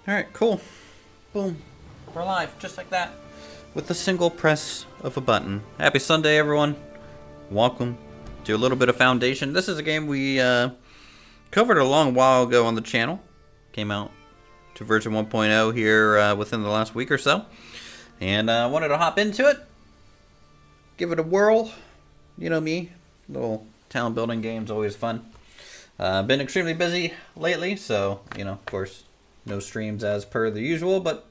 Alright, cool. Boom. We're live, just like that. With a single press of a button. Happy Sunday, everyone. Welcome to a little bit of Foundation. This is a game we covered a long while ago on the channel. Came out to version 1.0 here within the last week or so. And I wanted to hop into it. Give it a whirl. You know me. Little town building game's always fun. Been extremely busy lately, so, you know, of course, no streams as per the usual, but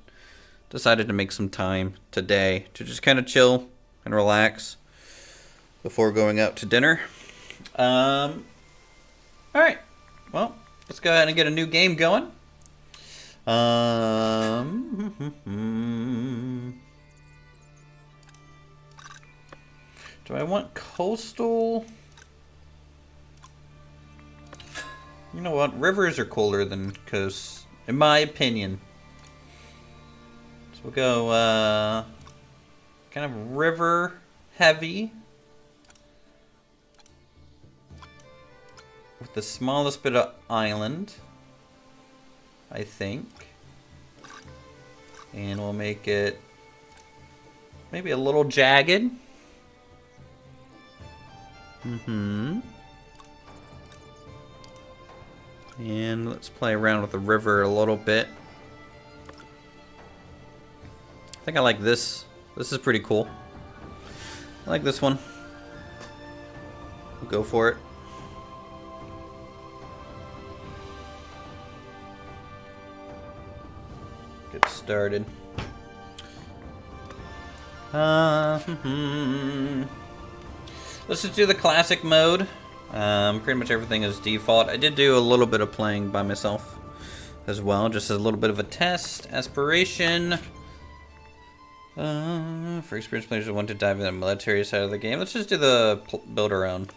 decided to make some time today to just kind of chill and relax before going out to dinner. Alright, well, let's go ahead and get a new game going. Do I want coastal? You know what? Rivers are cooler than coasts, in my opinion. So we'll go kind of river heavy with the smallest bit of island, I think. And we'll make it maybe a little jagged. And let's play around with the river a little bit. I think I like this. This is pretty cool. I like this one. We'll go for it. Get started. Let's just do the classic mode. Pretty much everything is default. I did do a little bit of playing by myself as well, just as a little bit of a test. Aspiration. For experienced players who want to dive into the military side of the game, let's just do the build around.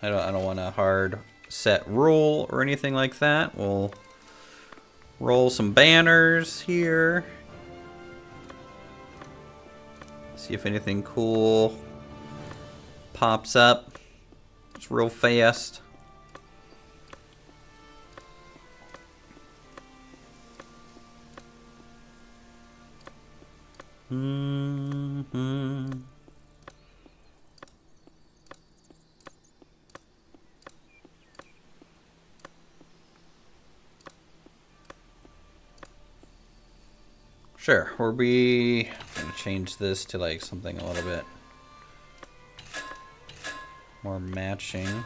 I don't want a hard set rule or anything like that. We'll roll some banners here. See if anything cool pops up. It's real fast. Sure, we're gonna change this to like something a little bit more matching.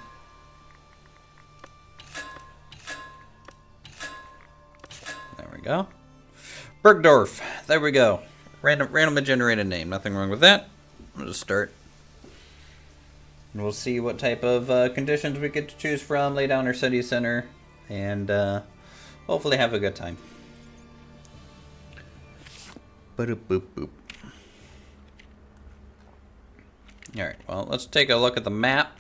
There we go. Bergdorf. There we go. Randomly generated name. Nothing wrong with that. We'll just start. And we'll see what type of conditions we get to choose from. Lay down our city center. And hopefully have a good time. Boop boop boop. Alright, well, let's take a look at the map.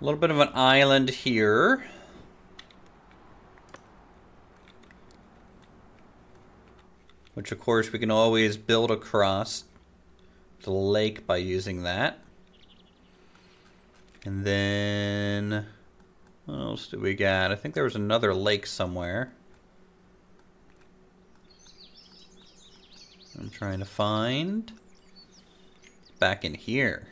A little bit of an island here. Which, of course, we can always build across the lake by using that. And then, what else do we got? I think there was another lake somewhere. I'm trying to find. Back in here.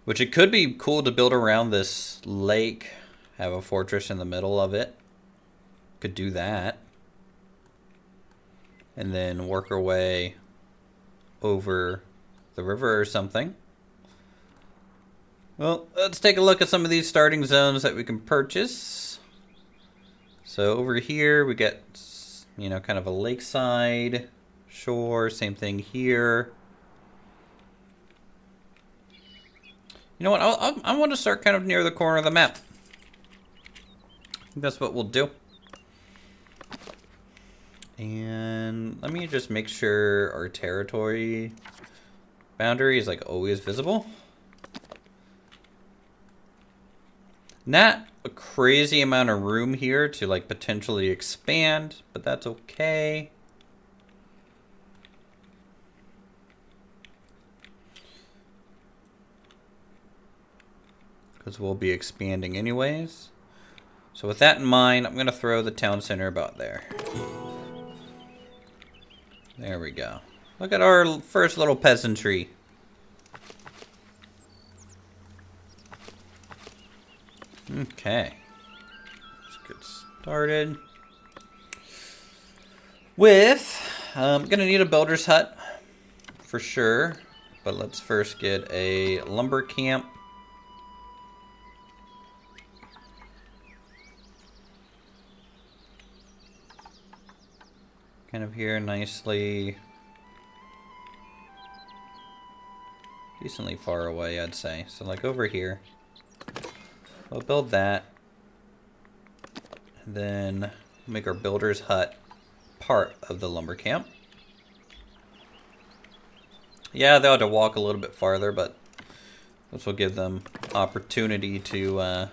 Which it could be cool to build around this lake. Have a fortress in the middle of it. Could do that. And then work our way over the river or something. Well, let's take a look at some of these starting zones that we can purchase. So over here we get, you know, kind of a lakeside shore. Same thing here. You know what? I want to start kind of near the corner of the map. I think that's what we'll do. And let me just make sure our territory boundary is like always visible. Not a crazy amount of room here to like potentially expand, but that's okay. Because we'll be expanding anyways. So with that in mind, I'm going to throw the town center about there. There we go. Look at our first little peasantry. Okay. Let's get started. With, I'm going to need a builder's hut for sure. But let's first get a lumber camp. Kind of here nicely. Decently far away, I'd say. So like over here. We'll build that. And then make our builder's hut part of the lumber camp. Yeah, they'll have to walk a little bit farther, but this will give them opportunity to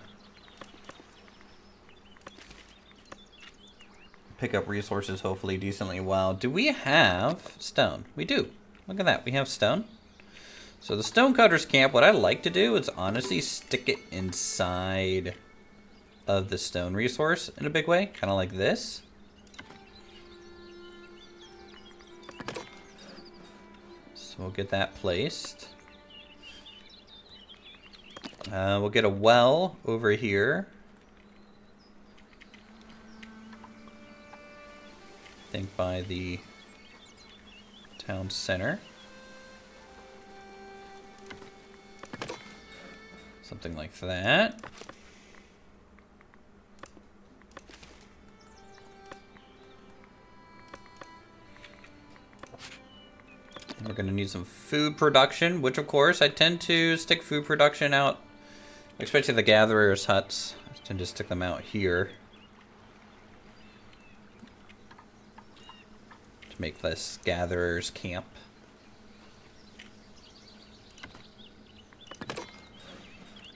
pick up resources, hopefully decently well. Do we have stone? We do. Look at that. We have stone. So the stonecutter's camp, what I like to do is honestly stick it inside of the stone resource in a big way. Kind of like this. So we'll get that placed. We'll get a well over here. I think by the town center. Something like that. And we're going to need some food production, which of course I tend to stick food production out, especially the gatherers' huts. I tend to stick them out here. To make this gatherer's camp.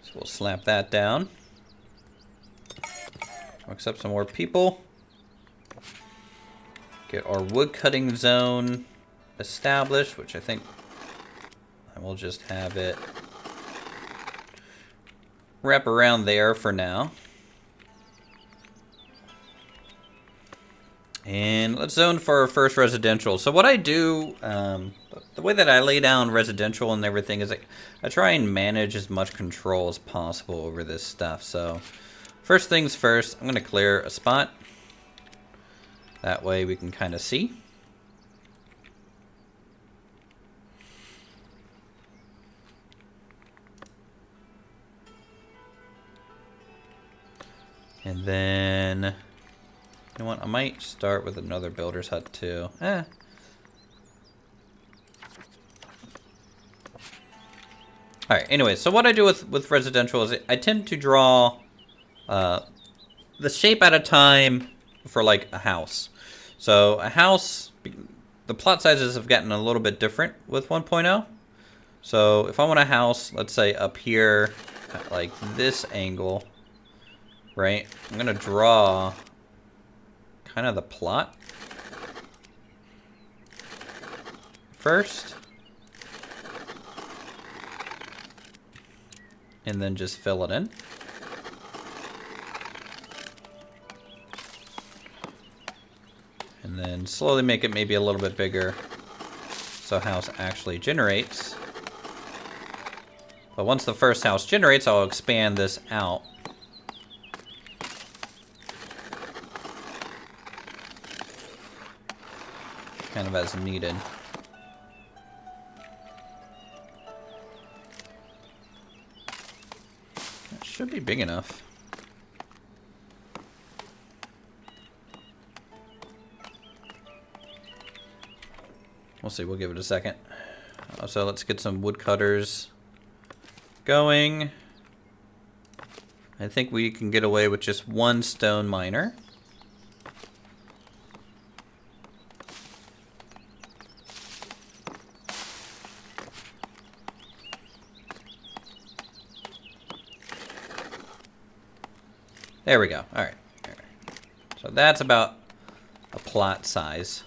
So we'll slap that down. Mix up some more people. Get our wood cutting zone established, which I think I will just have it wrap around there for now. And let's zone for our first residential. So what I do, the way that I lay down residential and everything is I try and manage as much control as possible over this stuff. So first things first, I'm going to clear a spot. That way we can kind of see. And then, you know what, I might start with another builder's hut too. Alright, anyway, so what I do with residential is I tend to draw the shape at a time for like a house. So a house, the plot sizes have gotten a little bit different with 1.0. So if I want a house, let's say up here at like this angle, right? I'm gonna draw kind of the plot first. And then just fill it in. And then slowly make it maybe a little bit bigger so house actually generates. But once the first house generates, I'll expand this out. Kind of as needed. That should be big enough. We'll see, we'll give it a second. So let's get some woodcutters going. I think we can get away with just one stone miner. There we go. All right. So that's about a plot size.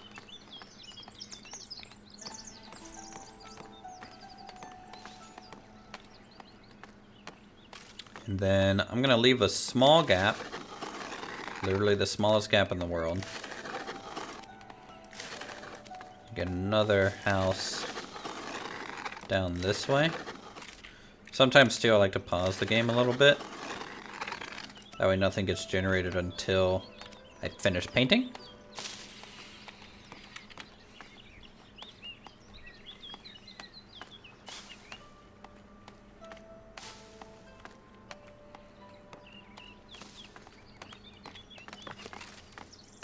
And then I'm going to leave a small gap Literally the smallest gap in the world. Get another house down this way. Sometimes too I like to pause the game a little bit. That way nothing gets generated until I finish painting.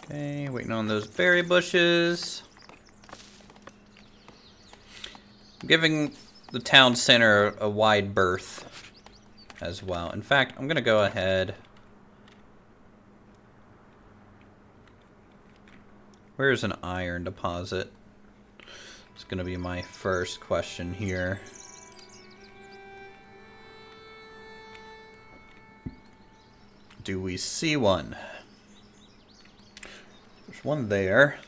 Okay, waiting on those berry bushes. Giving the town center a wide berth as well. In fact, I'm gonna go ahead. Where's an iron deposit? It's gonna be my first question here. Do we see one? There's one there.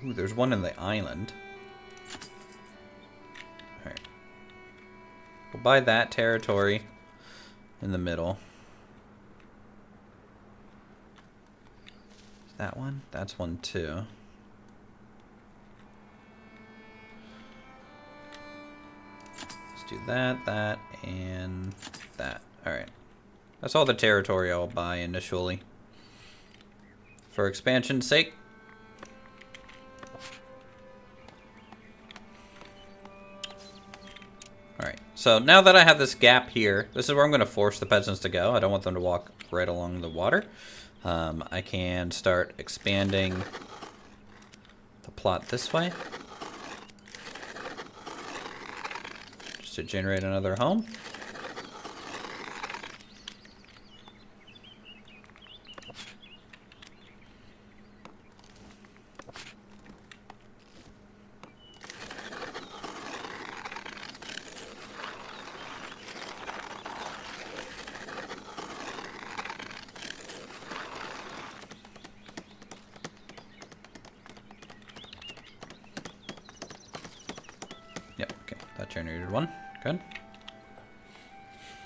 Ooh, there's one in the island. Alright. We'll buy that territory in the middle. Is that one? That's one too. Let's do that, that, and that. Alright. That's all the territory I'll buy initially. For expansion's sake. Alright, so now that I have this gap here, this is where I'm going to force the peasants to go. I don't want them to walk right along the water. I can start expanding the plot this way. Just to generate another home. Generated one. Good.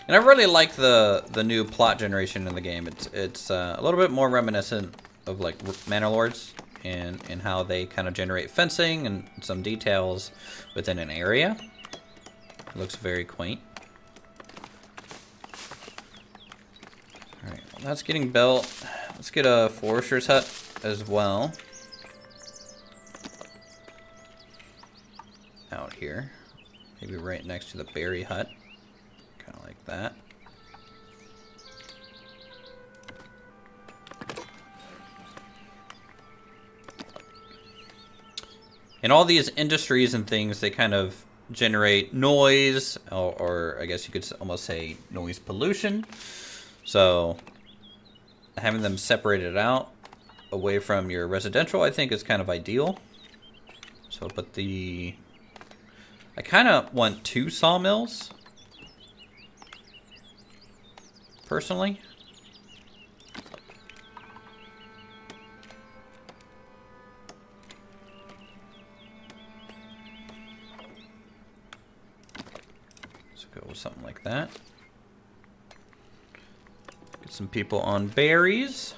And I really like the new plot generation in the game. It's a little bit more reminiscent of like Manor Lords and how they kind of generate fencing and some details within an area. It looks very quaint. Alright, well, that's getting built. Let's get a forester's hut as well. Out here. Maybe right next to the berry hut. Kind of like that. And all these industries and things, they kind of generate noise, or I guess you could almost say noise pollution. So having them separated out away from your residential, I think is kind of ideal. So put the... I kind of want 2 sawmills, personally. Let's go with something like that. Get some people on berries.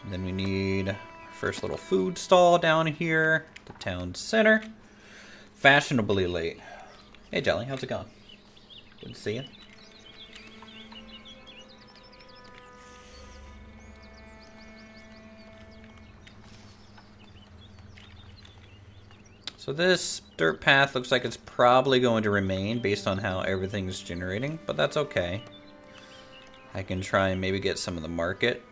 And then we need our first little food stall down here, the town center. Fashionably late. Hey Jelly, how's it going? Good to see you. So this dirt path looks like it's probably going to remain based on how everything's generating, but that's okay. I can try and maybe get some of the market.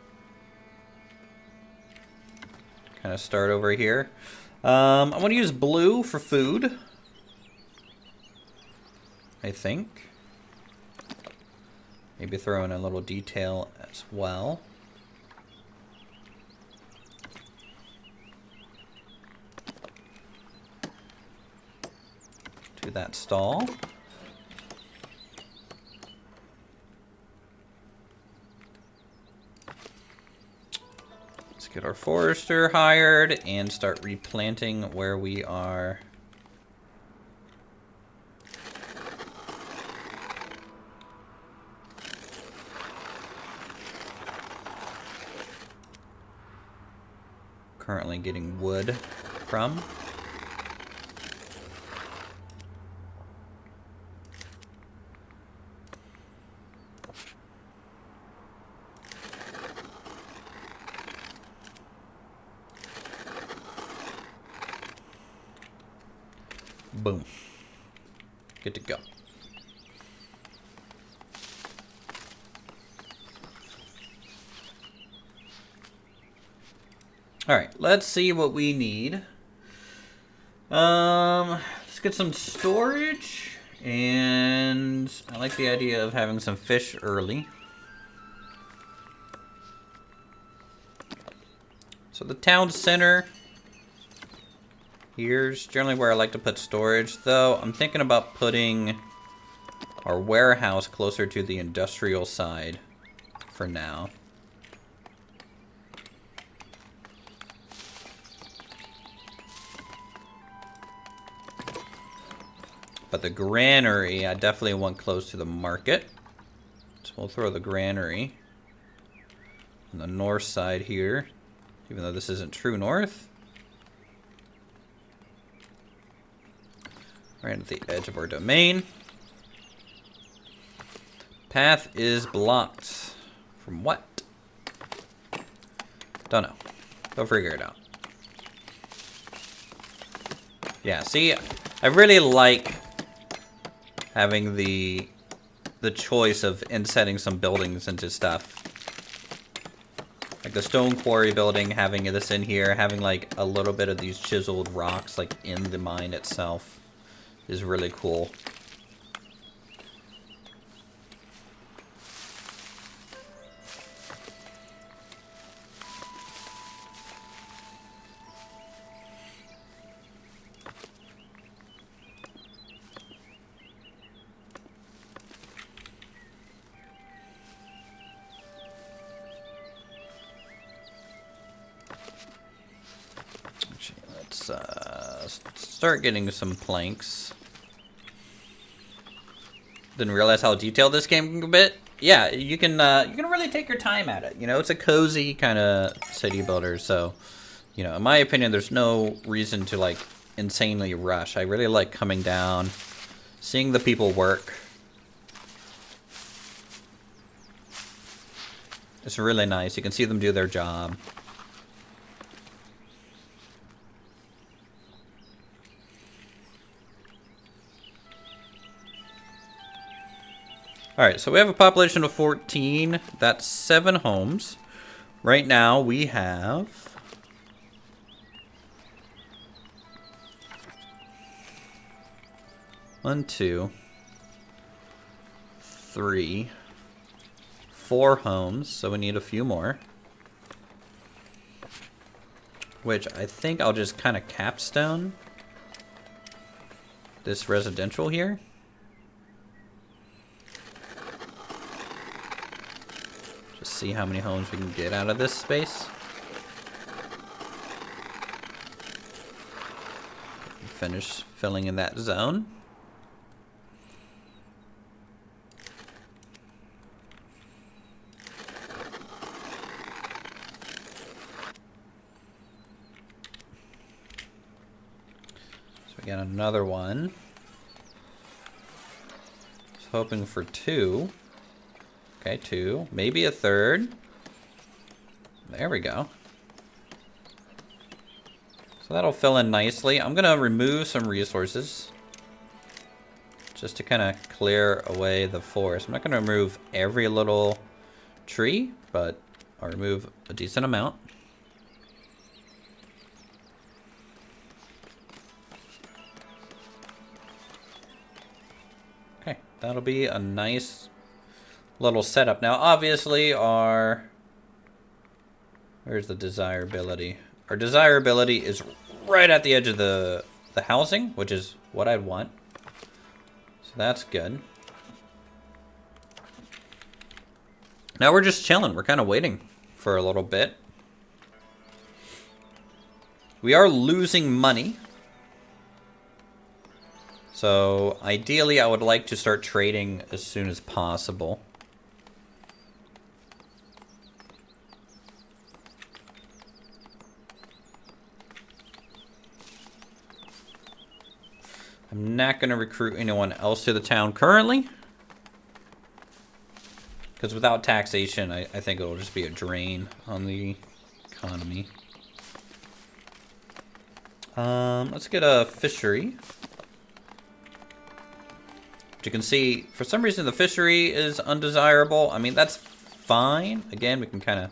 Kind of start over here. I'm going to use blue for food, I think. Maybe throw in a little detail as well. To that stall. Get our forester hired and start replanting where we are. currently getting wood from. Boom. Good to go. Alright, let's see what we need. Let's get some storage. And I like the idea of having some fish early. So the town center. Here's generally where I like to put storage, though I'm thinking about putting our warehouse closer to the industrial side for now. But the granary, I definitely want close to the market. So we'll throw the granary on the north side here, even though this isn't true north. Right at the edge of our domain. Path is blocked. From what? Don't know. Go figure it out. Yeah, see, I really like having the choice of insetting some buildings into stuff. Like the stone quarry building, having this in here, having like a little bit of these chiseled rocks like in the mine itself is really cool. Actually, let's start getting some planks. Didn't realize how detailed this game can be. Yeah, you can really take your time at it. You know, it's a cozy kind of city builder, so you know, in my opinion, there's no reason to like insanely rush. I really like coming down, seeing the people work. It's really nice. You can see them do their job. Alright, so we have a population of 14. That's 7 homes. Right now we have 1, 2, 3, 4 homes, so we need a few more. Which I think I'll just kind of capstone this residential here. Just see how many homes we can get out of this space. Finish filling in that zone. So we got another one. Just hoping for 2. Okay, 2. Maybe a third. There we go. So that'll fill in nicely. I'm going to remove some resources just to kind of clear away the forest. I'm not going to remove every little tree, but I'll remove a decent amount. Okay, that'll be a nice little setup. Now, obviously, where's the desirability? Our desirability is right at the edge of the housing, which is what I'd want. So that's good. Now we're just chilling. We're kind of waiting for a little bit. We are losing money. So ideally, I would like to start trading as soon as possible. I'm not going to recruit anyone else to the town currently. Because without taxation, I think it'll just be a drain on the economy. Let's get a fishery. But you can see, for some reason, the fishery is undesirable. I mean, that's fine. Again, we can kind of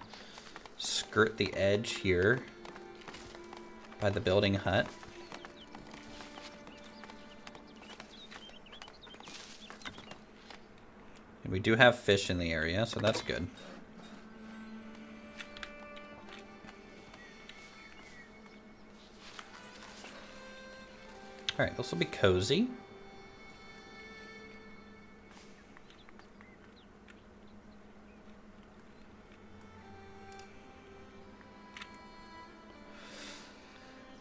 skirt the edge here by the building hut. And we do have fish in the area, so that's good. Alright, this will be cozy.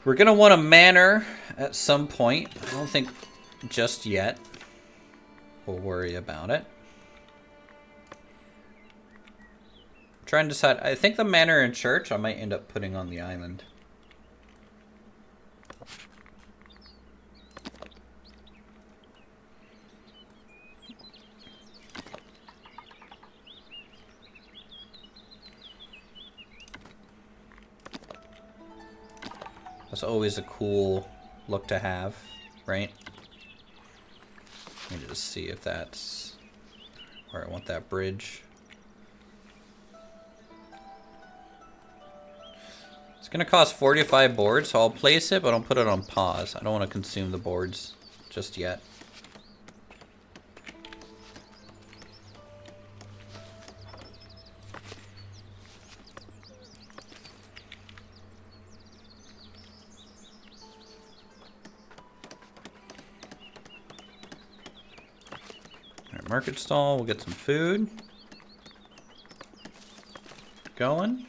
We're going to want a manor at some point. I don't think just yet we'll worry about it. I'm trying to decide. I think the manor and church I might end up putting on the island. That's always a cool look to have, right? Let me just see if that's where I want that bridge. It's going to cost 45 boards, so I'll place it, but I'll put it on pause. I don't want to consume the boards just yet. Market stall, we'll get some food going.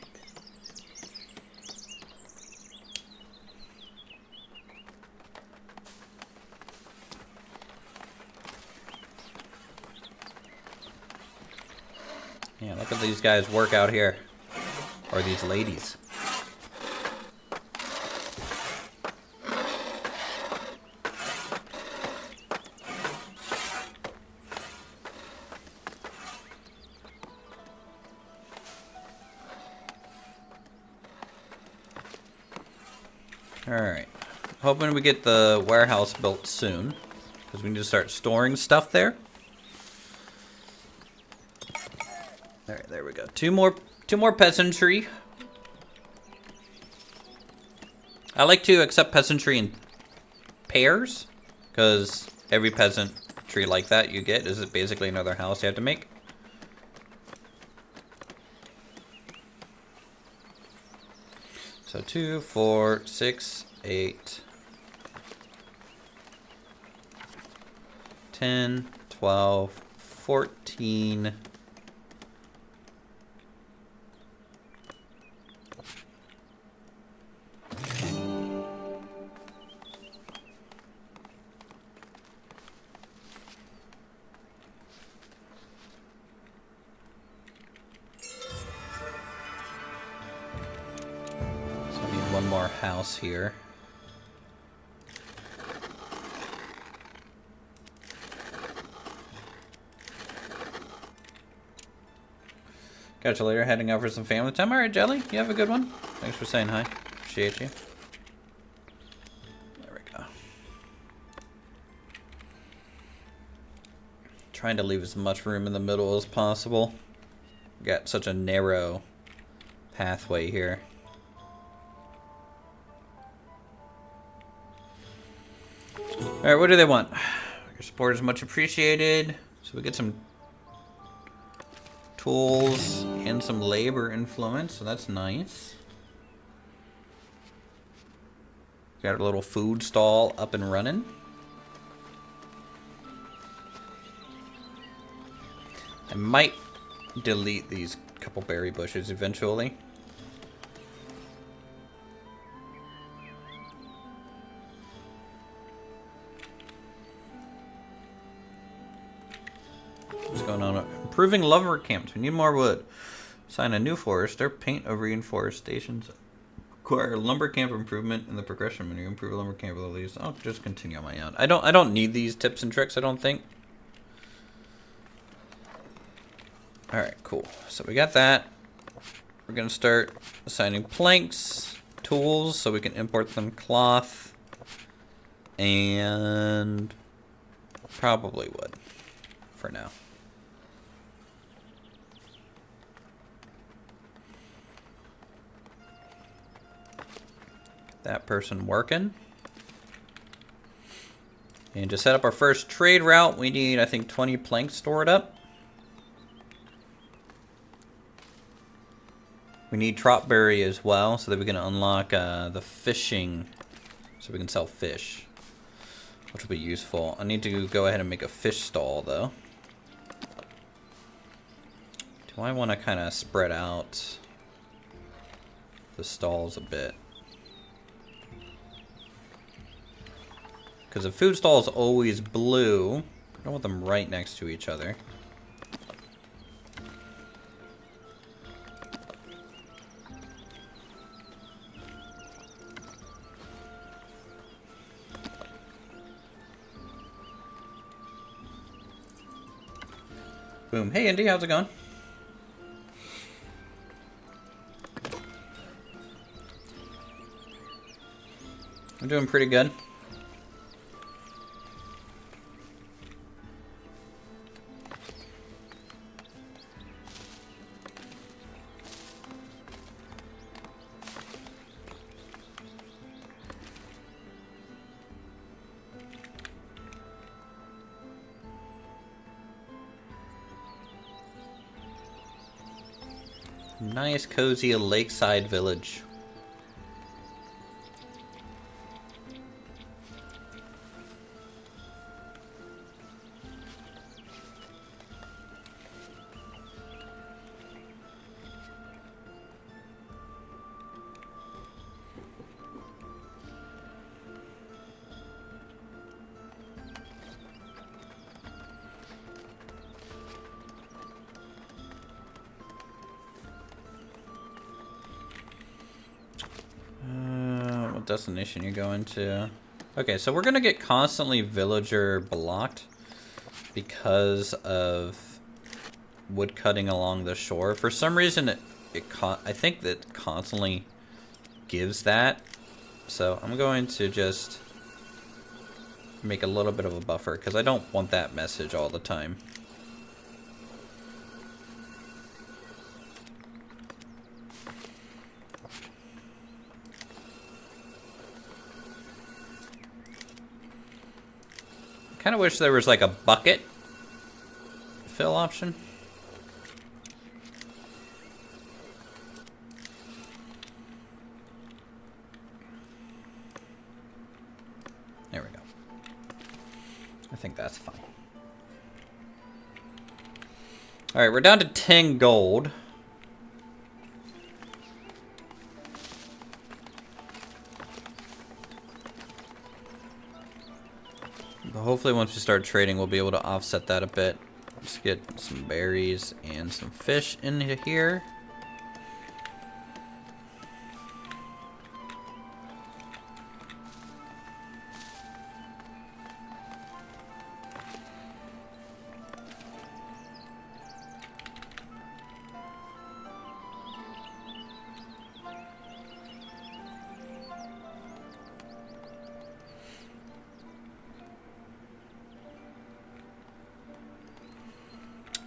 Yeah, look at these guys work out here. Or these ladies. Alright. Hoping we get the warehouse built soon. Because we need to start storing stuff there. Alright, there we go. Two more peasantry. I like to accept peasantry in pairs. Because every peasantry like that you get is basically another house you have to make. So 2, 4, 6, 8, 10, 12, 14. One more house here. Catch you later, heading out for some family time. Alright, Jelly, you have a good one. Thanks for saying hi. Appreciate you. There we go. Trying to leave as much room in the middle as possible. Got such a narrow pathway here. Alright, what do they want? Your support is much appreciated. So we get some tools and some labor influence, so that's nice. Got a little food stall up and running. I might delete these couple berry bushes eventually. What's going on? Improving lumber camps. We need more wood. Assign a new forester. Paint a reinforced stations. Acquire lumber camp improvement in the progression menu. Improve lumber camp with these. I'll just continue on my own. I don't need these tips and tricks, I don't think. Alright, cool. So we got that. We're gonna start assigning planks, tools, so we can import them, cloth, and probably wood for now. That person working. And to set up our first trade route, we need, I think, 20 planks stored up. We need tropberry as well, so that we can unlock the fishing, so we can sell fish, which will be useful. I need to go ahead and make a fish stall, though. Do I want to kind of spread out the stalls a bit? Because the food stall is always blue. I don't want them right next to each other. Boom. Hey, Indy, how's it going? I'm doing pretty good. Nice, cozy lakeside village. What destination you going to? Okay, so we're gonna get constantly villager blocked because of wood cutting along the shore. For some reason, I think that constantly gives that. So I'm going to just make a little bit of a buffer because I don't want that message all the time. Kind of wish there was like a bucket fill option. There we go. I think that's fine. All right, we're down to 10 gold. But hopefully once we start trading, we'll be able to offset that a bit. Let's get some berries and some fish into here.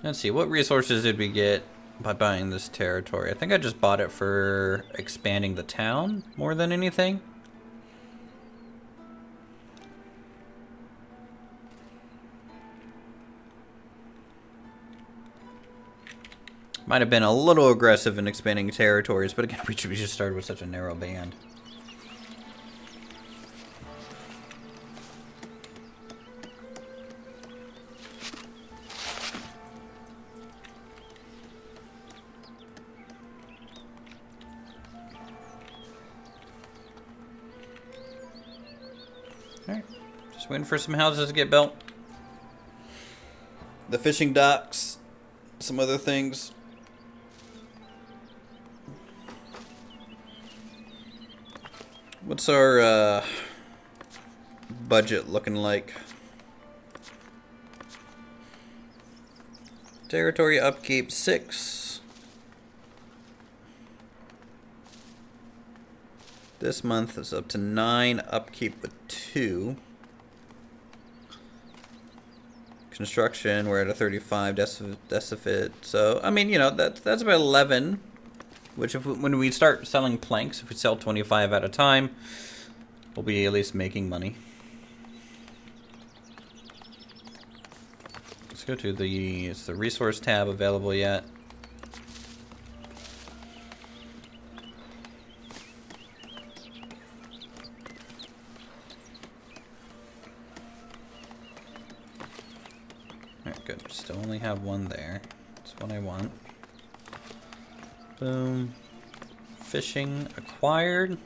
Let's see, what resources did we get by buying this territory? I think I just bought it for expanding the town more than anything. Might have been a little aggressive in expanding territories, but again, we just started with such a narrow band. Alright, just waiting for some houses to get built. The fishing docks, some other things. What's our budget looking like? Territory upkeep 6. This month is up to 9. Upkeep with 2. Construction, we're at a 35 decifit. So, I mean, you know, that's about 11. Which, when we start selling planks, if we sell 25 at a time, we'll be at least making money. Let's go to is the resource tab available yet? Alright, good. Still only have one there. That's what I want. Boom. Fishing acquired.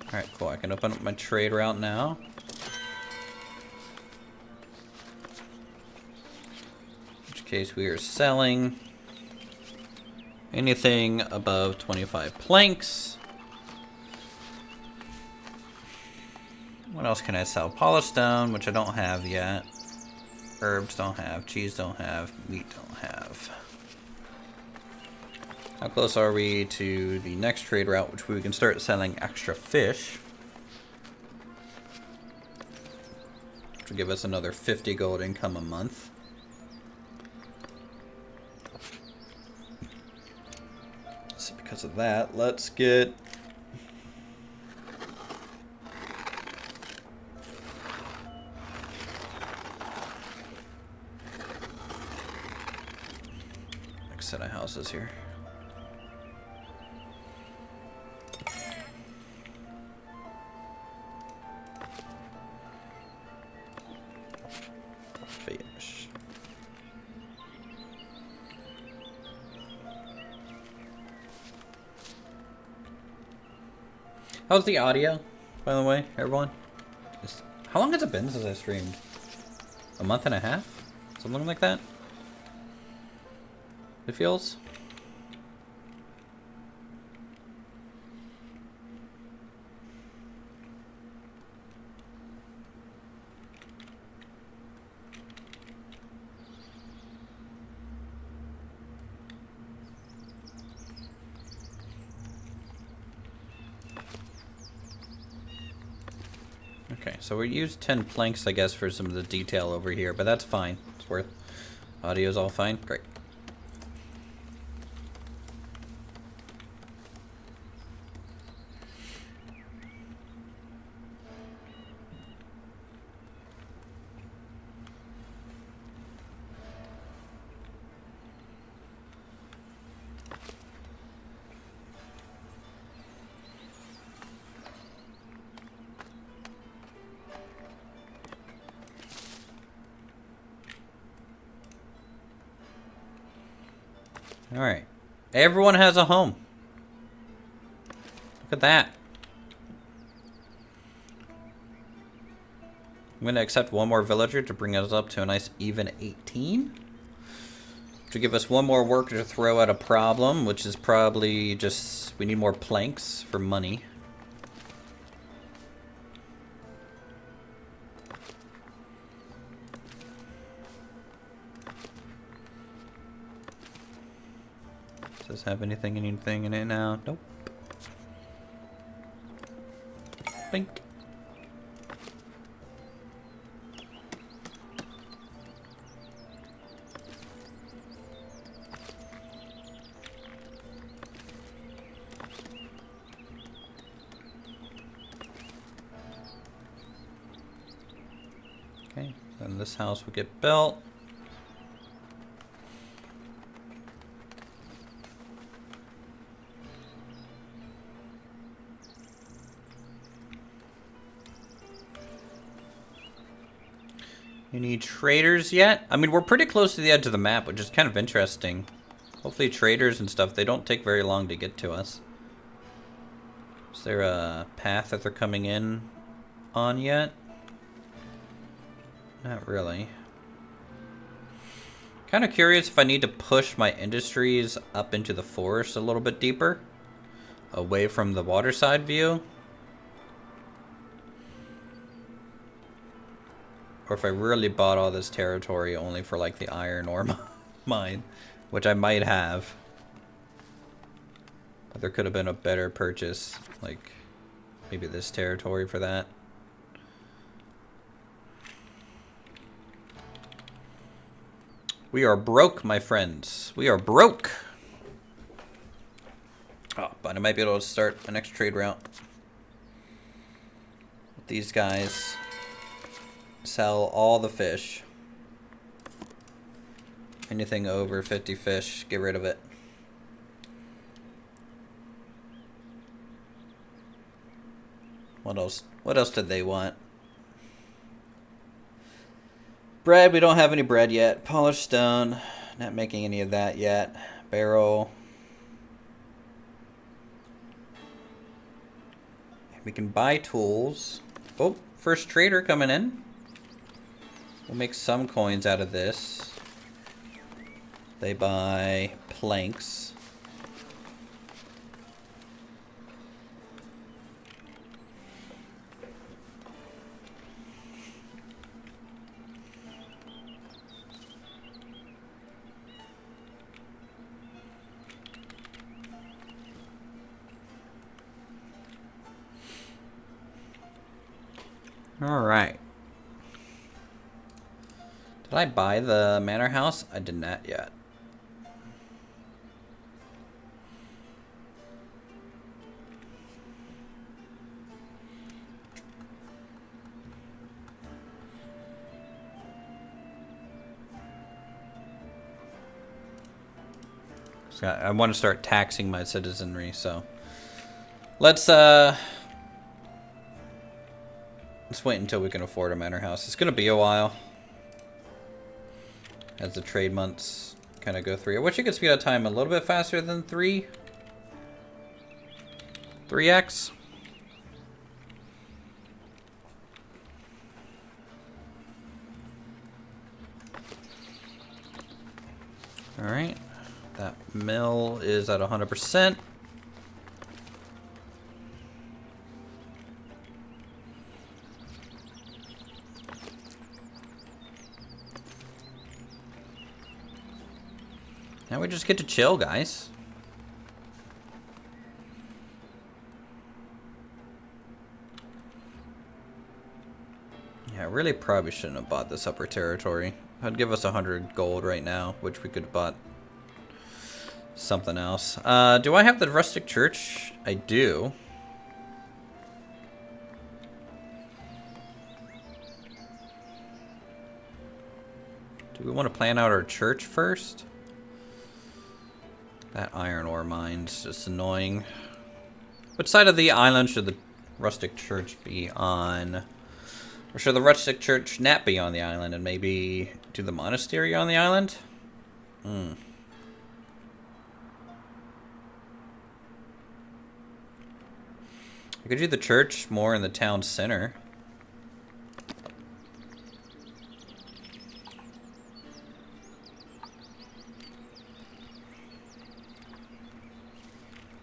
Alright, cool. I can open up my trade route now. In which case we are selling anything above 25 planks. What else can I sell? Polished stone, which I don't have yet. Herbs don't have. Cheese don't have. Meat don't have. How close are we to the next trade route, which we can start selling extra fish? Which will give us another 50 gold income a month. So because of that, let's get... next set of houses here. Fish. How's the audio, by the way, everyone? How long has it been since I streamed? A month and a half? Something like that? It feels? Okay, so we used 10 planks, I guess, for some of the detail over here, but that's fine. It's worth. Audio's all fine? Great. Alright. Everyone has a home. Look at that. I'm going to accept one more villager to bring us up to a nice even 18. To give us one more worker to throw at a problem, which is probably just... we need more planks for money. Does this have anything in it now? Nope. Bink. Okay, then this house will get built. Any traders yet? I mean, we're pretty close to the edge of the map, which is kind of interesting. Hopefully traders and stuff, they don't take very long to get to us. Is there a path that they're coming in on yet? Not really. Kind of curious if I need to push my industries up into the forest a little bit deeper, away from the waterside view. Or if I really bought all this territory only for like the iron ore mine, which I might have. But there could have been a better purchase, like maybe this territory for that. We are broke, my friends. We are broke. Oh, but I might be able to start a next trade route. These guys sell all the fish. Anything over 50 fish, get rid of it. What else? What else did they want? Bread, we don't have any bread yet. Polished stone, not making any of that yet. Barrel. We can buy tools. Oh, first trader coming in. We'll make some coins out of this. They buy planks. All right. Did I buy the manor house? I did not yet. So I want to start taxing my citizenry, so let's wait until we can afford a manor house. It's gonna be a while as the trade months kind of go through. I wish you could speed up time a little bit faster than 3x. All right, that mill is at 100%. Now we just get to chill, guys. Yeah, I really probably shouldn't have bought this upper territory. I'd give us 100 gold right now, which we could have bought something else. Do I have the rustic church? I do. Do we want to plan out our church first? That iron ore mine's just annoying. Which side of the island should the rustic church be on? Or should the rustic church not be on the island and maybe do the monastery on the island? I could do the church more in the town center.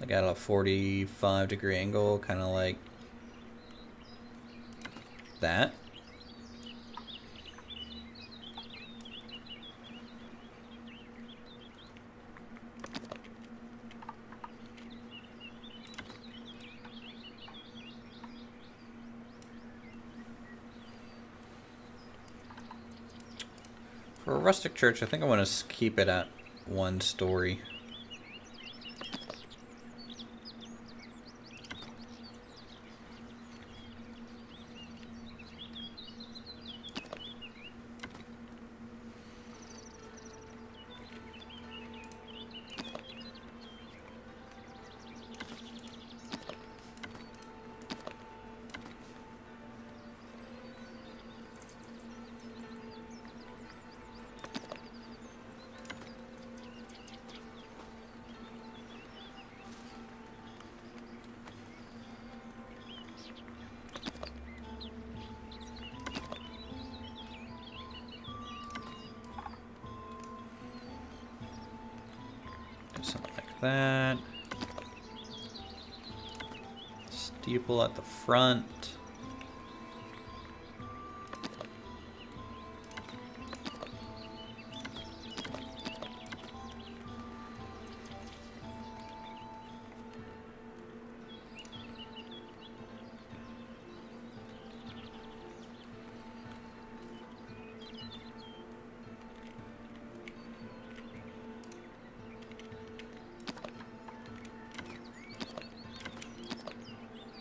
I got a 45-degree angle, kind of like that. For a rustic church, I think I want to keep it at 1 story. that. Steeple at the front.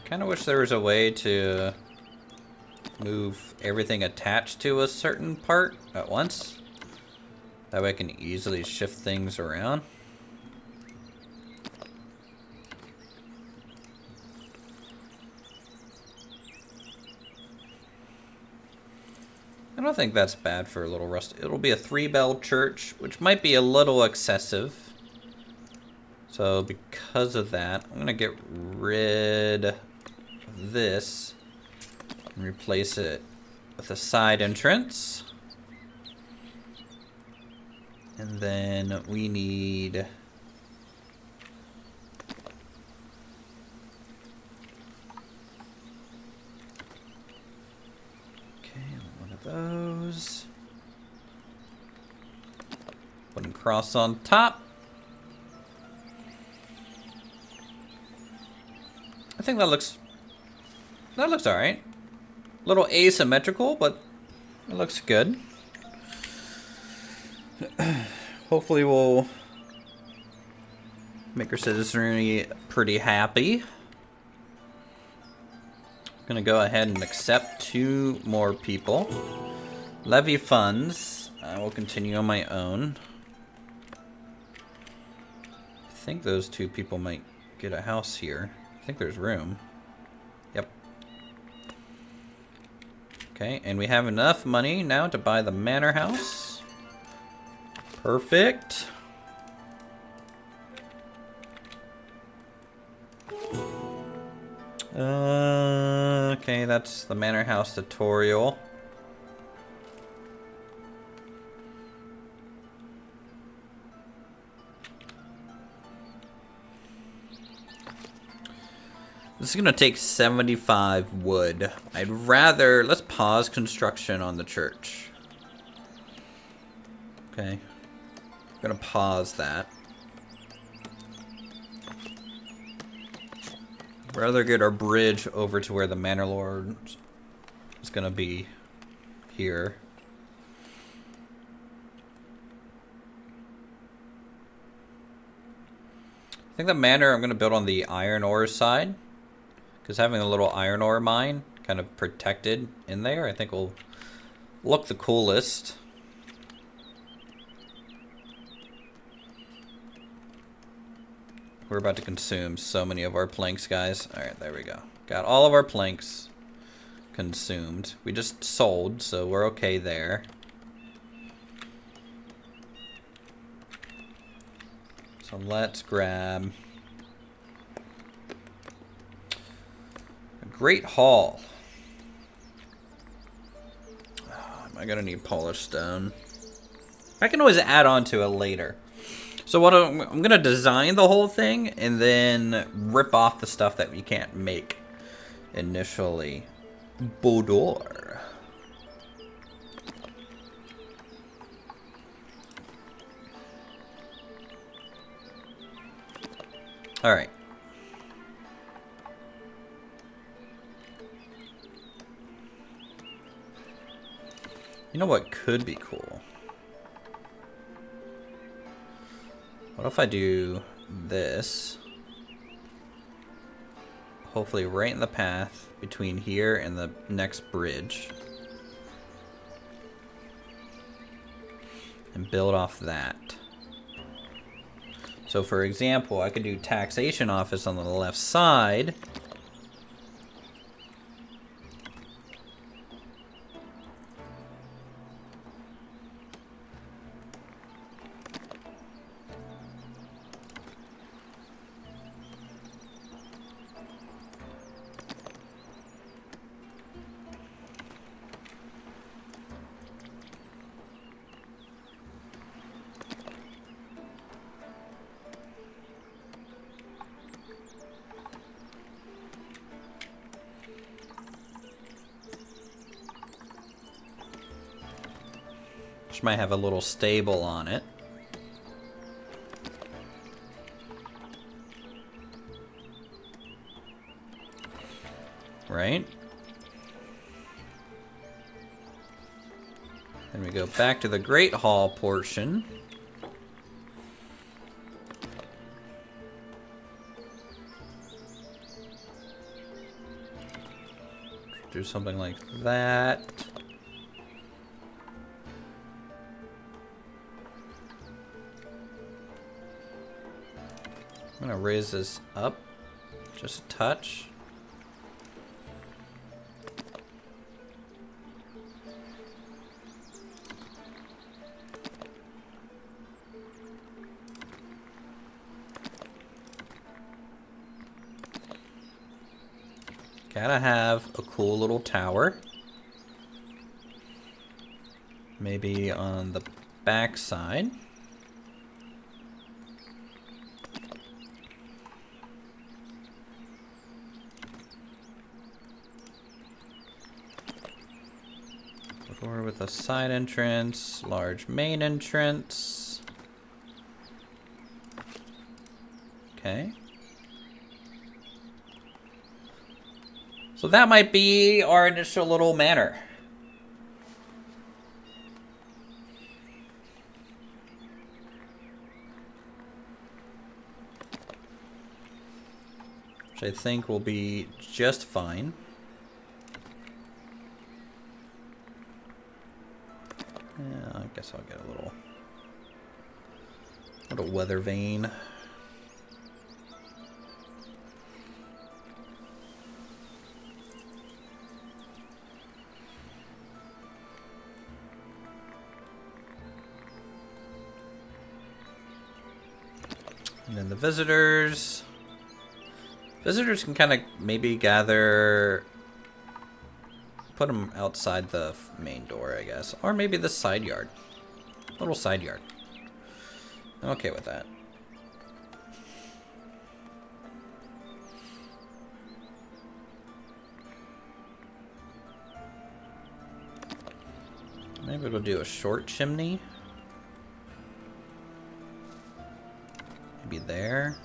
Kind of wish there was a way to move everything attached to a certain part at once. That way I can easily shift things around. I don't think that's bad for a little rust. It'll be a 3-bell church, which might be a little excessive. So because of that, I'm gonna get rid of this and replace it with a side entrance. And then we need one of those. Wooden cross on top. I think that looks all right. A little asymmetrical, but it looks good. Hopefully we'll make our citizenry pretty happy. Gonna go ahead and accept 2 more people. Levy funds. I will continue on my own. I think those 2 people might get a house here. I think there's room. Yep. Okay, and we have enough money now to buy the manor house. Perfect. Okay, that's the manor house tutorial. This is gonna take 75 wood. I'd rather, let's pause construction on the church. Okay. I'm gonna pause that. Rather get our bridge over to where the manor lord is gonna be here. I think the manor I'm gonna build on the iron ore side, because having a little iron ore mine kind of protected in there, I think will look the coolest. We're about to consume so many of our planks, guys. Alright, there we go. Got all of our planks consumed. We just sold, so we're okay there. So let's grab a great hall. Oh, am I gonna need polished stone? I can always add on to it later. So what I'm going to design the whole thing and then rip off the stuff that we can't make initially. Boudoir. Alright. You know what could be cool? What if I do this? Hopefully right in the path between here and the next bridge. And build off that. So for example, I could do taxation office on the left side. Which might have a little stable on it. Right? Then we go back to the Great Hall portion. Do something like that. I'm gonna raise this up just a touch. Gotta have a cool little tower. Maybe on the back side. Door with a side entrance, large main entrance. Okay. So that might be our initial little manor. Which I think will be just fine. Yeah, I guess I'll get a little weather vane. And then the visitors. Visitors can kind of maybe gather, put them outside the main door, I guess. Or maybe the side yard. Little side yard. I'm okay with that. Maybe we'll do a short chimney. Maybe there.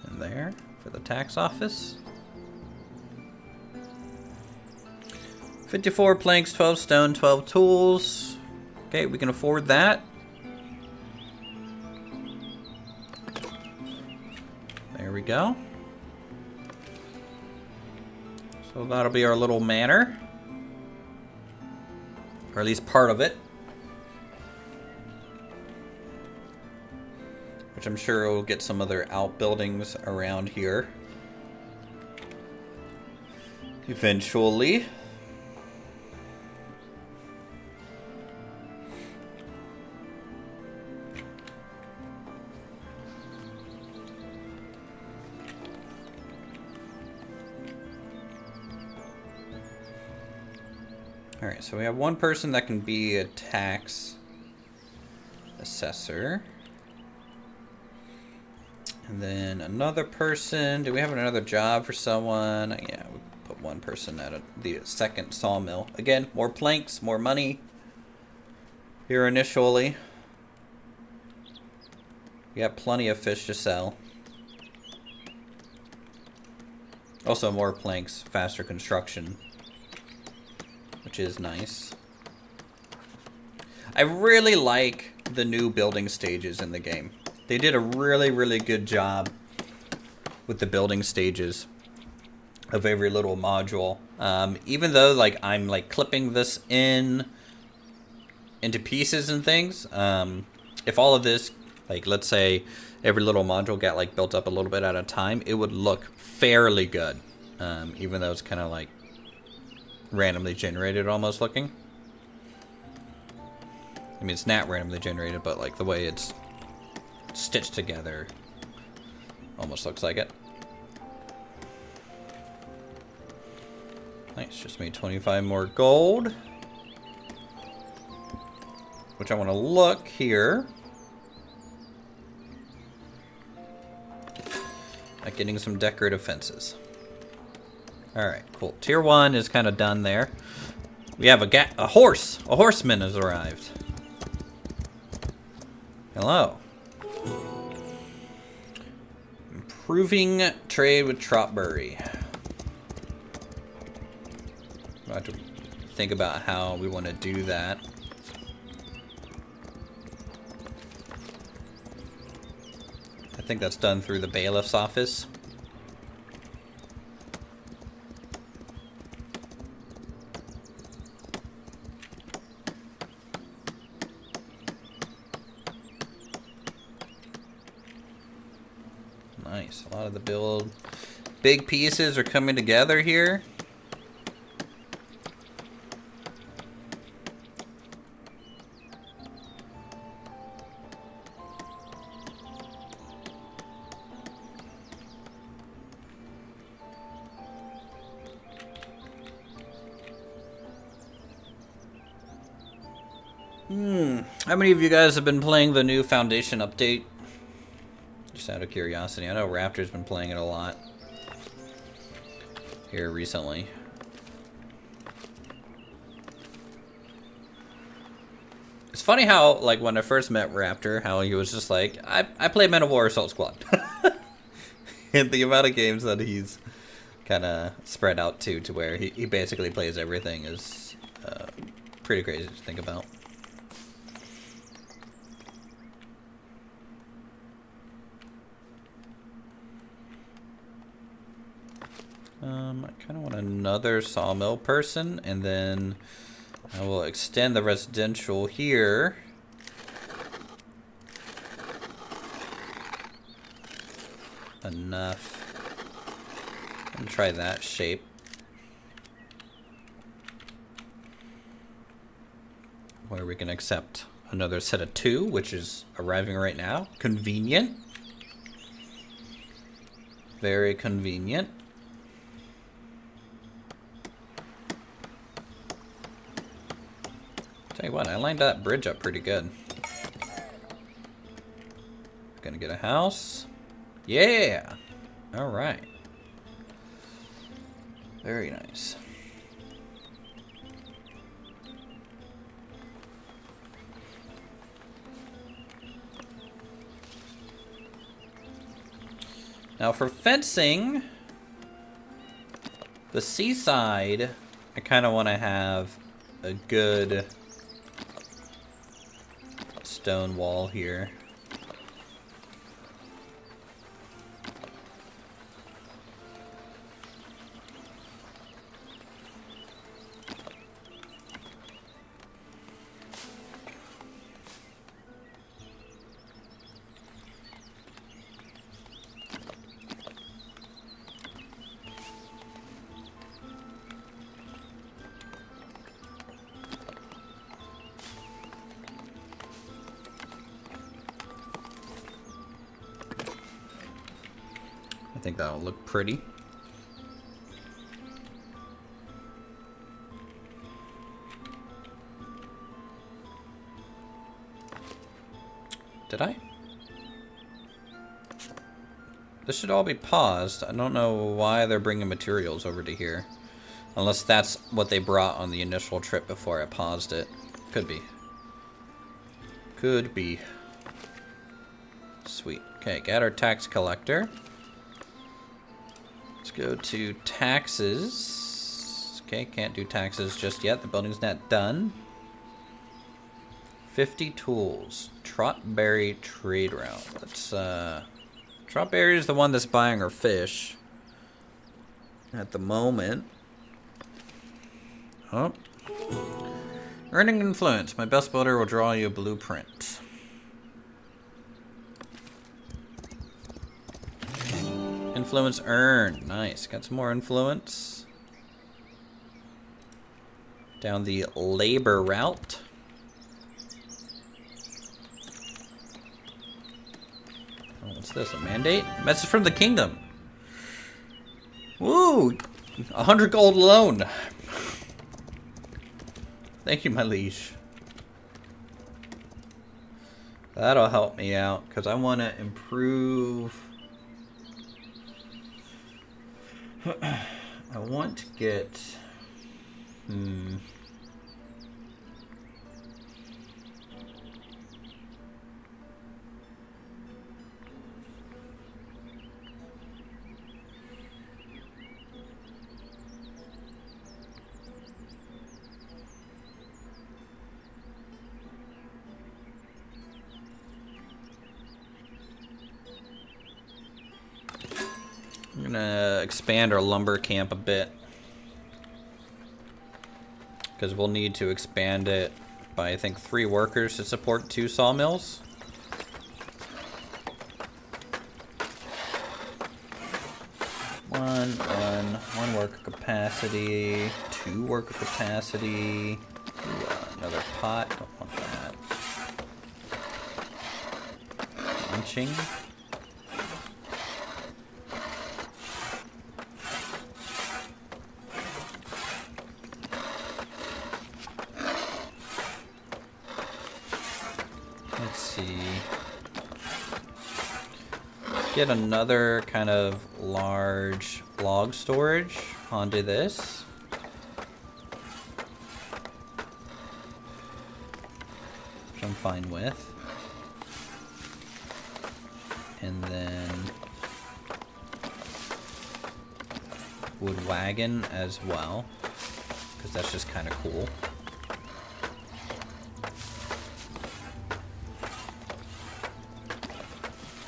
And there for the tax office. 54 planks, 12 stone, 12 tools. Okay, we can afford that. There we go. So that'll be our little manor. Or at least part of it. Which I'm sure will get some other outbuildings around here. Eventually. Alright, so we have one person that can be a tax assessor. And then another person. Do we have another job for someone? Yeah, we put one person at the second sawmill. Again, more planks, more money here initially. We got plenty of fish to sell. Also more planks, faster construction, which is nice. I really like the new building stages in the game. They did a really, really good job with the building stages of every little module. Even though like I'm like clipping this into pieces and things, if all of this, like let's say every little module got like built up a little bit at a time, it would look fairly good. Even though it's kind of like randomly generated almost looking. I mean, it's not randomly generated, but like the way it's stitched together almost looks like it. Nice, just made 25 more gold. Which I want to look here. at getting some decorative fences. Alright, cool. Tier 1 is kind of done there. We have a horse! A horseman has arrived. Hello. Improving trade with Trotbury. We'll have to think about how we want to do that. I think that's done through the bailiff's office. Nice. A lot of the big pieces are coming together here. How many of you guys have been playing the new Foundation update? Just out of curiosity. I know Raptor's been playing it a lot here recently. It's funny how, like, when I first met Raptor, how he was just like, I play Men of War Assault Squad. And the amount of games that he's kind of spread out to where he basically plays everything is pretty crazy to think about. I kind of want another sawmill person, and then I will extend the residential here. Enough. I'm gonna try that shape. Where we can accept another set of 2, which is arriving right now. Convenient. Very convenient. Tell you what, I lined that bridge up pretty good. Gonna get a house. Yeah! Alright. Very nice. Now for fencing, the seaside, I kind of want to have a good stone wall here. I think that'll look pretty. Did I? This should all be paused. I don't know why they're bringing materials over to here. Unless that's what they brought on the initial trip before I paused it. Could be. Could be. Sweet. Okay, got our tax collector. Let's go to taxes. Okay, can't do taxes just yet. The building's not done. 50 tools. Trotbury trade route. Let's, Trotbury is the one that's buying our fish. At the moment. Oh. Earning influence. My best builder will draw you a blueprint. Influence earned. Nice. Got some more influence. Down the labor route. Oh, what's this? A mandate? Message from the kingdom. Woo! 100 gold alone. Thank you, my liege. That'll help me out because I want to improve I want to get... I'm gonna expand our lumber camp a bit, because we'll need to expand it by, I think, 3 workers to support 2 sawmills. One worker capacity, 2 worker capacity. Ooh, another pot, don't want that. Launching. Let's see. Get another kind of large log storage onto this. Which I'm fine with. And then wood wagon as well, because that's just kind of cool.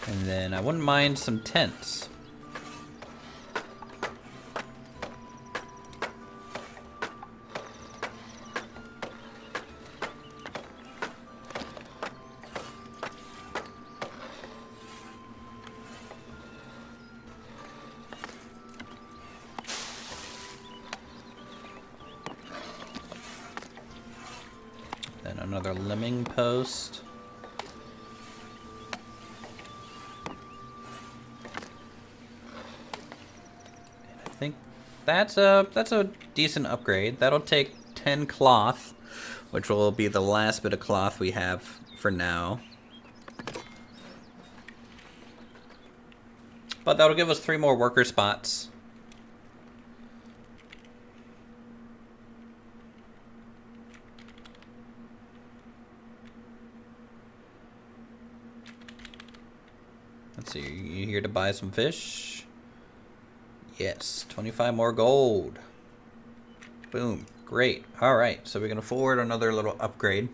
And then I wouldn't mind some tents. Then another limbing post. That's a decent upgrade. That'll take 10 cloth, which will be the last bit of cloth we have for now. But that'll give us 3 more worker spots. Let's see, you here to buy some fish? Yes, 25 more gold. Boom, great. All right, so we can afford another little upgrade.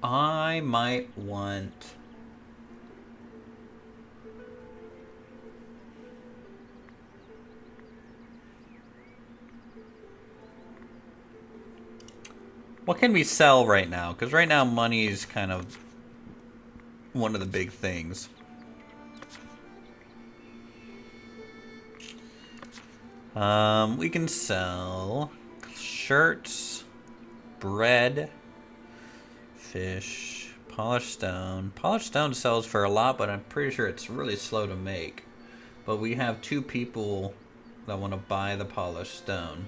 I might want... What can we sell right now? Because right now money is kind of one of the big things. We can sell shirts, bread, fish, polished stone. Polished stone sells for a lot, but I'm pretty sure it's really slow to make. But we have 2 people that want to buy the polished stone.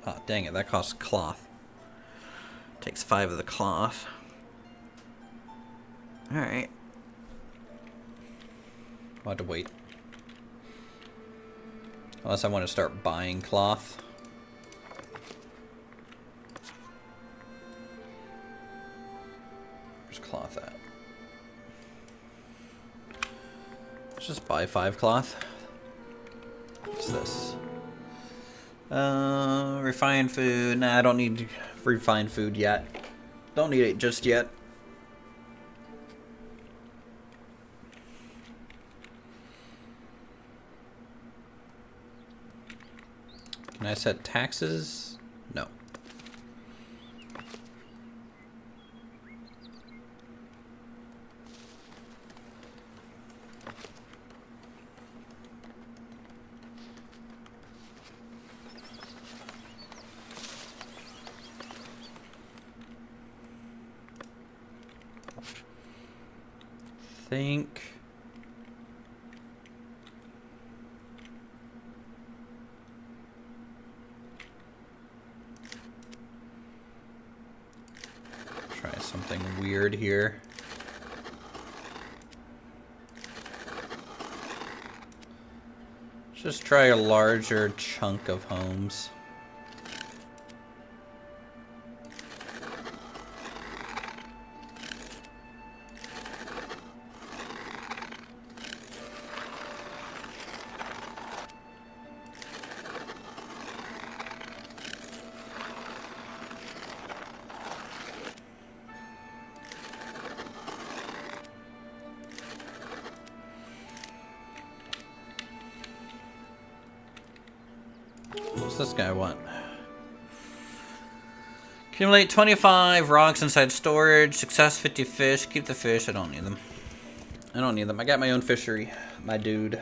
Oh, dang it, that costs cloth. Takes 5 of the cloth. Alright. I'll have to wait. Unless I want to start buying cloth. Where's cloth at? Let's just buy 5 cloth. What's this? Refined food. Nah, I don't need refined food yet. Don't need it just yet. Can I set taxes? No. think... Try something weird here. Just try a larger chunk of homes. What's this guy want? Accumulate 25 rocks inside storage. Success 50 fish. Keep the fish. I don't need them. I don't need them. I got my own fishery. My dude.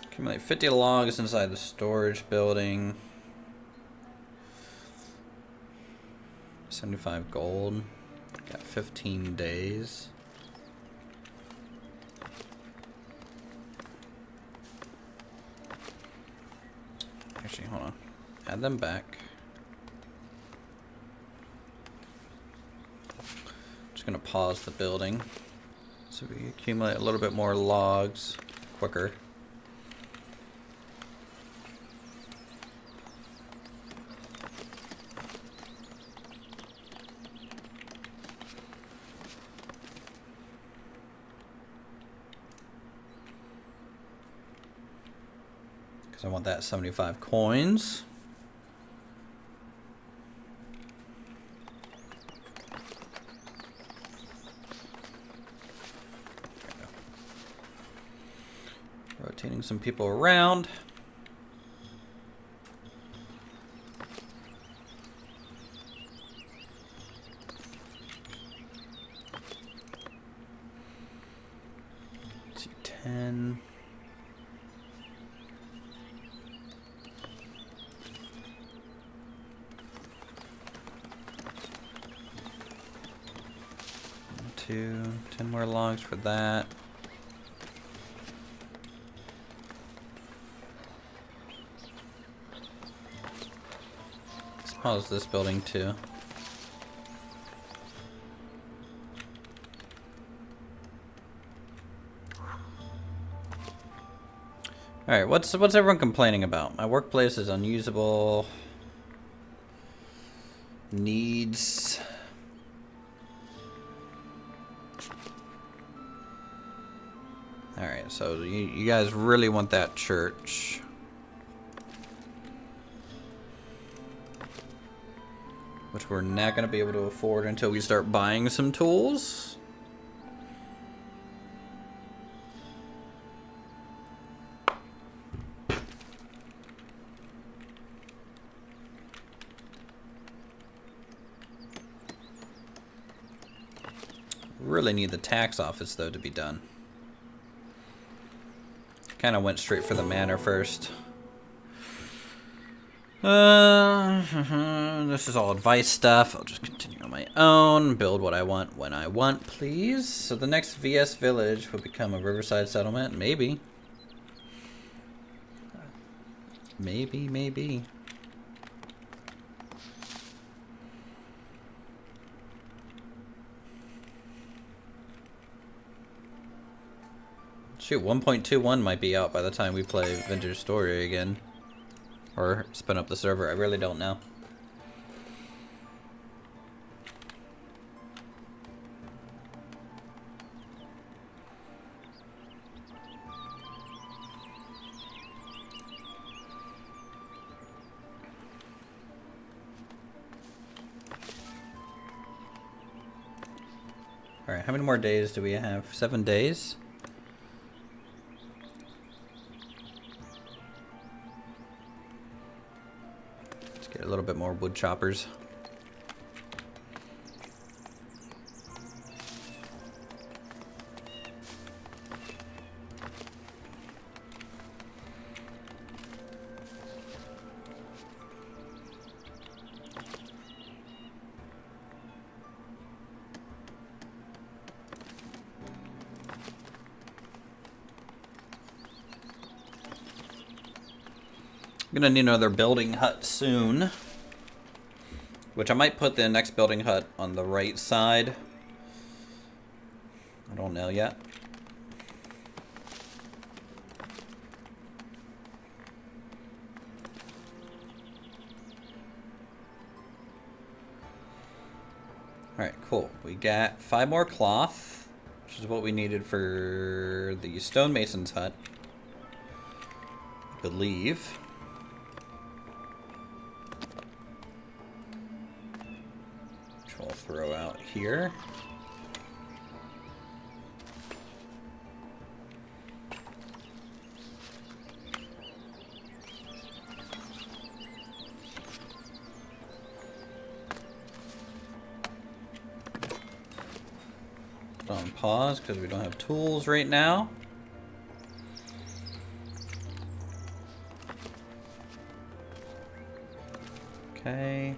Accumulate 50 logs inside the storage building. 75 gold. Got 15 days. Actually, hold on. Add them back. Just gonna pause the building so we accumulate a little bit more logs quicker. I want that 75 coins. Rotating some people around. Let's see, 10. Two, 10 more logs for that. Let's pause this building too. Alright, what's everyone complaining about? My workplace is unusable. Needs... Alright, so you guys really want that church. Which we're not going to be able to afford until we start buying some tools. Really need the tax office, though, to be done. Kind of went straight for the manor first. This is all advice stuff. I'll just continue on my own. Build what I want when I want, please. So the next VS village will become a riverside settlement. Maybe. Maybe. Shoot, 1.21 might be out by the time we play Vintage Story again. Or spin up the server, I really don't know. Alright, how many more days do we have? 7 days? Get a little bit more wood choppers. I'm gonna need another building hut soon. Which I might put the next building hut on the right side. I don't know yet. Alright, cool. We got 5 more cloth, which is what we needed for the stonemason's hut, I believe. Which we'll throw out here. On pause because we don't have tools right now. Okay.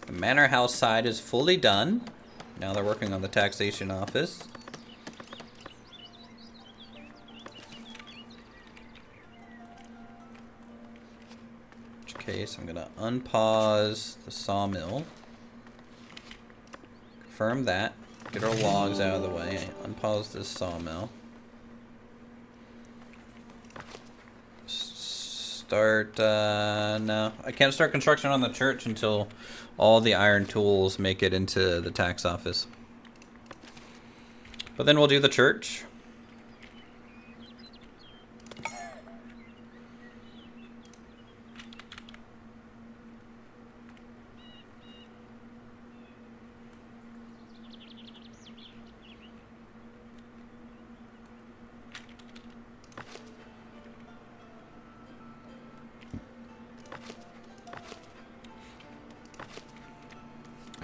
The manor house side is fully done. Now they're working on the taxation office. In which case I'm gonna unpause the sawmill. Confirm that. Get our logs out of the way. Unpause this sawmill. Start, no. I can't start construction on the church until all the iron tools make it into the tax office. But then we'll do the church.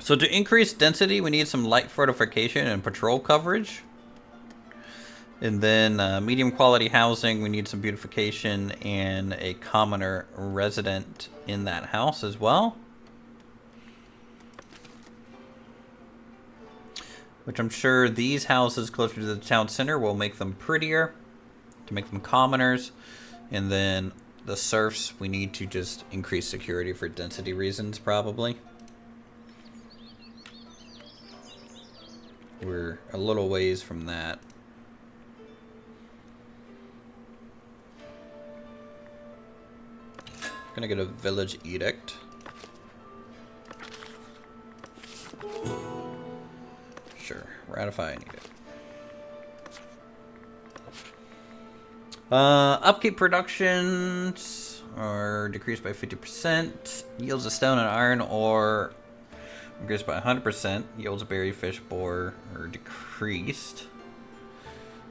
So to increase density, we need some light fortification and patrol coverage. And then medium quality housing, we need some beautification and a commoner resident in that house as well. Which I'm sure these houses closer to the town center will make them prettier, to make them commoners. And then the serfs, we need to just increase security for density reasons, probably. We're a little ways from that. Gonna get a village edict. Sure, ratify an edict. Upkeep productions are decreased by 50%. Yields of stone and iron or increased by 100%. Yields of berry, fish, boar are decreased.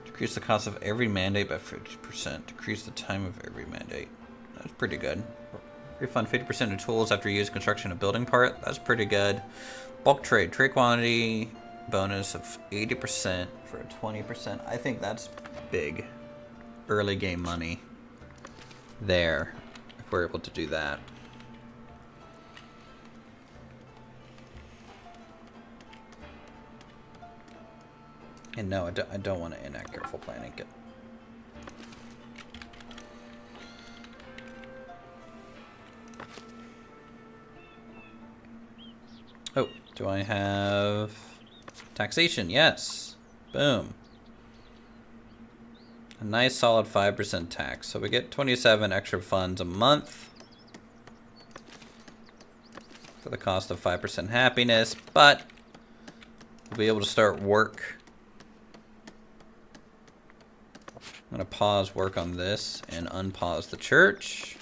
Decrease the cost of every mandate by 50%. Decrease the time of every mandate. That's pretty good. Refund 50% of tools after use construction of building part. That's pretty good. Bulk trade. Trade quantity bonus of 80% for a 20%. I think that's big. Early game money there, if we're able to do that. And no, I don't want to enact careful planning. Oh, do I have taxation? Yes. Boom. A nice solid 5% tax. So we get 27 extra funds a month for the cost of 5% happiness, but we'll be able to start work. I'm going to pause work on this and unpause the church.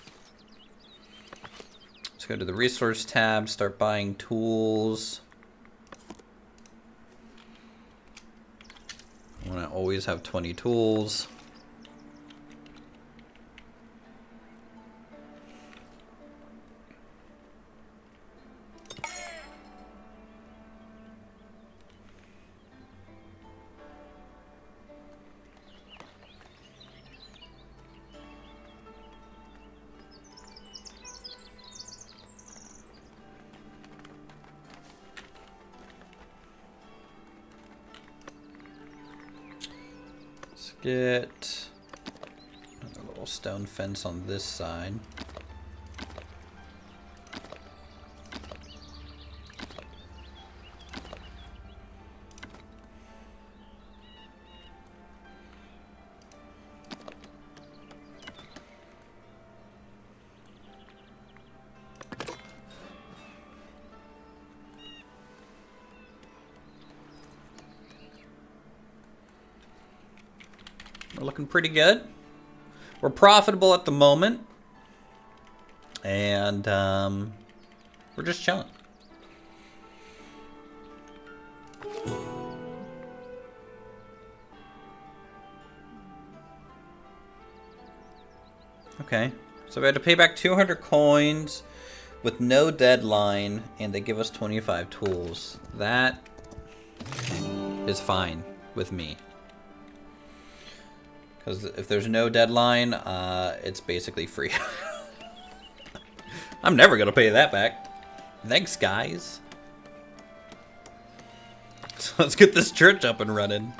Let's go to the resource tab, start buying tools. I want to always have 20 tools. Get little stone fence on this side. We're looking pretty good. We're profitable at the moment. And we're just chilling. Okay. So we had to pay back 200 coins with no deadline, and they give us 25 tools. That is fine with me. Because if there's no deadline, it's basically free. I'm never going to pay that back. Thanks, guys. So let's get this church up and running.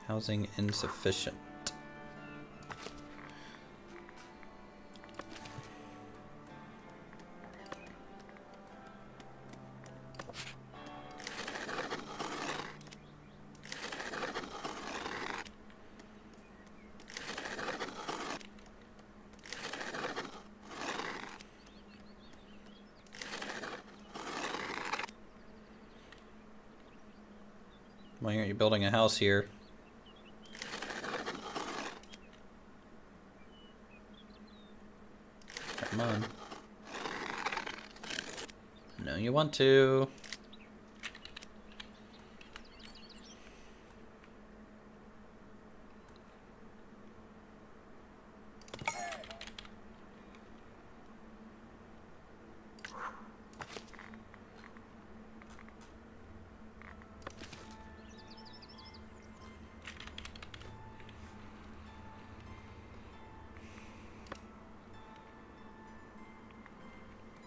Housing insufficient. Why aren't you building a house here? Come on. No, you want to.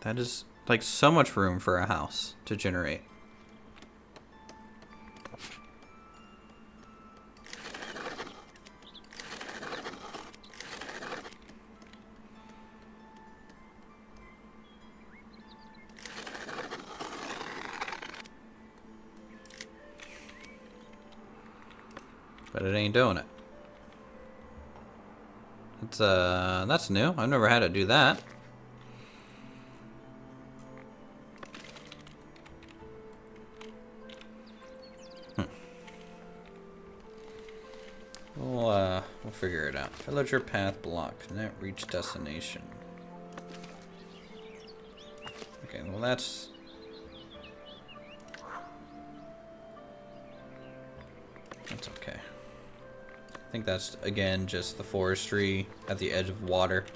That is like so much room for a house to generate. But it ain't doing it. It's that's new. I've never had it do that. We'll figure it out. Villager path blocked. Net reach destination. Okay, well that's... That's okay. I think that's, again, just the forestry at the edge of water.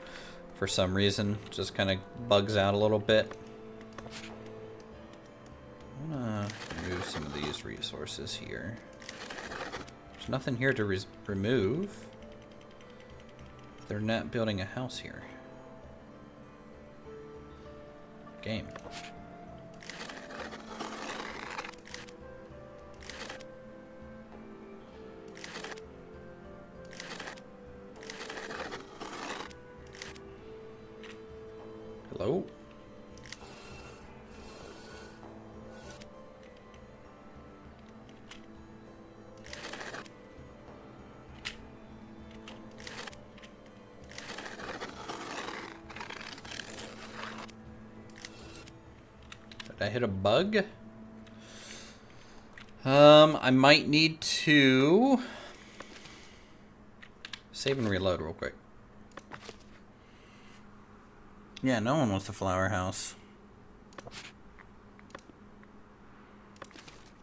For some reason, just kind of bugs out a little bit. I'm gonna remove some of these resources here. There's nothing here to remove. They're not building a house here. Game. Hello? Did I hit a bug? I might need to save and reload real quick. Yeah, no one wants the flower house.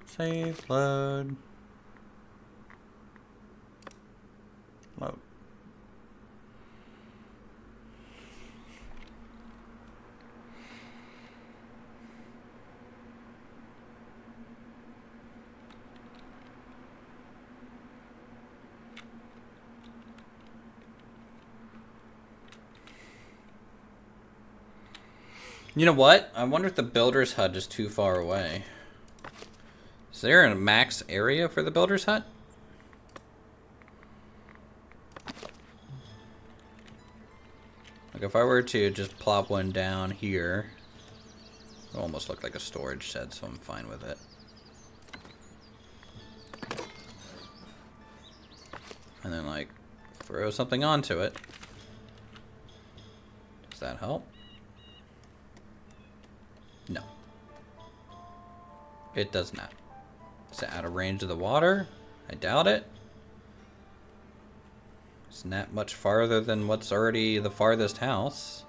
Save, load. Load. You know what? I wonder if the builder's hut is too far away. Is there a max area for the builder's hut? Like if I were to just plop one down here, it almost looked like a storage shed, so I'm fine with it. And then like throw something onto it. Does that help? No. It does not. Is it out of range of the water? I doubt it. It's not much farther than what's already the farthest house.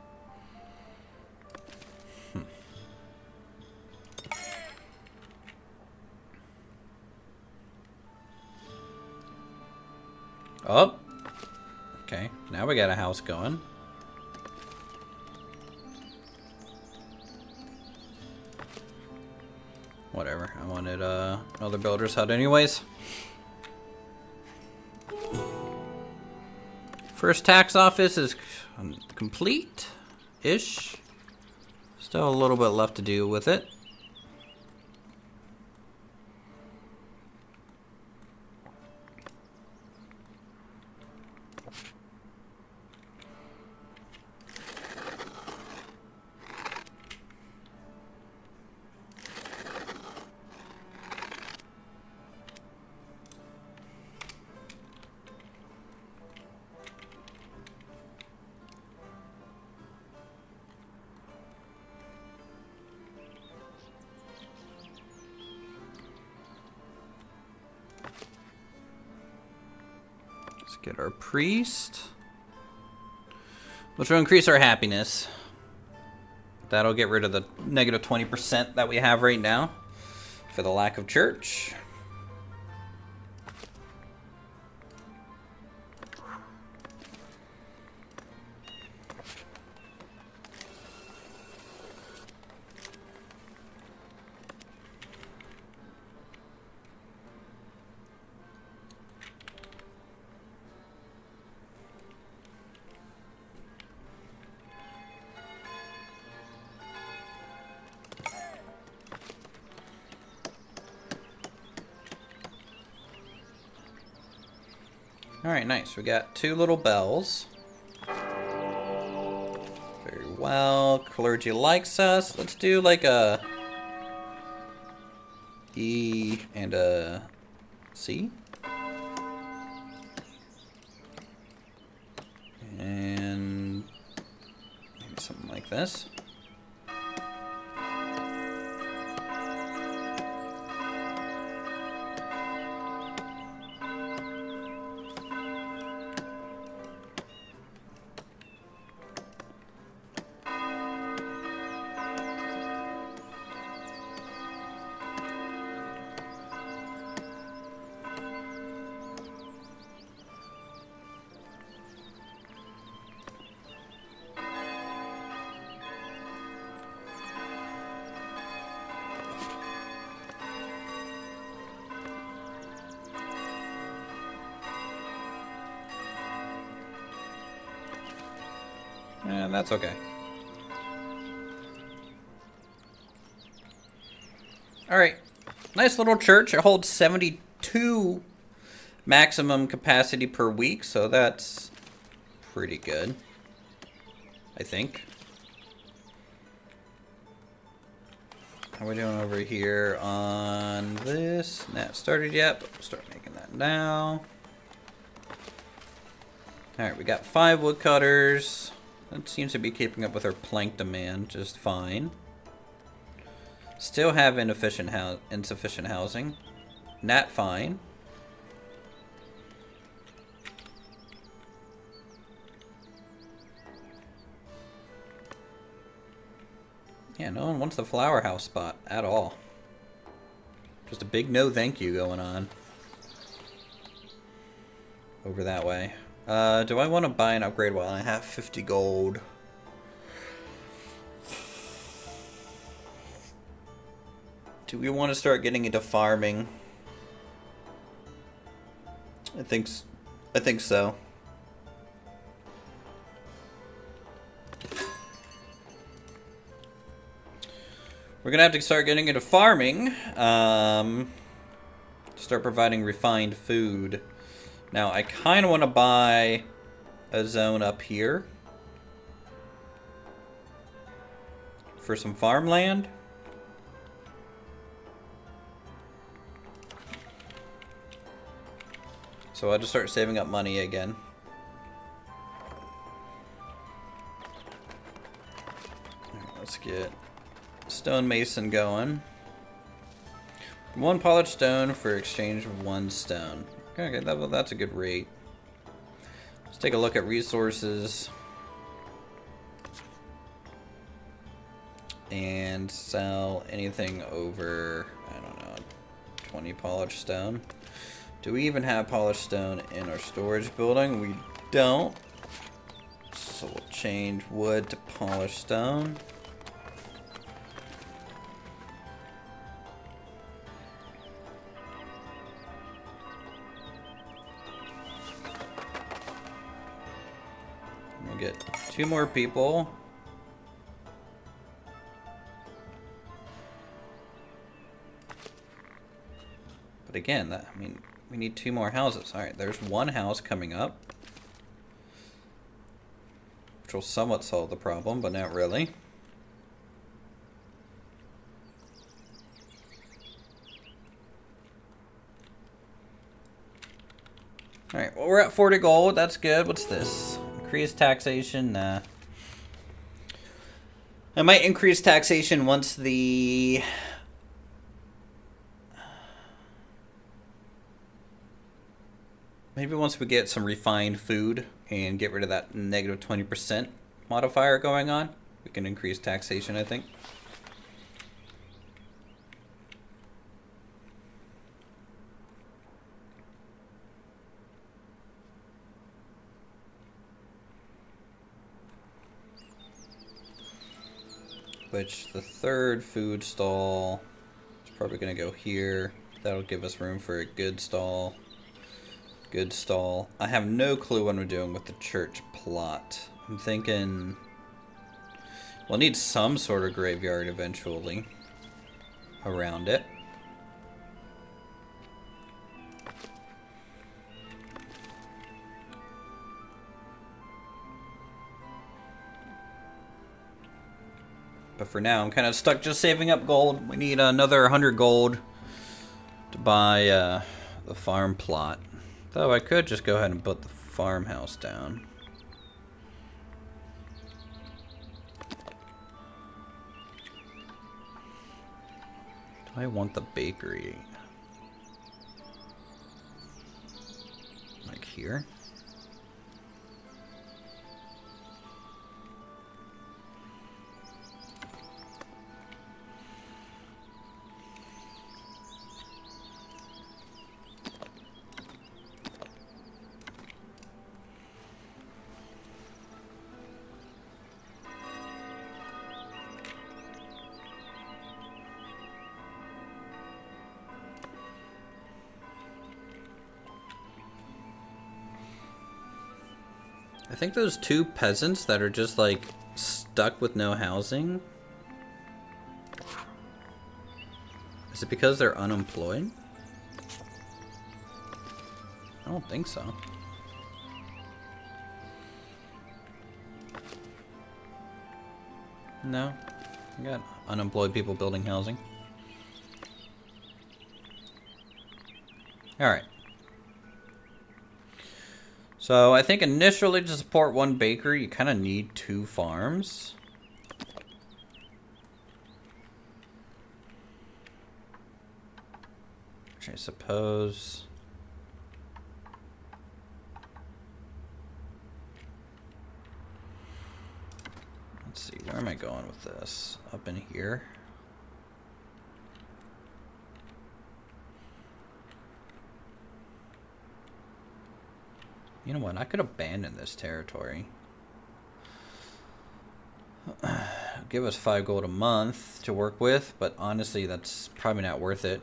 Oh. Okay, now we got a house going. Whatever, I wanted another builder's hut anyways. First tax office is complete-ish. Still a little bit left to do with it. Let's get our priest, which will increase our happiness. That'll get rid of the negative 20% that we have right now for the lack of church. Alright, nice. We got 2 little bells. Very well. Clergy likes us. Let's do like a E and a C. And maybe something like this. And that's okay. Alright. Nice little church. It holds 72 maximum capacity per week, so that's pretty good, I think. How are we doing over here on this? Not started yet, but we'll start making that now. Alright, we got 5 woodcutters. That seems to be keeping up with our plank demand just fine. Still have insufficient housing. Not fine. Yeah, no one wants the flower house spot at all. Just a big no thank you going on over that way. Do I want to buy an upgrade while I have 50 gold? Do we want to start getting into farming? I think so. We're gonna have to start getting into farming. Start providing refined food. Now, I kind of want to buy a zone up here for some farmland. So I'll just start saving up money again. Alright, let's get stonemason going. 1 polished stone for exchange of 1 stone. Okay, that's a good rate. Let's take a look at resources. And sell anything over, I don't know, 20 polished stone. Do we even have polished stone in our storage building? We don't. So we'll change wood to polished stone. We'll get 2 more people. But again, I mean, we need 2 more houses. Alright, there's 1 house coming up. Which will somewhat solve the problem, but not really. Alright, well, we're at 40 gold. That's good. What's this? Increase taxation? Nah. I might increase taxation once the... Maybe once we get some refined food and get rid of that negative 20% modifier going on, we can increase taxation, I think. Which the 3rd food stall is probably going to go here. That'll give us room for a good stall. Good stall. I have no clue what I'm doing with the church plot. I'm thinking we'll need some sort of graveyard eventually around it. But for now, I'm kind of stuck just saving up gold. We need another 100 gold to buy the farm plot. Though I could just go ahead and put the farmhouse down. Do I want the bakery? Like here? I think those 2 peasants that are just like stuck with no housing. Is it because they're unemployed? I don't think so. No. We got unemployed people building housing. Alright. So I think initially to support 1 bakery, you kind of need 2 farms. Which I suppose... Let's see, where am I going with this? Up in here? You know what? I could abandon this territory. Give us 5 gold a month to work with, but honestly, that's probably not worth it.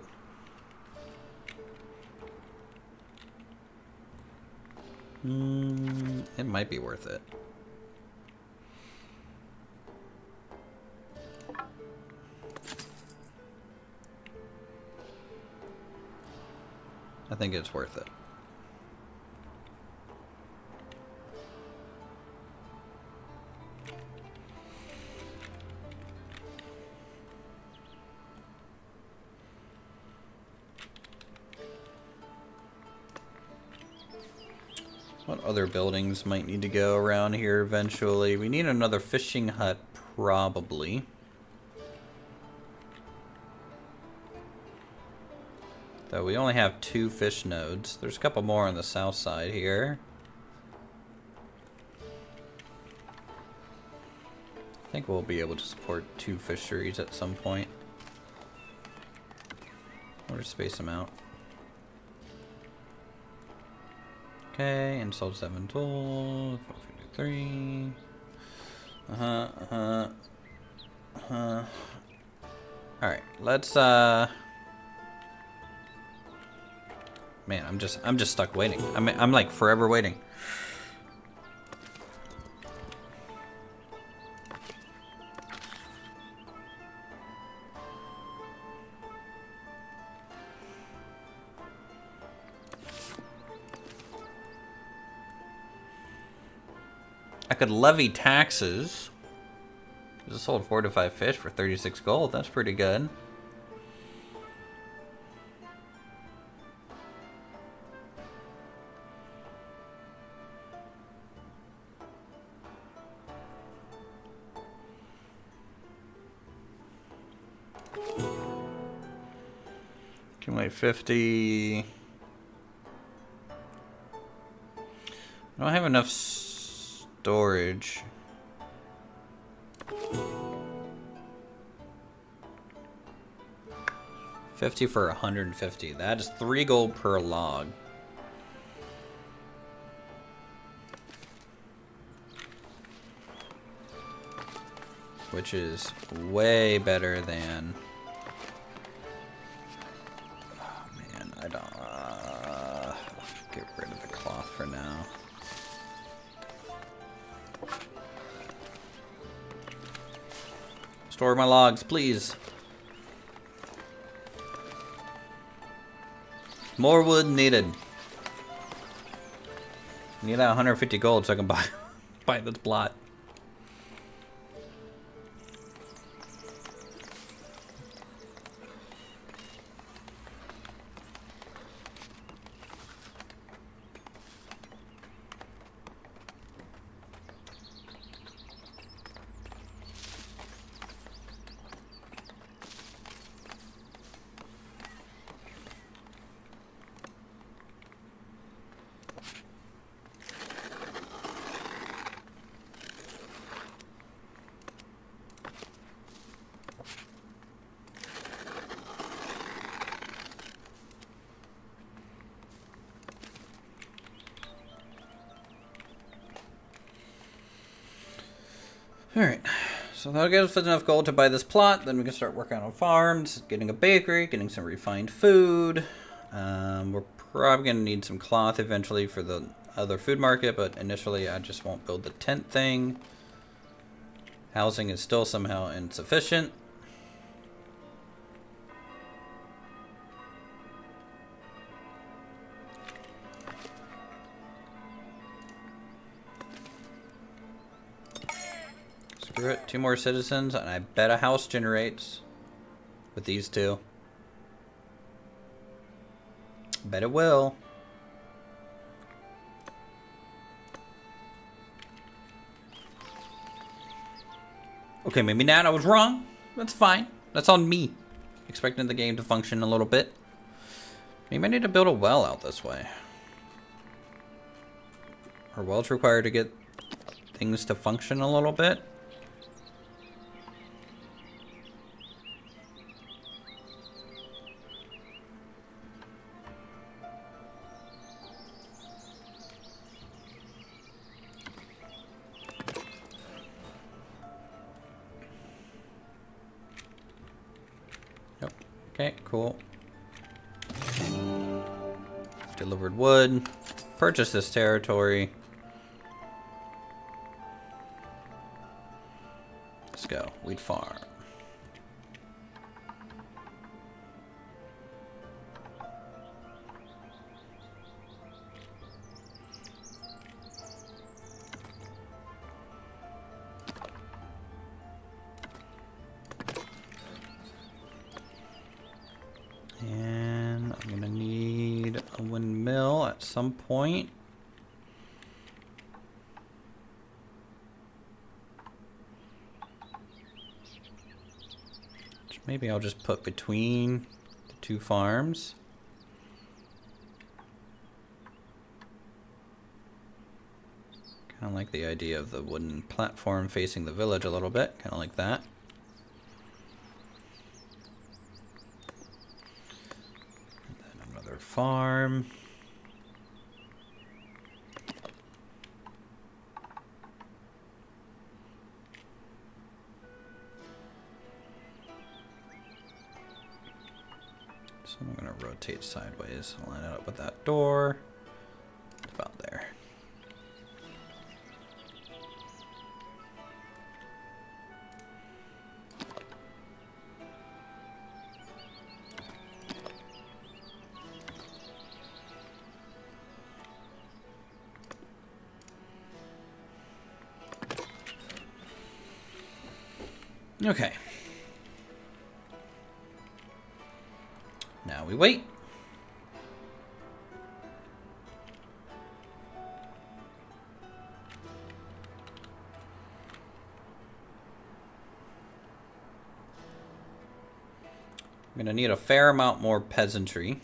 It might be worth it. think it's worth it. What other buildings might need to go around here eventually? We need another fishing hut, probably. Though we only have 2 fish nodes. There's a couple more on the south side here. I think we'll be able to support 2 fisheries at some point. Or space them out. Okay, install 7 tools, 453. Alright, let's man, I'm just stuck waiting. I'm like forever waiting. I could levy taxes. Just sold 4 to 5 fish for 36 gold. That's pretty good. Accumulate 50. I don't have enough storage. $50 for 150. That is 3 gold per log. Which is way better than... Oh man, I don't... get rid of the cloth for now. Store my logs, please. More wood needed. Need that 150 gold so I can buy this plot. Alright, so that'll get us enough gold to buy this plot. Then we can start working on farms, getting a bakery, getting some refined food. We're probably going to need some cloth eventually for the other food market, but initially I just won't build the tent thing. Housing is still somehow insufficient. Screw it, 2 more citizens, and I bet a house generates with these 2. Bet it will. Okay, maybe not. I was wrong. That's fine. That's on me. Expecting the game to function a little bit. Maybe I need to build a well out this way. Are wells required to get things to function a little bit? Okay, cool. Delivered wood. Purchase this territory. Let's go. Wheat farm. some point. Which maybe I'll just put between the two farms. Kind of like the idea of the wooden platform facing the village a little bit. Kind of like that. And then another farm. So I'm going to rotate sideways, line it up with that door. About there. Okay. Now we wait. I'm gonna need a fair amount more peasantry.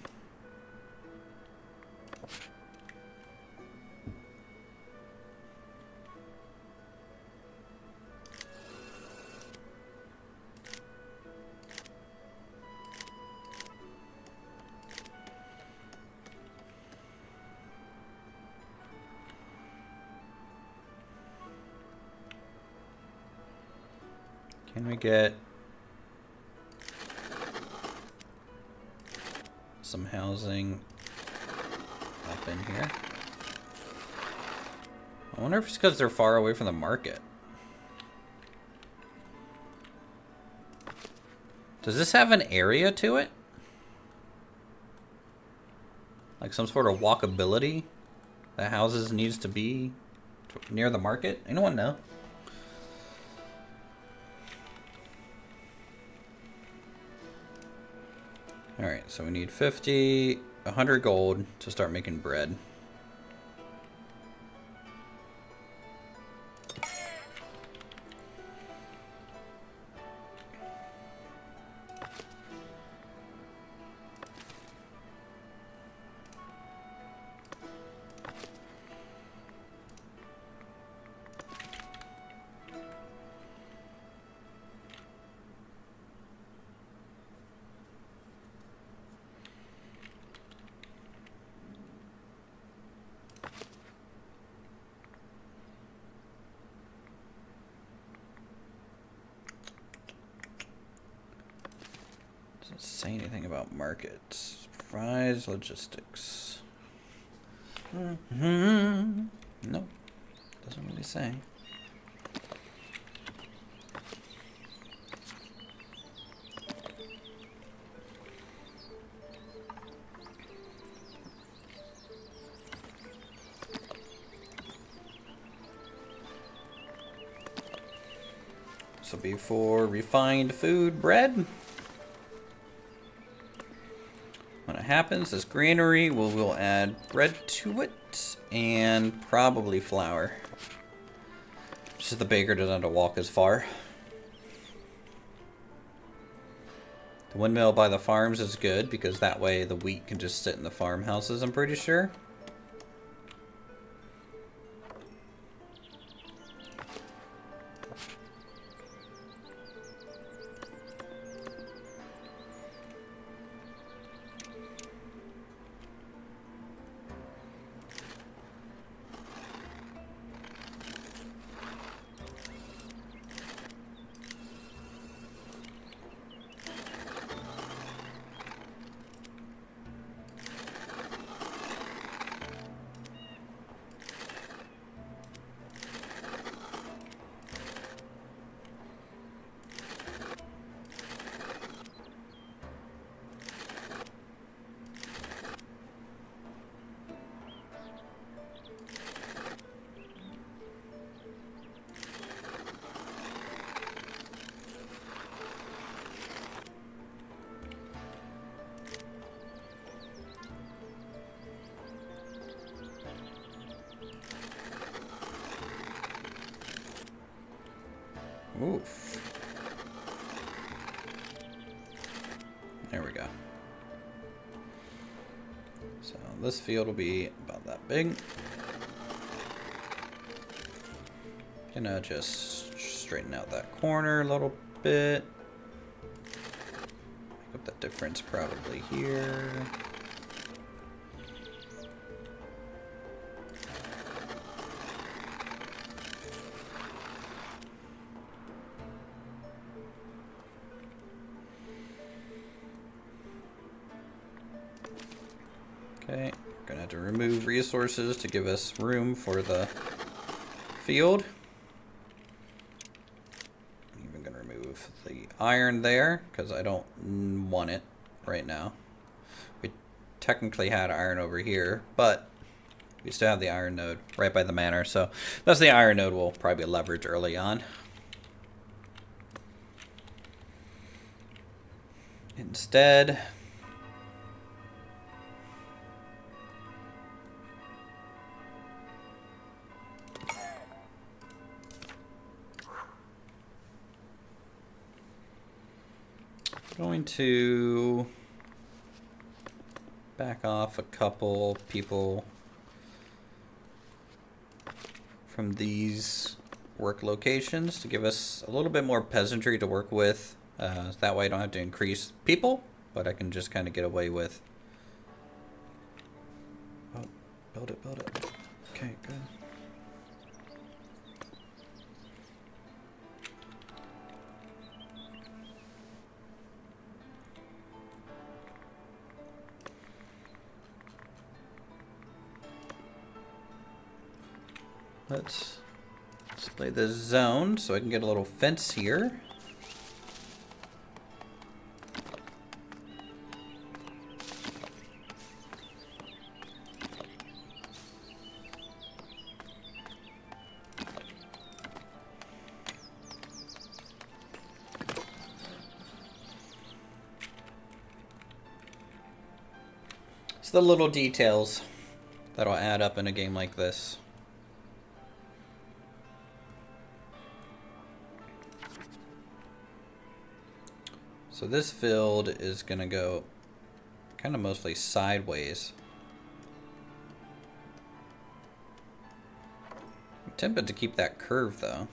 Can we get some housing up in here? I wonder if it's because they're far away from the market. Does this have an area to it? Like some sort of walkability that houses needs to be near the market? Anyone know? Alright, so we need 50, 100 gold to start making bread. Doesn't say anything about markets. Fries, logistics. Nope. Doesn't really say. This will be for refined food bread. When it happens, this granary will add bread to it and probably flour. Just so the baker doesn't have to walk as far. The windmill by the farms is good because that way the wheat can just sit in the farmhouses, I'm pretty sure. Oof. There we go. So this field will be about that big. Gonna just straighten out that corner a little bit. Pick up the difference probably here. Okay, gonna have to remove resources to give us room for the field. Even gonna remove the iron there because I don't want it right now. We technically had iron over here, but we still have the iron node right by the manor, so that's the iron node we'll probably leverage early on. Instead, going to back off a couple people from these work locations to give us a little bit more peasantry to work with. That way I don't have to increase people, but I can just kind of get away with... Oh, build it, build it. Okay, good. Let's display this zone so I can get a little fence here. It's the little details that'll add up in a game like this. So this field is going to go kind of mostly sideways. I'm tempted to keep that curve though.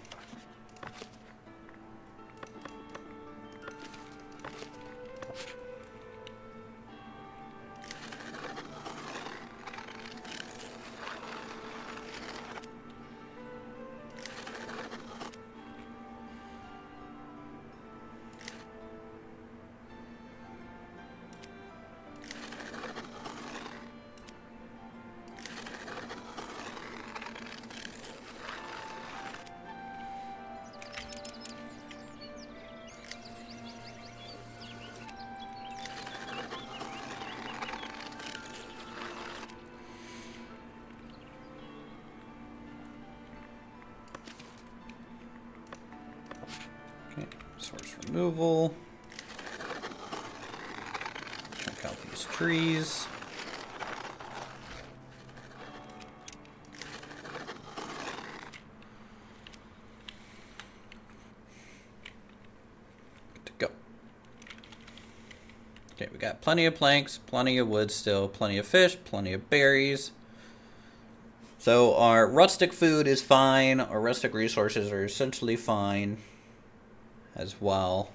Okay, source removal. Check out these trees. Good to go. Okay, we got plenty of planks, plenty of wood still, plenty of fish, plenty of berries. So our rustic food is fine. Our rustic resources are essentially fine as well.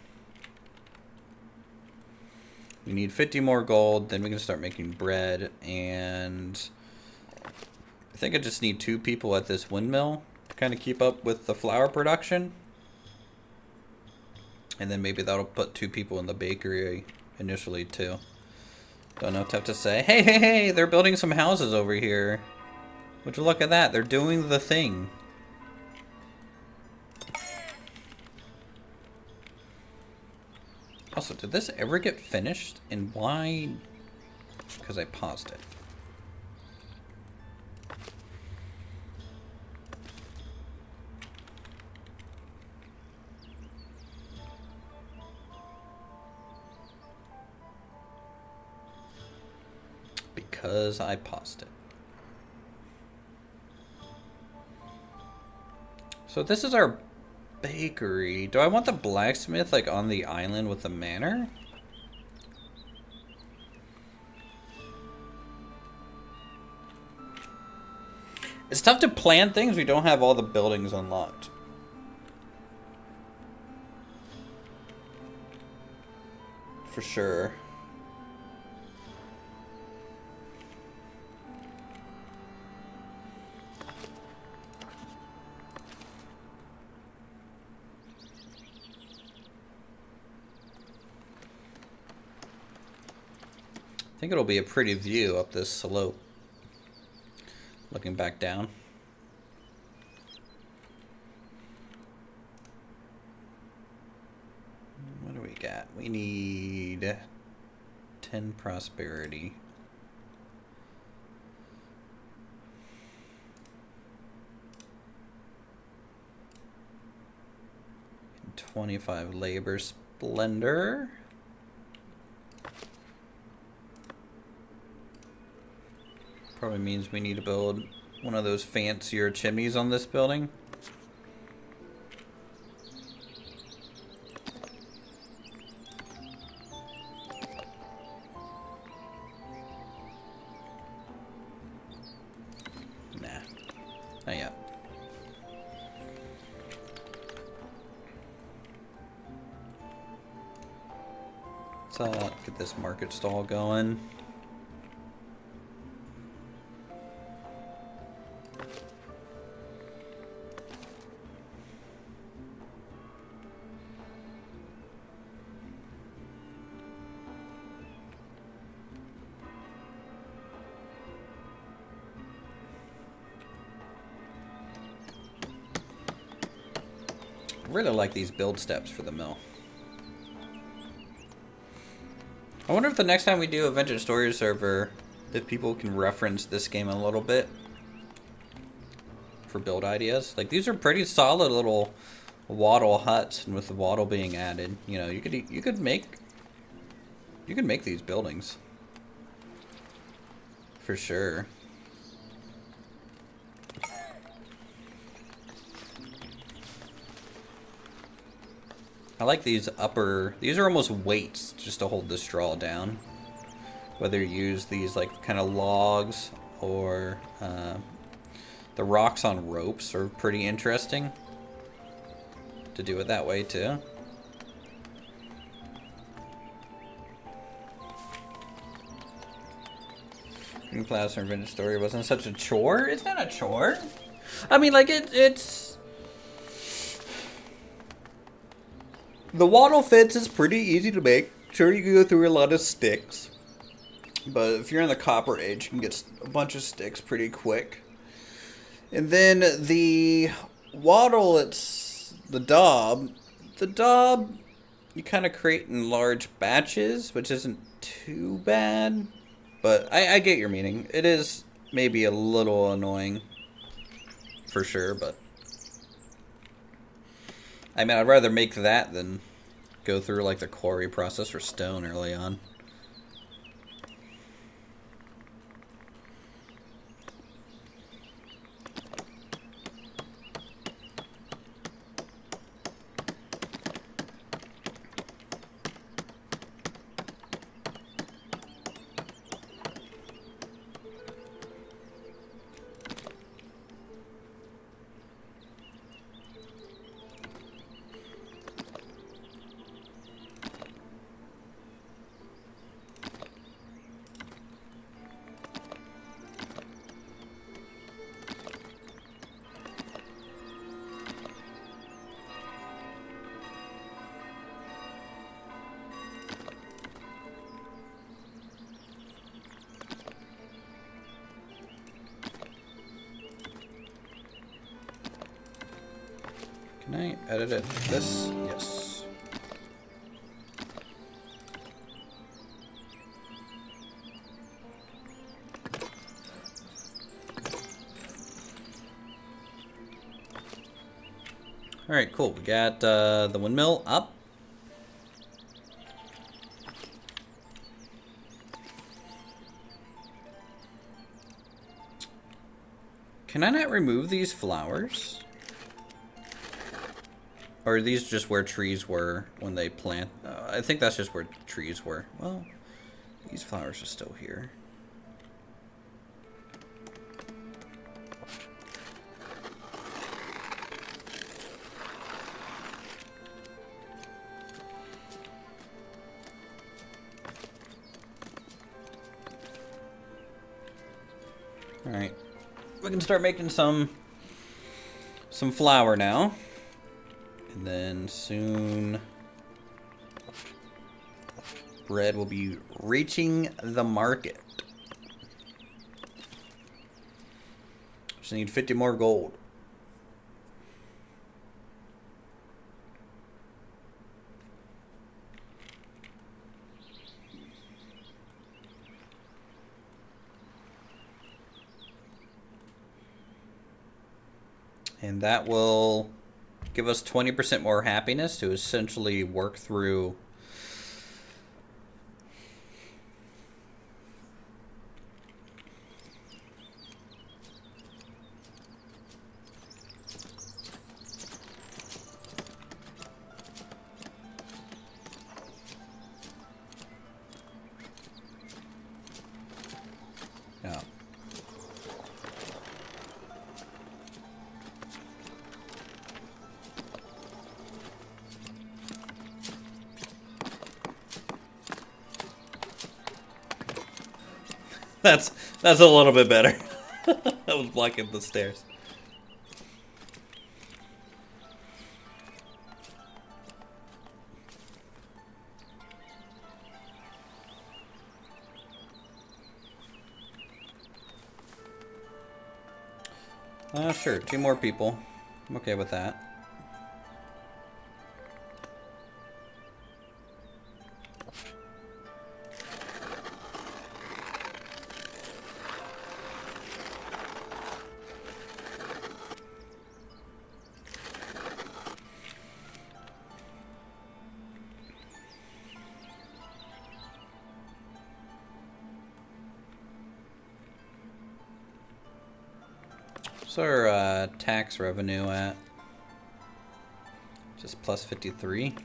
We need 50 more gold, then we can start making bread, and I think I just need 2 people at this windmill to kind of keep up with the flour production. And then maybe that'll put 2 people in the bakery initially too. Don't know what to have to say. Hey, hey, hey, they're building some houses over here. Would you look at that? They're doing the thing. Also, did this ever get finished? And why? Because I paused it. Because I paused it. So this is our bakery. Do I want the blacksmith like on the island with the manor? It's tough to plan things. We don't have all the buildings unlocked. For sure. I think it'll be a pretty view up this slope. Looking back down. What do we got? We need 10 prosperity. And 25 labor splendor. Probably means we need to build one of those fancier chimneys on this building. Nah, not yet. So get this market stall going. Really like these build steps for the mill. I wonder if the next time we do a Vintage Storage server, if people can reference this game a little bit for build ideas. Like, these are pretty solid little wattle huts, and with the wattle being added, you know, you could make these buildings for sure. I like these these are almost weights just to hold the straw down. Whether you use these like kind of logs or the rocks on ropes are pretty interesting to do it that way too. Green class and Vintage Story wasn't such a chore. It's not a chore. I mean, like it's. The wattle fence is pretty easy to make. Sure, you can go through a lot of sticks. But if you're in the Copper Age, you can get a bunch of sticks pretty quick. And then the wattle, it's the daub. The daub, you kind of create in large batches, which isn't too bad. But I get your meaning. It is maybe a little annoying. For sure, but... I mean, I'd rather make that than go through, like, the quarry process for stone early on. Can I edit it? This? Yes. Alright, cool. We got the windmill up. Can I not remove these flowers? Or are these just where trees were when they plant? I think that's just where trees were. Well, these flowers are still here. Alright. We can start making some flour now. And then soon bread will be reaching the market. Just need 50 more gold. And that will give us 20% more happiness to essentially work through yeah. That's a little bit better. I was blocking the stairs. Sure, 2 more people. I'm okay with that. What's our tax revenue at? Just plus 53.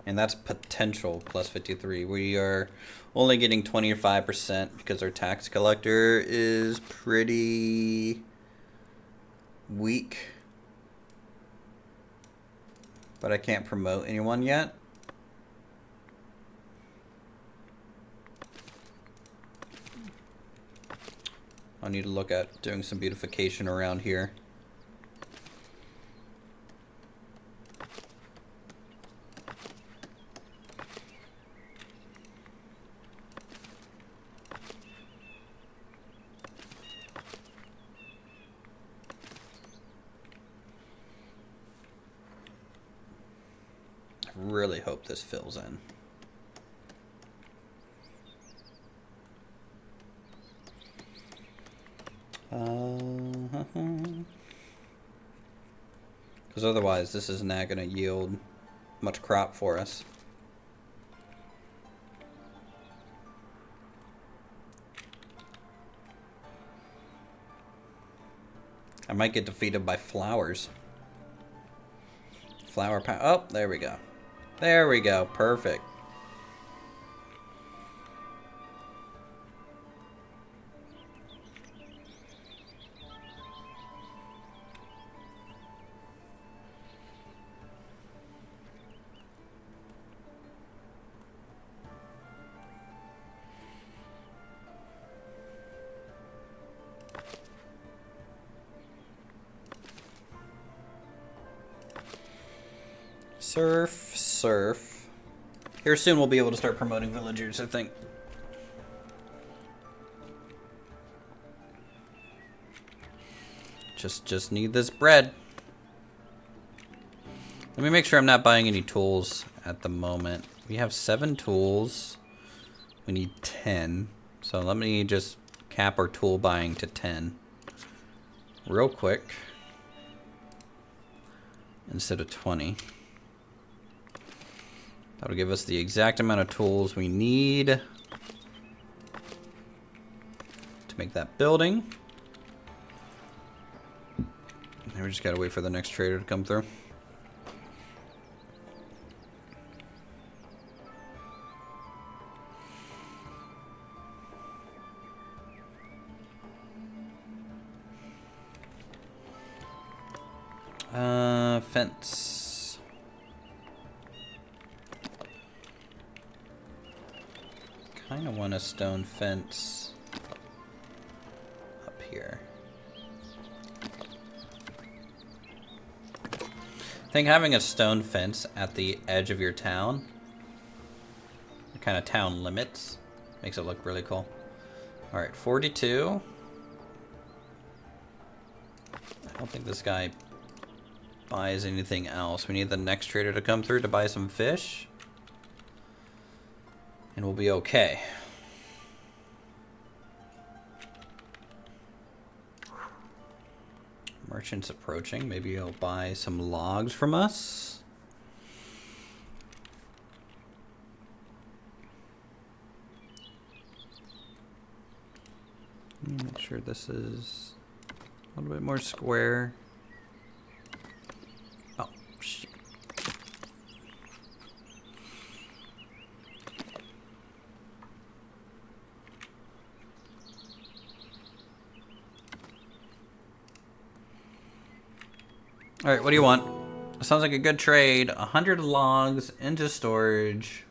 And that's potential plus 53. We are only getting 25% because our tax collector is pretty weak. But I can't promote anyone yet. I need to look at doing some beautification around here. I really hope this fills in. Because otherwise this is not going to yield much crop for us. I might get defeated by flowers. Flower power. Oh, there we go. There we go. Perfect. Surf. Here soon we'll be able to start promoting villagers, I think. Just need this bread. Let me make sure I'm not buying any tools at the moment. We have 7 tools. We need 10. So let me just cap our tool buying to 10. Real quick. Instead of 20. That'll give us the exact amount of tools we need. make that building. And we just gotta wait for the next trader to come through. Fence. Kind of want a stone fence up here. I think having a stone fence at the edge of your town, the kind of town limits, makes it look really cool. All right, 42. I don't think this guy buys anything else. We need the next trader to come through to buy some fish, and we'll be okay. Merchant's approaching. Maybe he'll buy some logs from us. Let me make sure this is a little bit more square. Oh, shit. All right, what do you want? Sounds like a good trade. 100 logs into storage.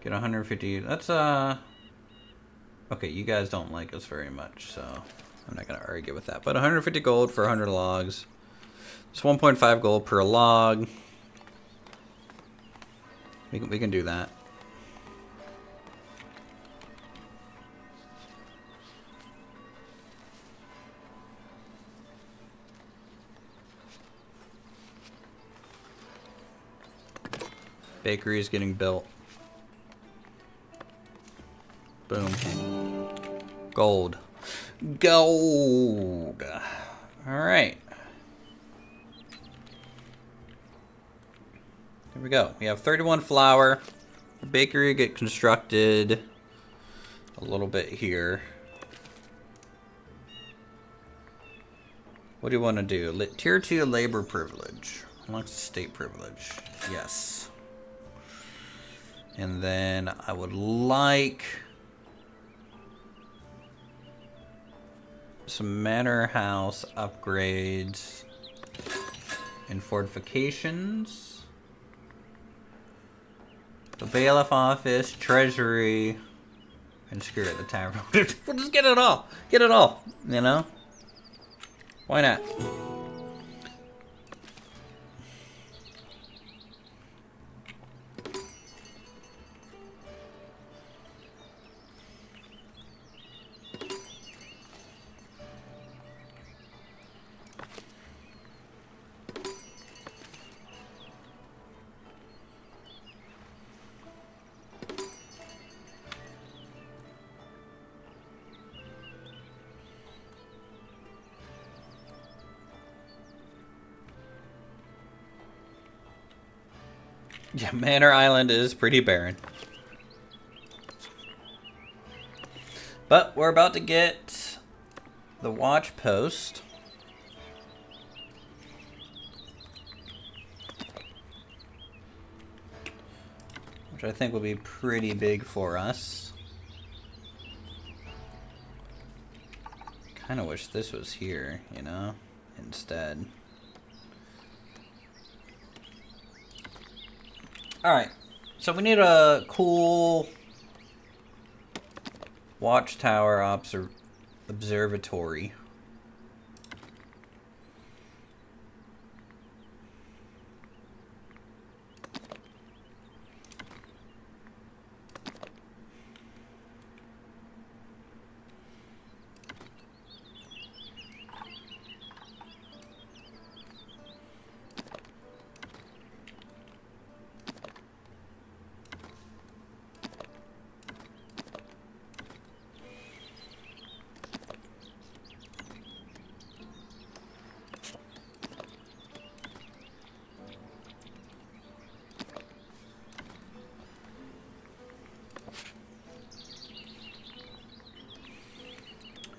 Get 150. That's okay, you guys don't like us very much, so I'm not gonna argue with that. But 150 gold for 100 logs. It's 1.5 gold per log. We can do that. Bakery is getting built. Boom. Gold. Gold. All right. Here we go. We have 31 flour. The bakery get constructed a little bit here. What do you want to do? Tier 2 labor privilege. Unlocks state privilege. Yes. And then I would like some manor house upgrades and fortifications. The bailiff office, treasury, and screw it, the tavern. We'll just get it all. Get it all, you know? Why not? Yeah, Manor Island is pretty barren. But we're about to get the watch post. Which I think will be pretty big for us. Kind of wish this was here, you know, instead. Alright, so we need a cool watchtower observatory.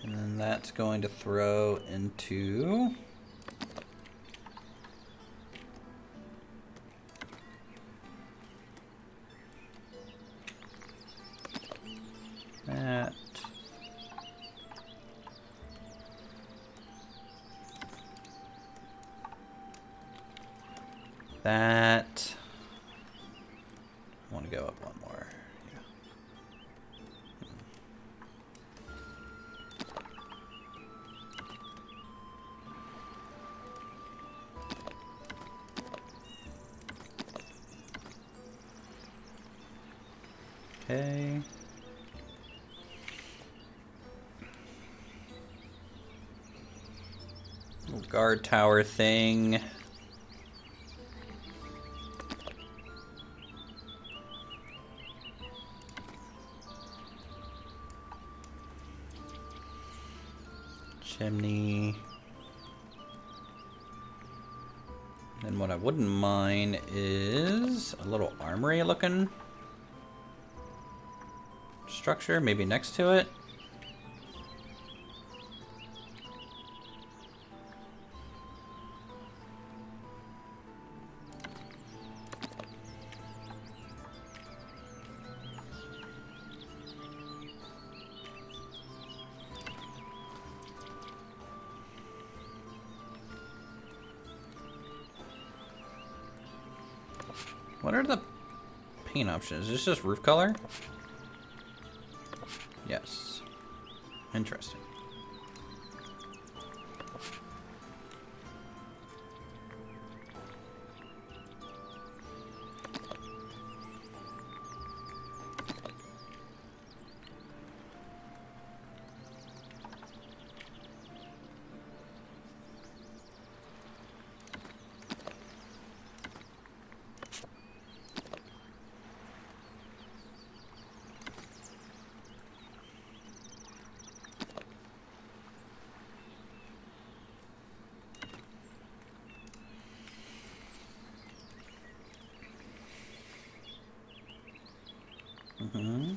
And then that's going to throw into that. That. I want to go up one more. Yeah. Okay. Little guard tower thing. Chimney. And what I wouldn't mind is a little armory looking structure, maybe next to it. What are the paint options? Is this just roof color? Yes. Interesting. Mm-hmm.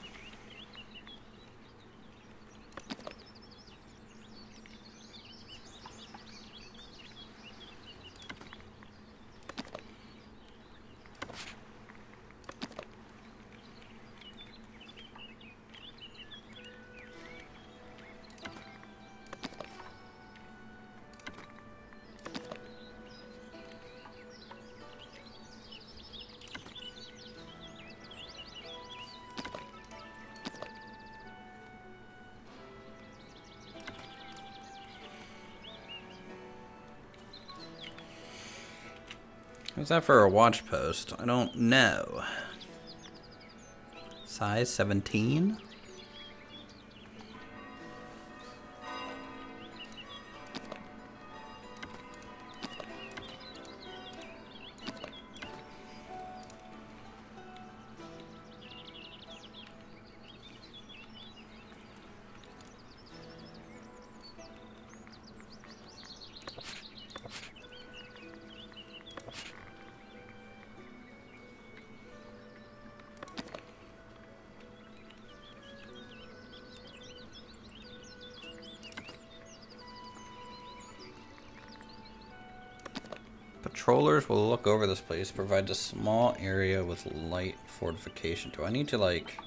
What's that for a watch post? I don't know. Size 17? Patrollers will look over this place, provide a small area with light fortification. Do I need to, like,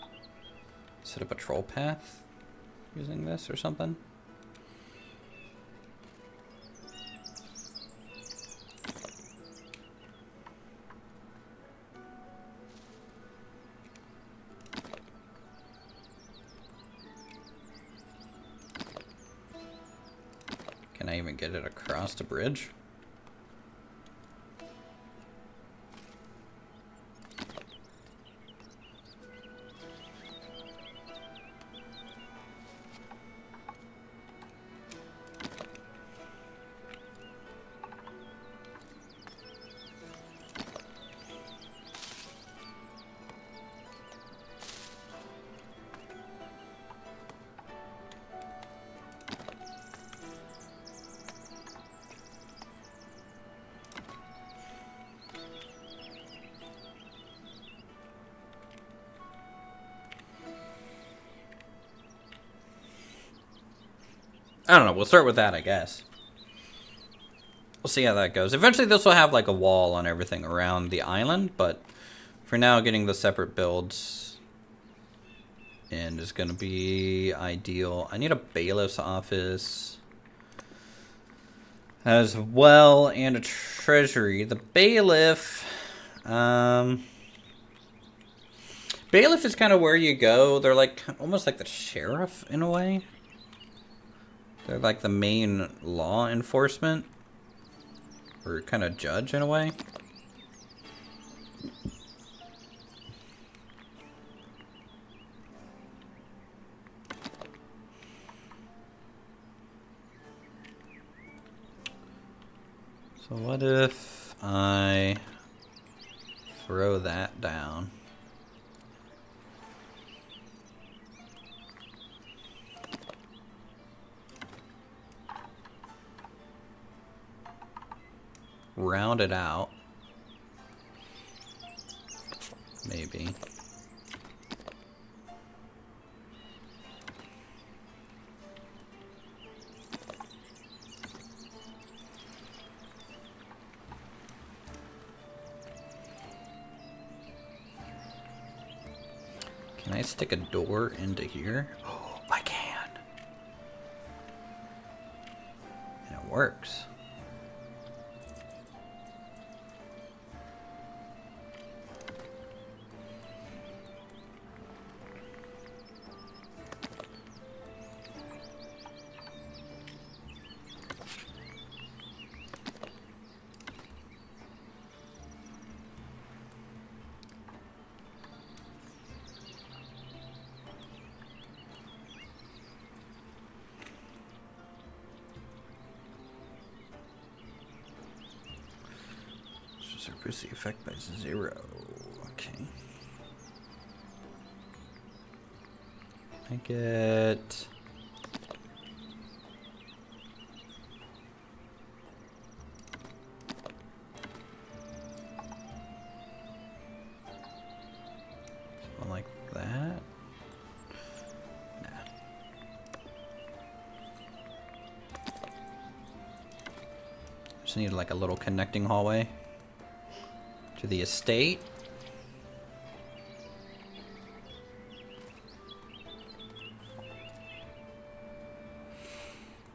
set a patrol path using this or something? Can I even get it across the bridge? I don't know. We'll start with that, I guess. We'll see how that goes. Eventually, this will have like a wall on everything around the island, but for now, getting the separate builds in is going to be ideal. I need a bailiff's office as well, and a treasury. The bailiff, bailiff is kind of where you go. They're like almost like the sheriff in a way. They're like the main law enforcement, or kind of judge in a way. So what if I throw that down? Round it out. Maybe. Can I stick a door into here? Oh, I can. And it works. Reduce the effect by 0. Okay. I get... something like that? Nah. Just need like a little connecting hallway to the estate.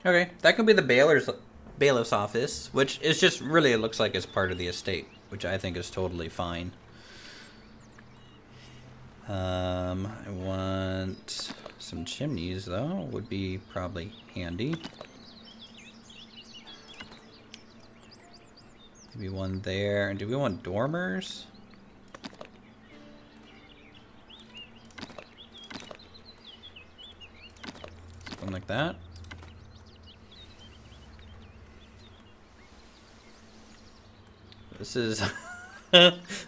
Okay, that could be the bailiff's office, which is just really, it looks like it's part of the estate, which I think is totally fine. I want some chimneys though, would be probably handy. Maybe one there. And do we want dormers? Something like that. This is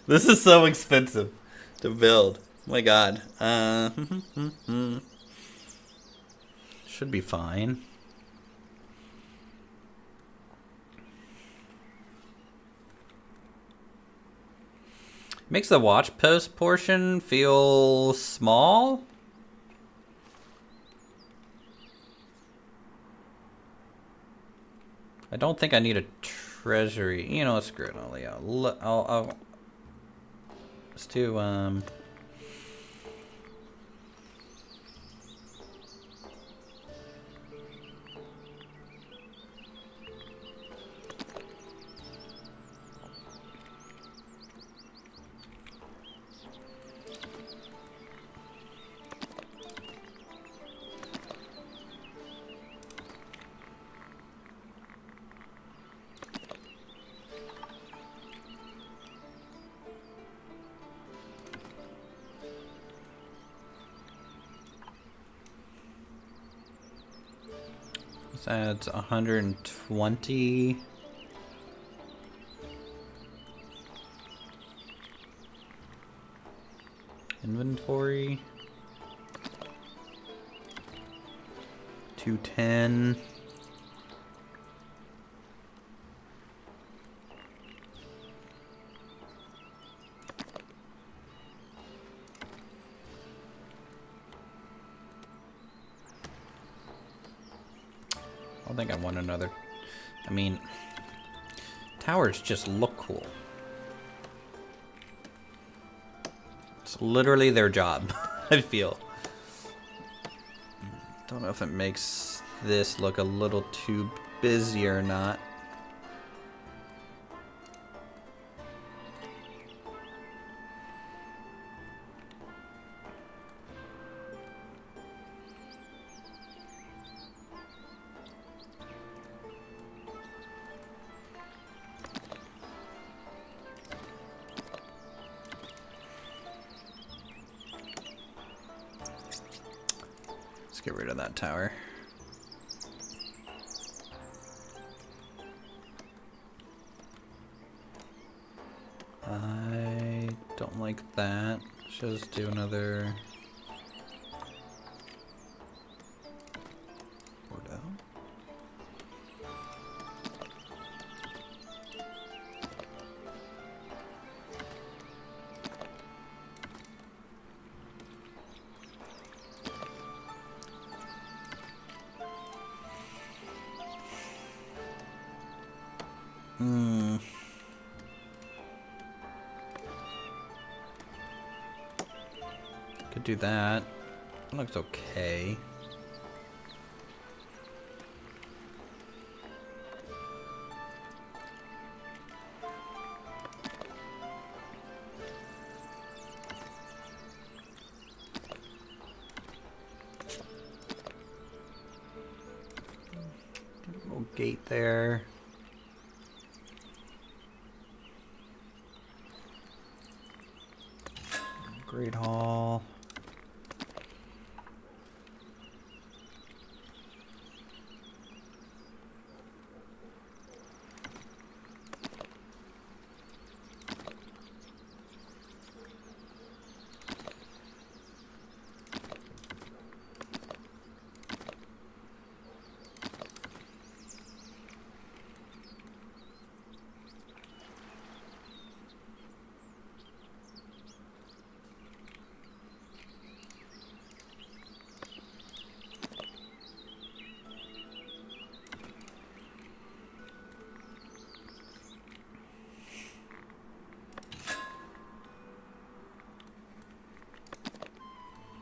this is so expensive to build. Oh my god. Should be fine. Makes the watch post portion feel small. I don't think I need a treasury. You know, screw it. I'll let's do this adds 120. Inventory. 210. don't think I want another. I mean, towers just look cool. It's literally their job, I feel. Don't know if it makes this look a little too busy or not. Let's get rid of that tower. I don't like that. Let's just do another Bordeaux. Could do that. It looks okay. Little gate there. Great Hall.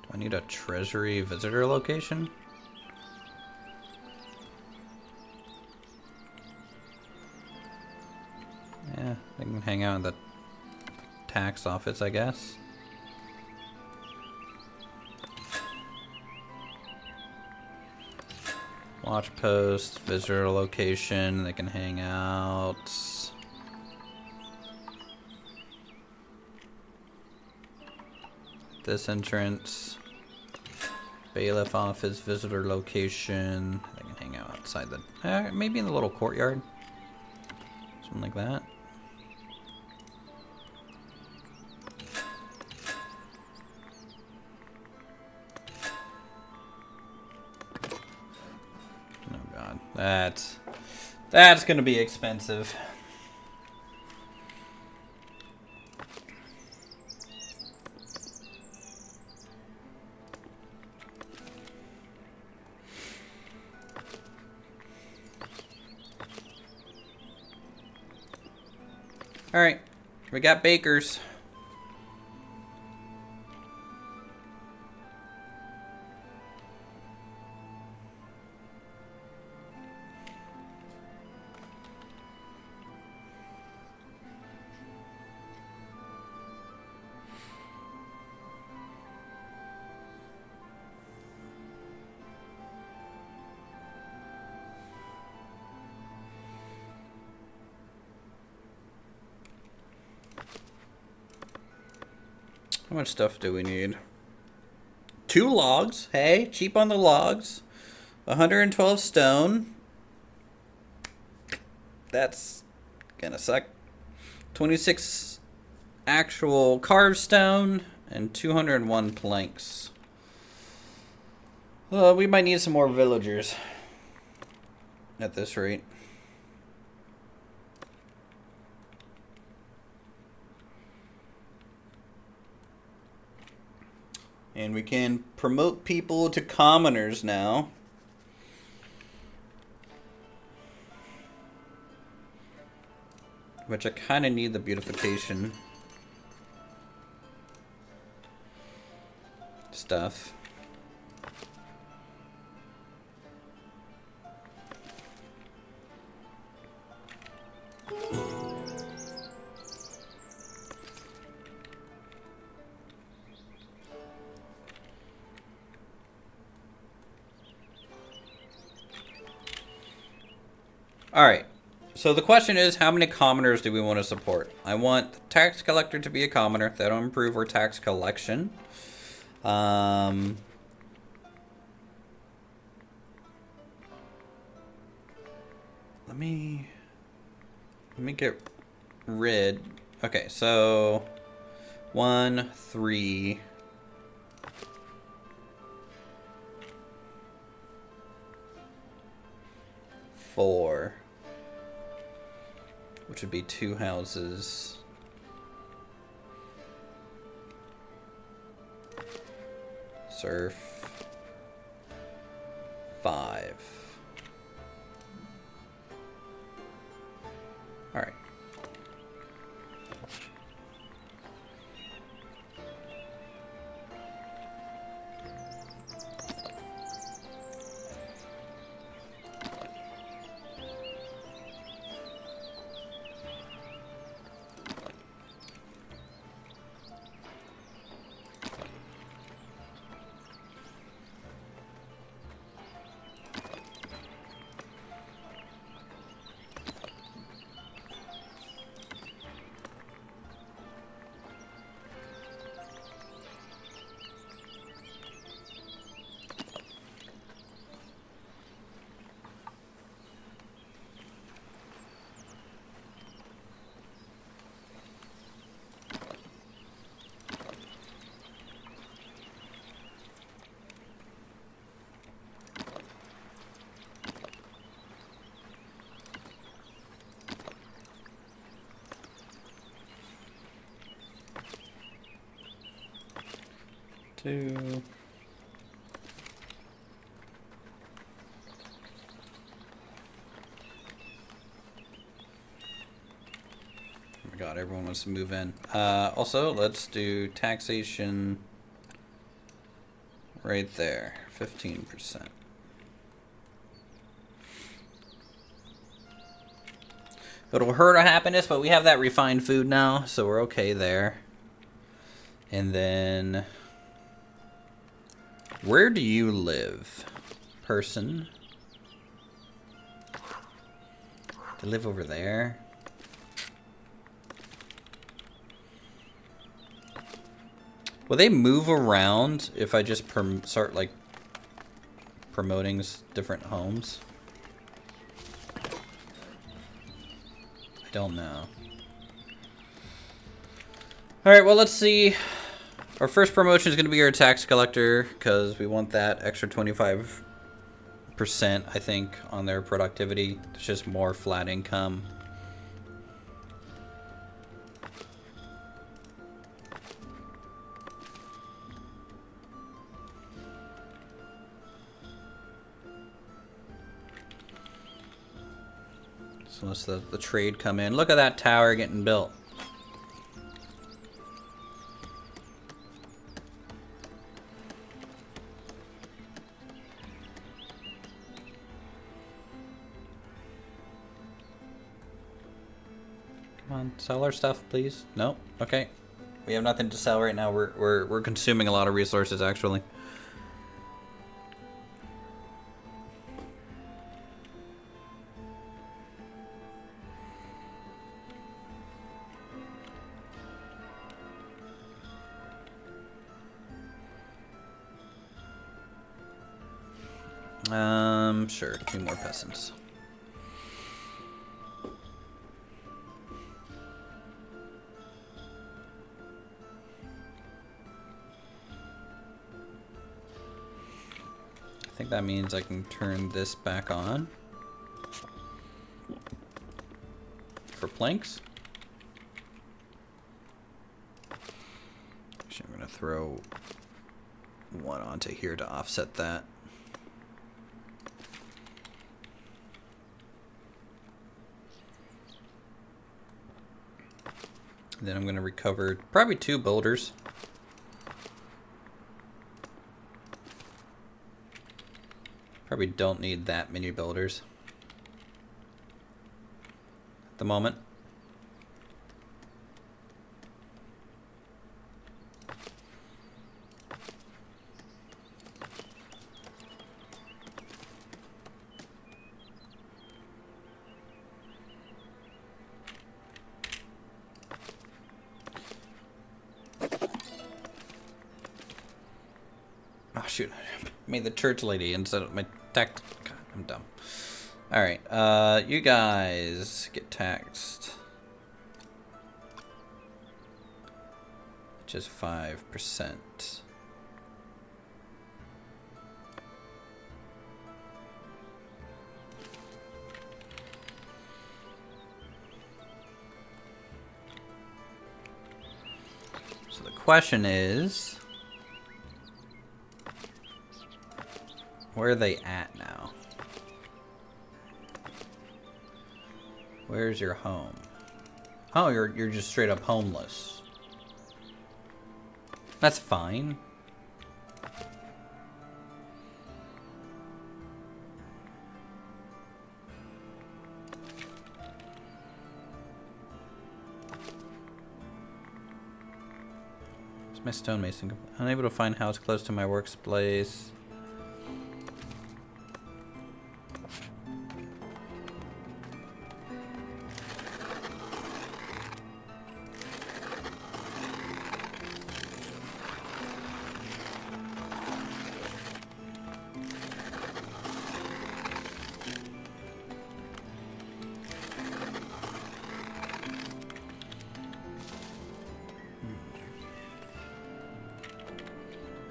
I need a treasury visitor location. Yeah, they can hang out in the tax office, I guess. Watch post, visitor location, they can hang out. This entrance. Bailiff office, visitor location. They can hang out outside the... maybe in the little courtyard. Something like that. Oh god. That's gonna be expensive. Alright, we got bakers. How much stuff do we need? 2 logs. Hey, cheap on the logs. 112 stone. That's gonna suck. 26 actual carved stone and 201 planks. We might need some more villagers at this rate. And we can promote people to commoners now. which I kind of need the beautification stuff. Alright, so the question is, how many commoners do we want to support? I want the tax collector to be a commoner. That'll improve our tax collection. Let me get rid. Okay, so 1, 3. 4, which would be 2 houses. Surf. 5. All right. Two. Oh my god, everyone wants to move in. Also, let's do taxation right there, 15%. It'll hurt our happiness, but we have that refined food now, so we're okay there. And then, where do you live, person? They live over there. Will they move around if I just start like promoting different homes? I don't know. Alright, well, let's see. Our first promotion is going to be our tax collector, because we want that extra 25%, I think, on their productivity. It's just more flat income. So let's the trade come in. Look at that tower getting built. Come on, sell our stuff, please. No? Okay. We have nothing to sell right now. We're consuming a lot of resources, actually. Sure, 2 more peasants. I think that means I can turn this back on for planks. Actually, I'm gonna throw 1 onto here to offset that. Then I'm going to recover probably 2 builders. Probably don't need that many builders at the moment. Oh shoot, I made the church lady instead of my tax. God, I'm dumb. Alright, you guys get taxed. Just 5%. So the question is, where are they at now? Where's your home? Oh, you're just straight up homeless. That's fine. It's my stonemason. Unable to find house close to my workplace.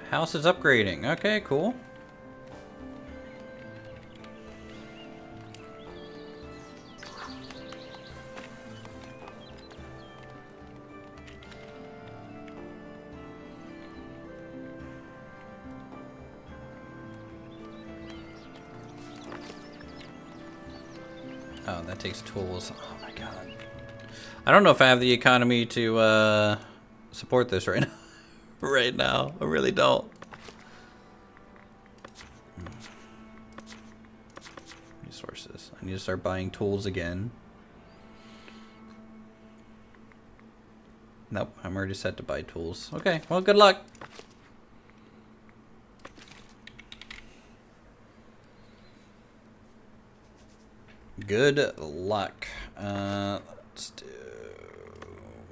House is upgrading. Okay, cool. Oh, that takes tools. Oh my god. I don't know if I have the economy to support this right now. Right now, I really don't. Resources. I need to start buying tools again. Nope, I'm already set to buy tools. Okay, well, good luck. Good luck. Let's do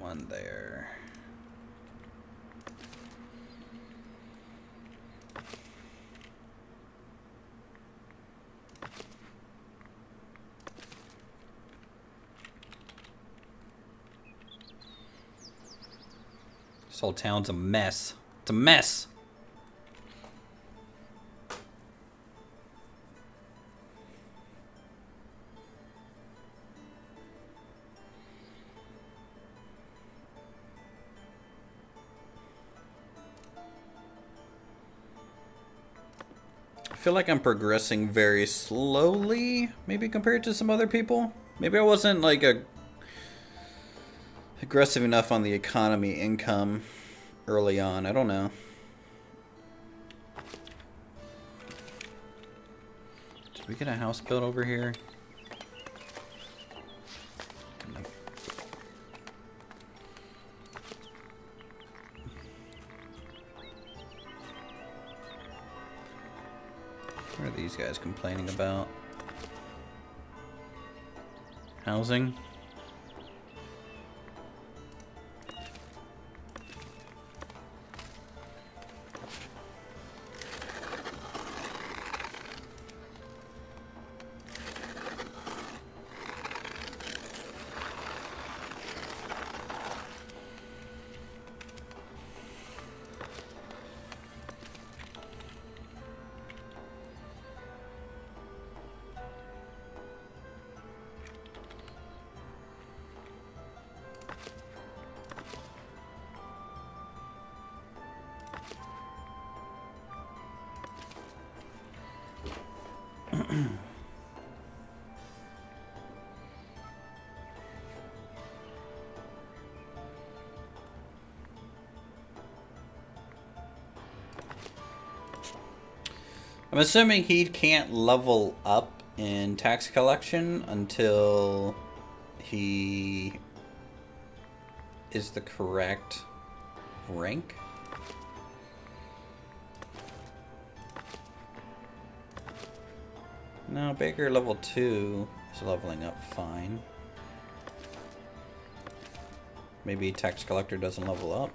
one there. This whole town's a mess. It's a mess. I feel like I'm progressing very slowly, maybe compared to some other people. Maybe I wasn't like aggressive enough on the economy income early on. I don't know. Did we get a house built over here? What are these guys complaining about? Housing? I'm assuming he can't level up in tax collection until he is the correct rank. No, Baker level 2 is leveling up fine. Maybe tax collector doesn't level up.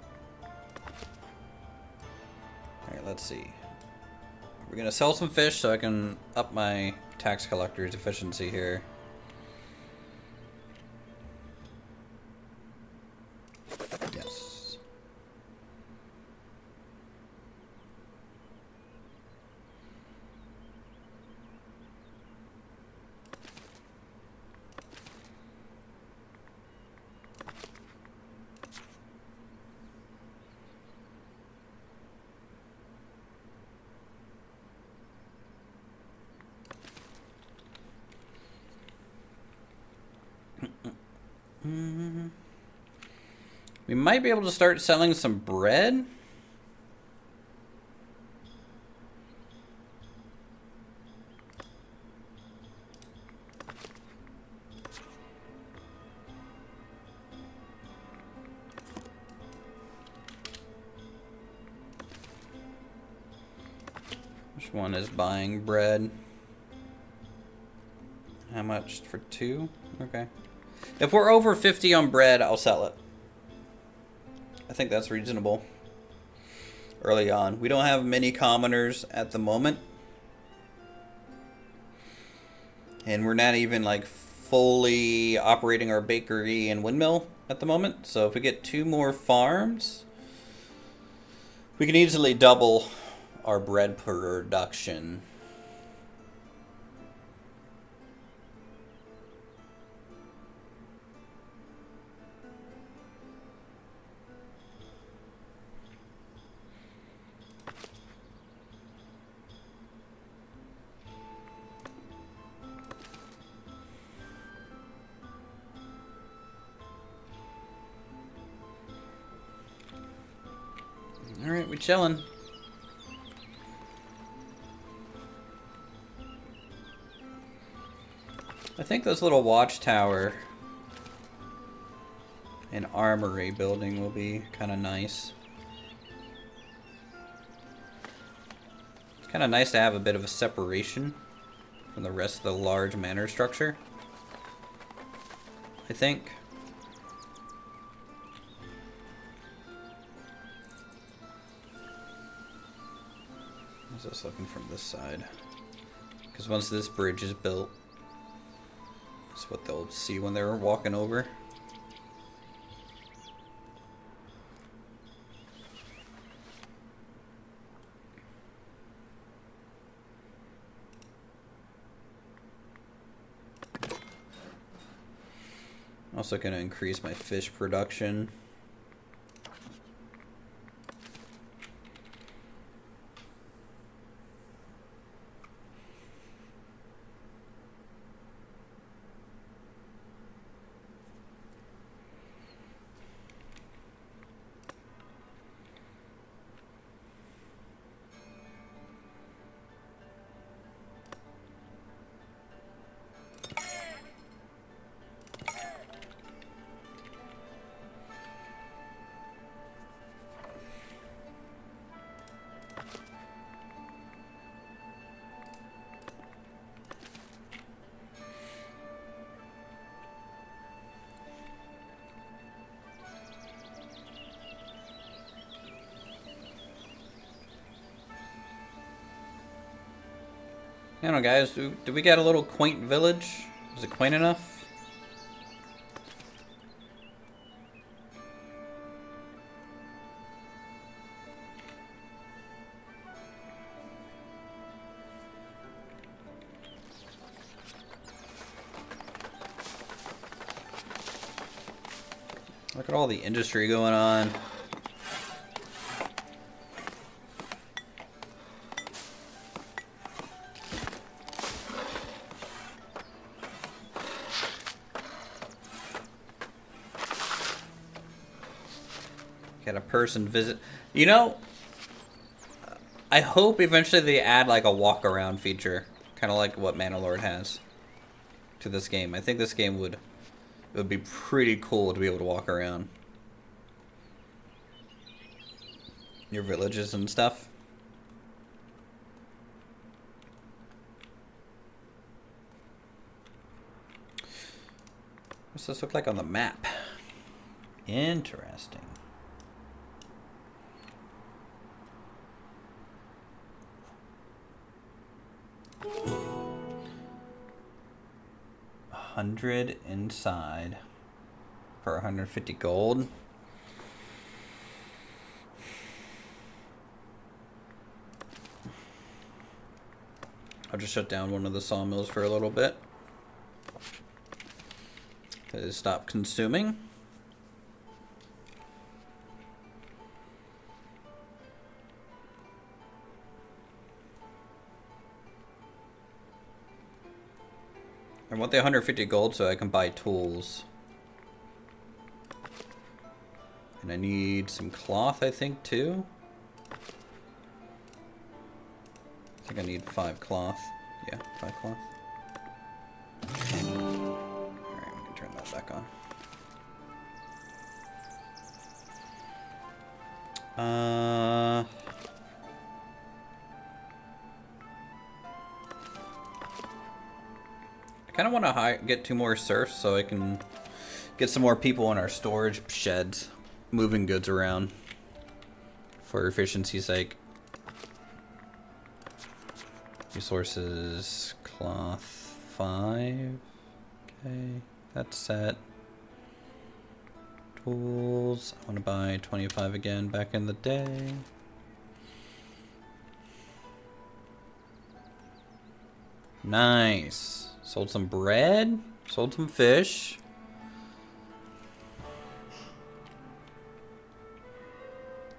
Alright, let's see. We're gonna sell some fish so I can up my tax collector's efficiency here. Yes. We might be able to start selling some bread. Which one is buying bread? How much for 2? Okay. If we're over 50 on bread, I'll sell it. I think that's reasonable. Early on. We don't have many commoners at the moment. And we're not even like fully operating our bakery and windmill at the moment. So if we get 2 more farms, we can easily double our bread production. Alright, we chillin'. I think this little watchtower and armory building will be kind of nice. It's kind of nice to have a bit of a separation from the rest of the large manor structure, I think. How's this looking from this side? Because once this bridge is built, that's what they'll see when they're walking over. Also going to increase my fish production. I don't know, guys. Do we got a little quaint village? Is it quaint enough? Look at all the industry going on. Got a person visit. You know, I hope eventually they add like a walk around feature, kind of like what Manor has to this game. I think this game would be pretty cool to be able to walk around your villages and stuff. What's this look like on the map? Interesting. $100 inside for 150 gold. I'll just shut down one of the sawmills for a little bit to stop consuming. I want the 150 gold so I can buy tools. And I need some cloth, I think, too. I think I need 5 cloth. Yeah, 5 cloth. Alright, we can turn that back on. I kind of want to get 2 more serfs so I can get some more people in our storage sheds moving goods around for efficiency's sake. Resources, cloth, 5. Okay, that's set. Tools, I want to buy 25 again back in the day. Nice. Sold some bread, sold some fish.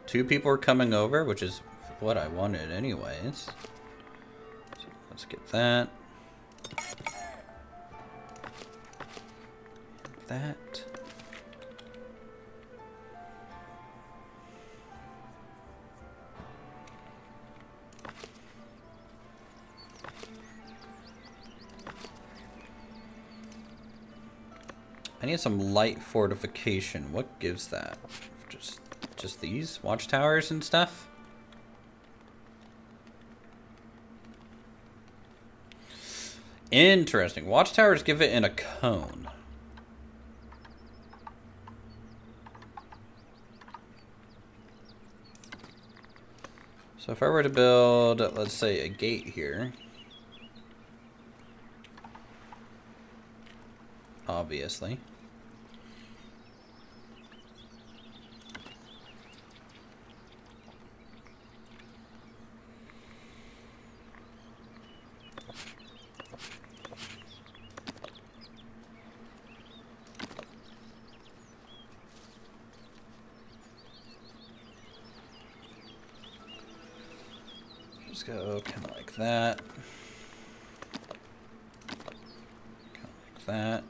Two people are coming over, which is what I wanted anyways. So let's get that. That. I need some light fortification. What gives that? Just these watchtowers and stuff? Interesting. Watchtowers give it in a cone. So if I were to build, let's say, a gate here, obviously. Just go kind of like that. Kind of like that.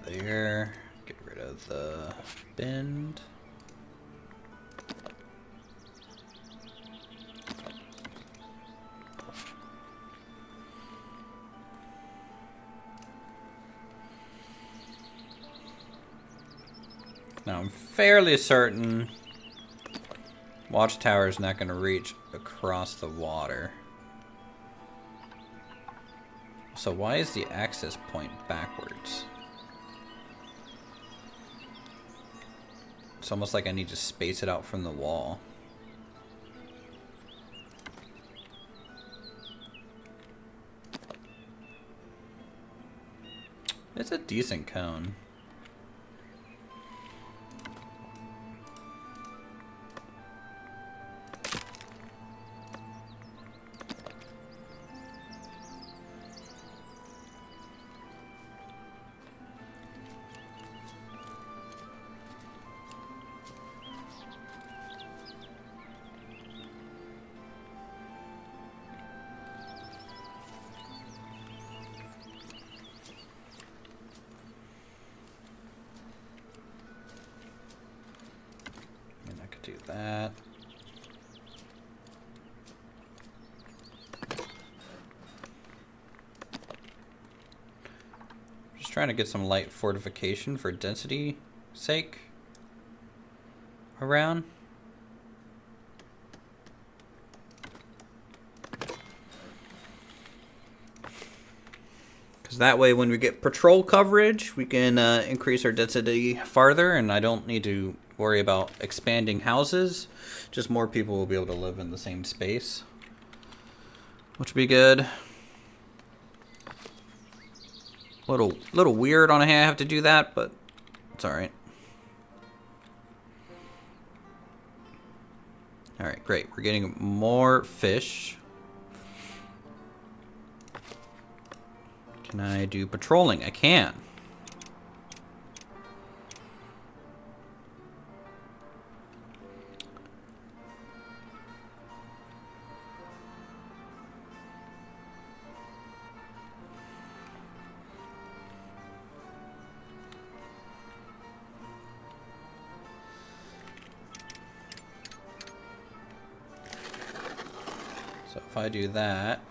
There, get rid of the bend. Now I'm fairly certain Watchtower is not going to reach across the water. So why is the access point backwards? It's almost like I need to space it out from the wall. It's a decent cone. that. Just trying to get some light fortification for density sake around. Because that way when we get patrol coverage, we can increase our density farther, and I don't need to worry about expanding houses. Just more people will be able to live in the same space, which would be good. Little weird on how I have to do that, but it's all right. All right, great. We're getting more fish. Can I do patrolling? I can. So if I do that,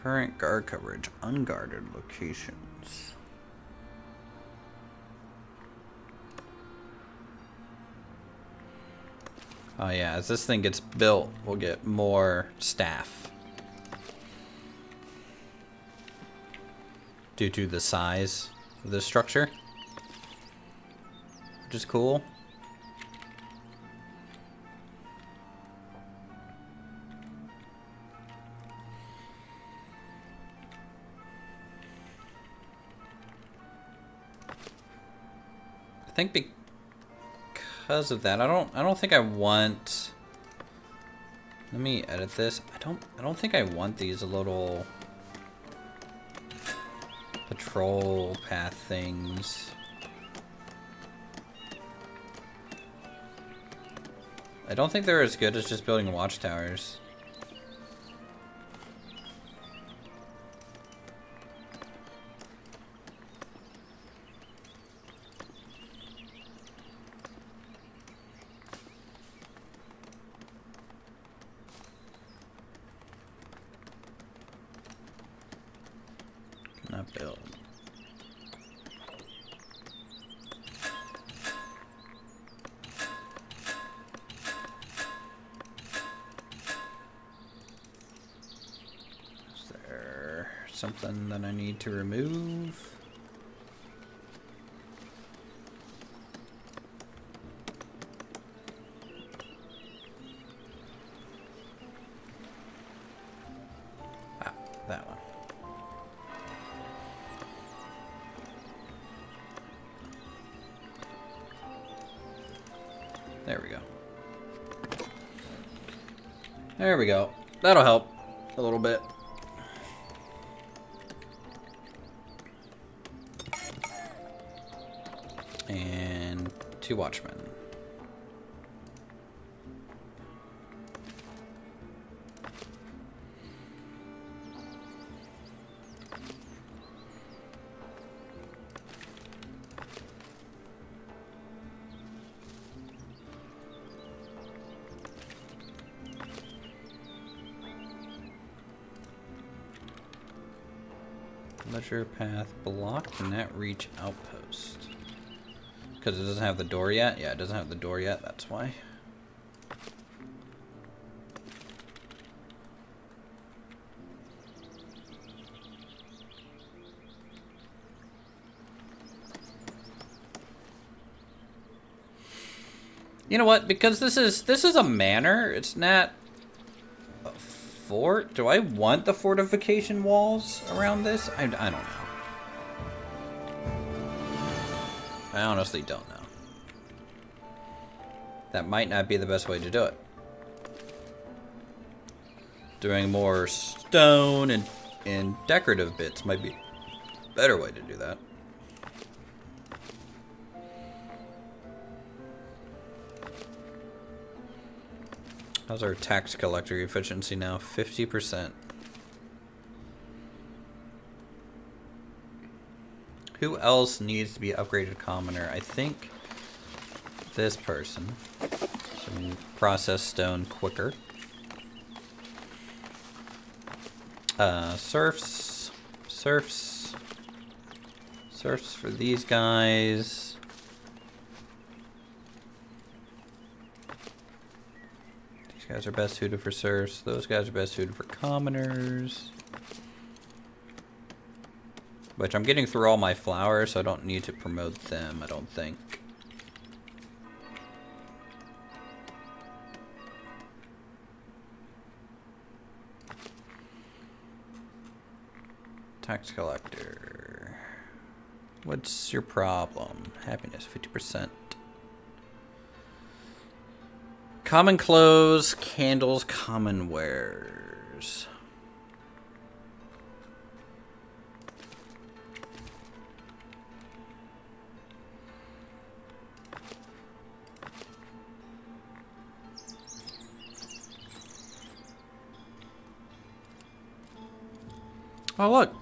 current guard coverage, unguarded locations. Oh yeah, as this thing gets built, we'll get more staff. Due to the size of the structure. Which is cool. I think because of that, I don't think I want. Let me edit this. I don't think I want these little patrol path things. I don't think they're as good as just building watchtowers. Not build. Is there something that I need to remove? Ah, that one. There we go. There we go. That'll help a little bit. And 2 watchmen. Leisure path blocked, net reach outpost. Because it doesn't have the door yet? Yeah, it doesn't have the door yet, that's why. You know what? Because this is a manor, it's not fort? Do I want the fortification walls around this? I don't know. I honestly don't know. That might not be the best way to do it. Doing more stone and decorative bits might be a better way to do that. How's our tax collector efficiency now? 50%. Who else needs to be upgraded commoner? I think this person. So we can process stone quicker. Serfs for these guys. These guys are best suited for serfs. Those guys are best suited for commoners. Which I'm getting through all my flowers, so I don't need to promote them, I don't think. Tax collector. What's your problem? Happiness, 50%. Common clothes, candles, common wares. Oh, look.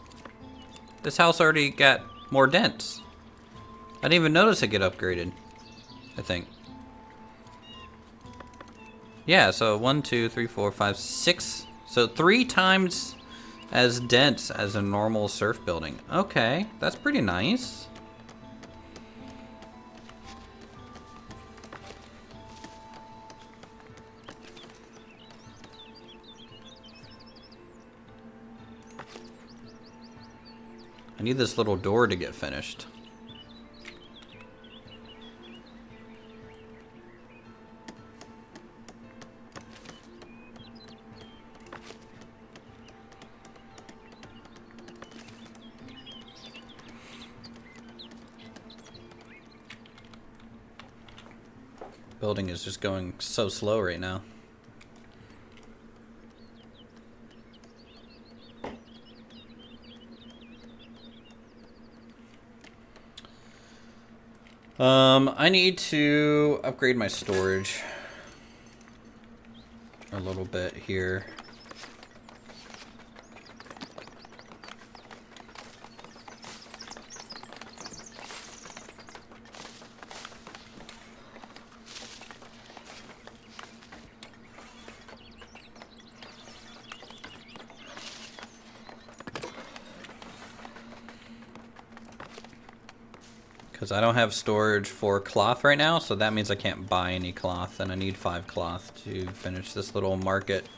This house already got more dents. I didn't even notice it get upgraded, I think. Yeah, so 1, 2, 3, 4, 5, 6. So 3 times as dense as a normal surf building. Okay, that's pretty nice. I need this little door to get finished. Building is just going so slow right now. I need to upgrade my storage a little bit here. Because I don't have storage for cloth right now, so that means I can't buy any cloth, and I need 5 cloth to finish this little market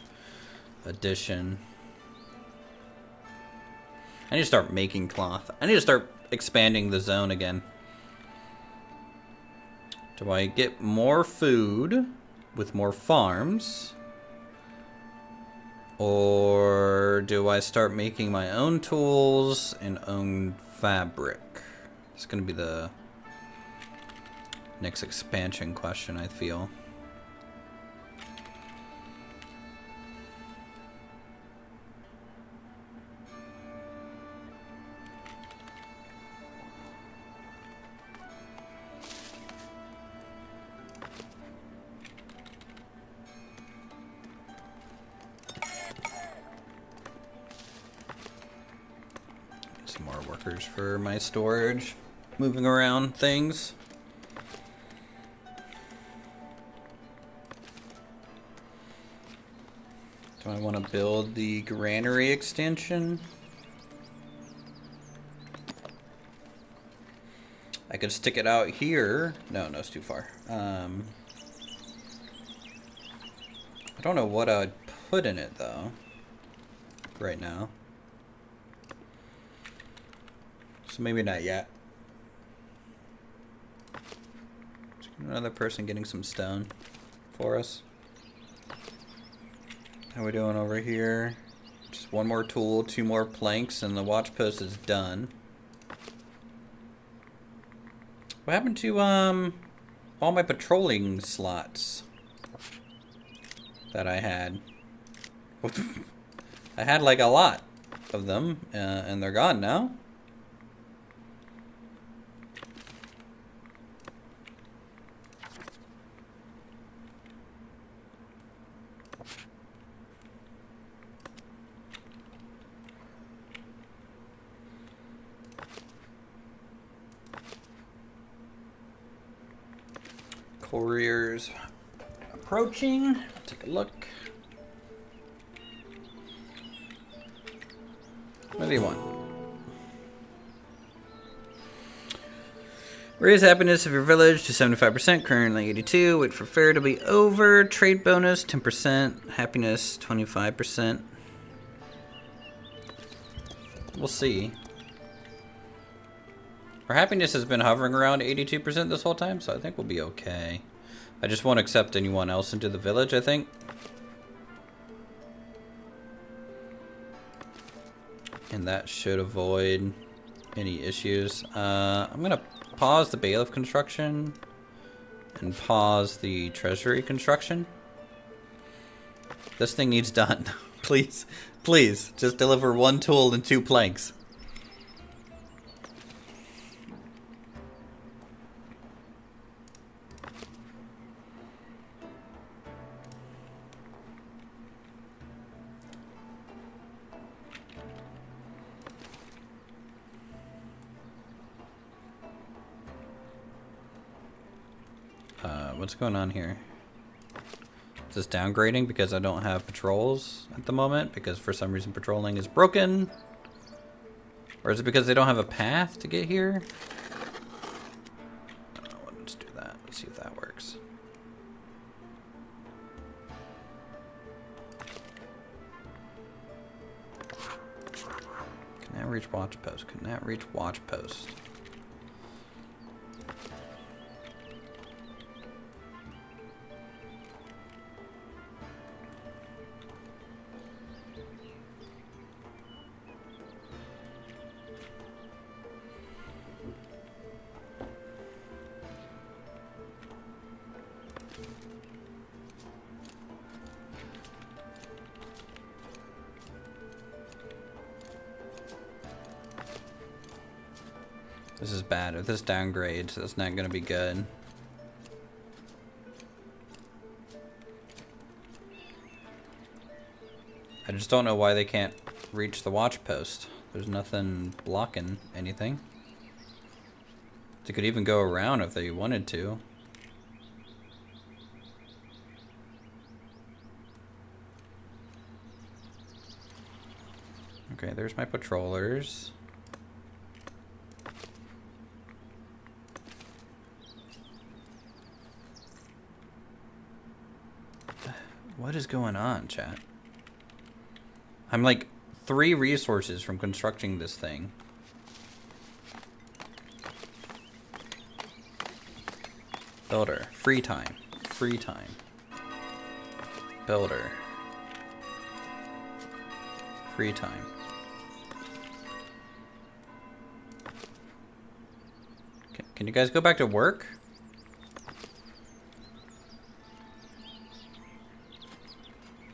addition. I need to start making cloth. I need to start expanding the zone again. Do I get more food with more farms? Or do I start making my own tools and own fabric? It's going to be the next expansion question, I feel. Some more workers for my storage. Moving around things. Do I want to build the granary extension? I could stick it out here. No, it's too far. I don't know what I'd put in it though. Right now. So maybe not yet. Another person getting some stone for us. How are we doing over here? Just one more tool, 2 more planks, and the watch post is done. What happened to all my patrolling slots that I had? I had like a lot of them, and they're gone now. Couriers approaching. Take a look. What do you want? Raise happiness of your village to 75%, currently 82. Wait for fair to be over. Trade bonus 10%. Happiness 25%. We'll see. Our happiness has been hovering around 82% this whole time, so I think we'll be okay. I just won't accept anyone else into the village, I think. And that should avoid any issues. I'm gonna pause the bailiff construction and pause the treasury construction. This thing needs done. Please, please, just deliver 1 tool and 2 planks. What's going on here? Is this downgrading because I don't have patrols at the moment? Because for some reason patrolling is broken? Or is it because they don't have a path to get here? Oh, let's do that. Let's see if that works. Can that reach watch post? Can that reach watch post? This is bad. If this downgrades, that's not going to be good. I just don't know why they can't reach the watch post. There's nothing blocking anything. They could even go around if they wanted to. Okay, there's my patrollers. What is going on, chat? I'm like 3 resources from constructing this thing. Builder, free time, free time. Builder, free time. Can you guys go back to work?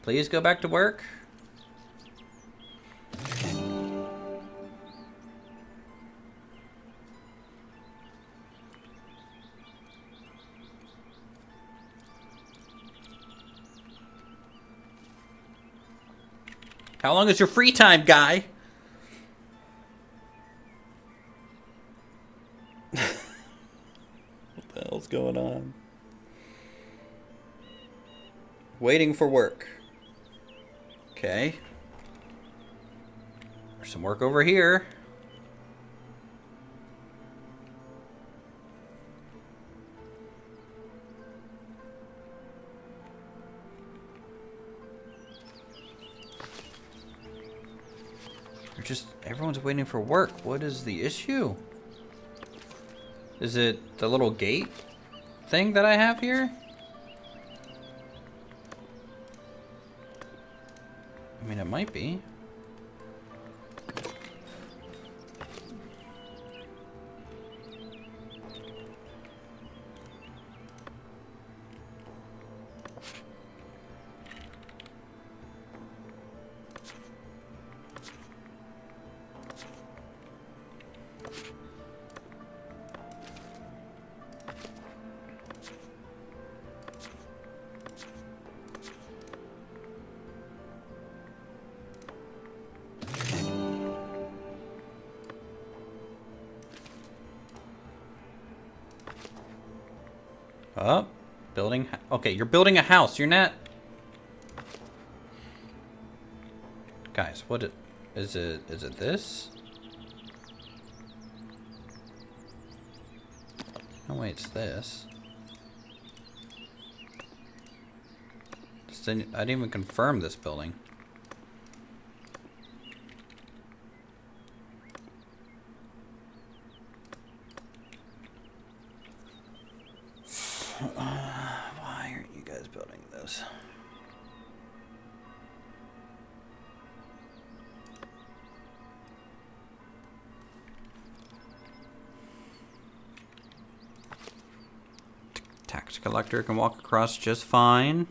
Please go back to work. How long is your free time, guy? What the hell's going on? Waiting for work. Okay. There's some work over here. They're just, everyone's waiting for work. What is the issue? Is it the little gate thing that I have here? I mean, it might be. Oh, building. Okay, you're building a house. You're not. Guys, what is it? Is it this? No way, it's this. I didn't even confirm this building. Why aren't you guys building this? Tax collector can walk across just fine.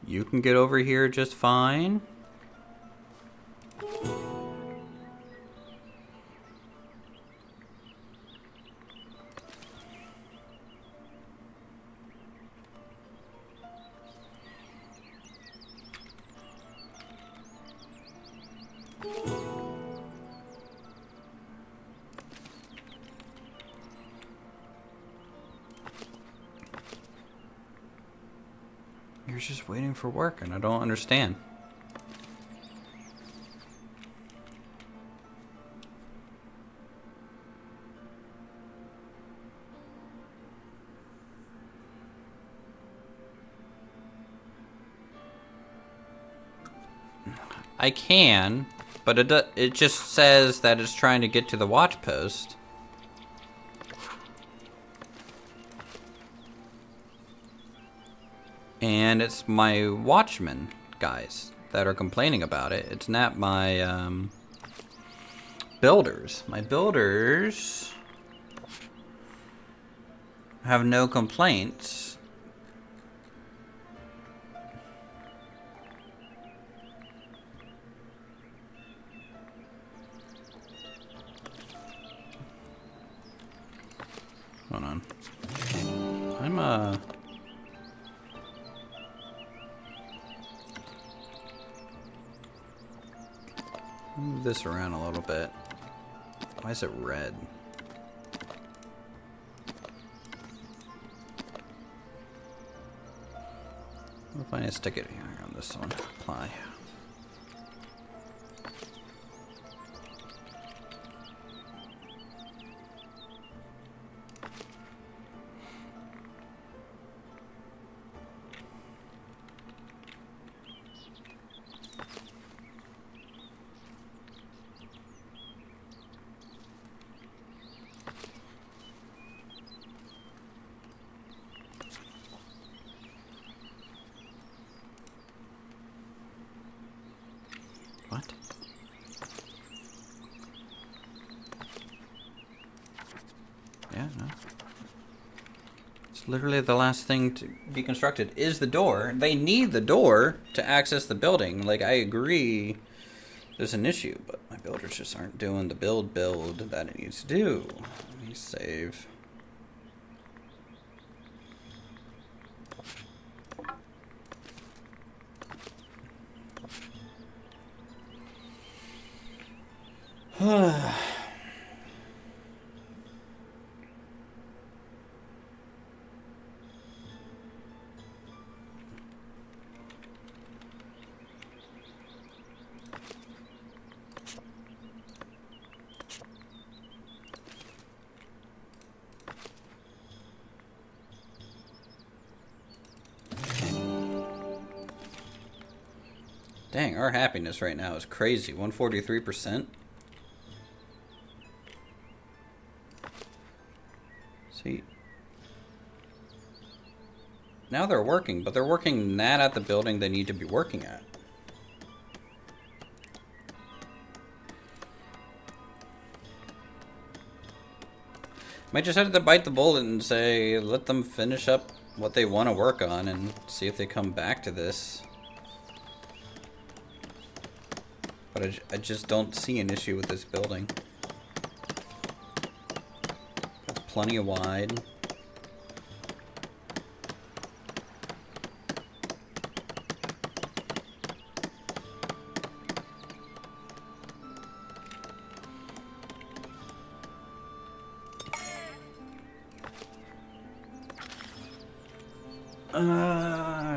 You can get over here just fine. You're just waiting for work, and I don't understand. I can, but it just says that it's trying to get to the watch post. And it's my watchmen guys that are complaining about it. It's not my builders. My builders have no complaints. Hold on. I'm move this around a little bit. Why is it red? What if I stick it here on this one? Apply. What? Yeah, no. It's literally the last thing to be constructed is the door. They need the door to access the building. Like, I agree there's an issue, but my builders just aren't doing the build that it needs to do. Let me save. Dang, our happiness right now is crazy. 143%. See? Now they're working, but they're working not at the building they need to be working at. Might just have to bite the bullet and say, let them finish up what they want to work on and see if they come back to this. But I just don't see an issue with this building. It's plenty of wide.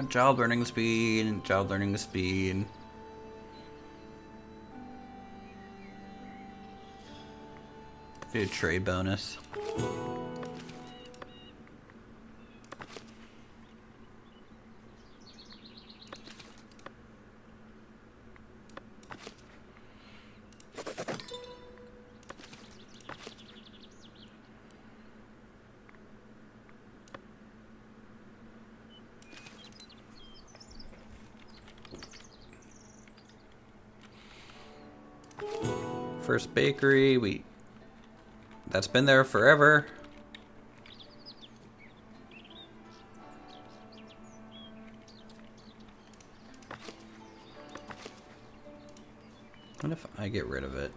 Child learning speed, child learning speed. Do a trade bonus. First bakery, that's been there forever. What if I get rid of it?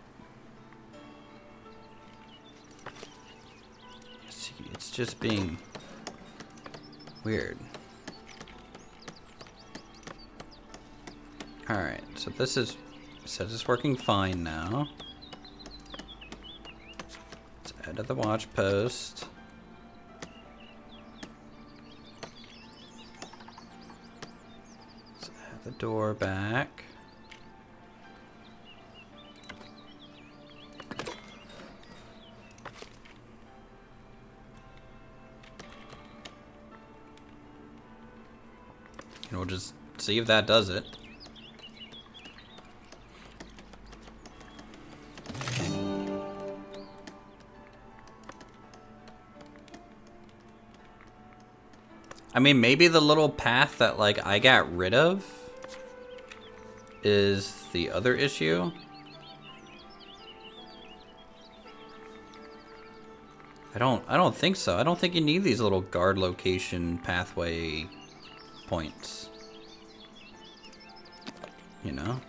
See, it's just being weird. Alright, so this is, it says it's working fine now. Add to the watch post. Let's add the door back. And we'll just see if that does it. I mean, maybe the little path that, like, I got rid of is the other issue. I don't think so. I don't think you need these little guard location pathway points. You know?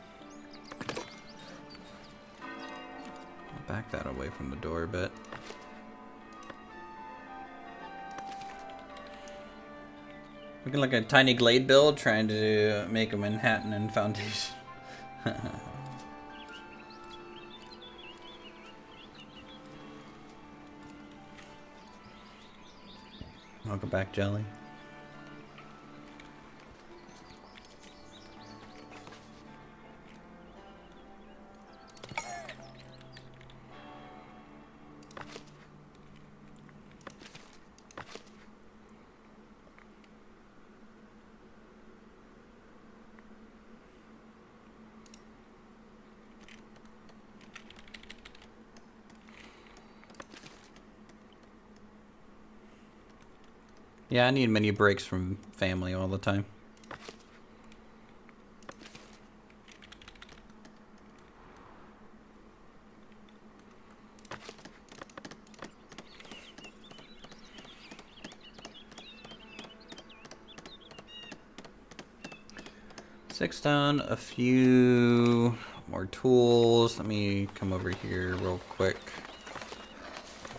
I'll back that away from the door a bit. Looking like a tiny Glade build, trying to make a Manhattan and foundation. Welcome back, Jelly. Yeah, I need mini breaks from family all the time. Six stone, a few more tools. Let me come over here real quick.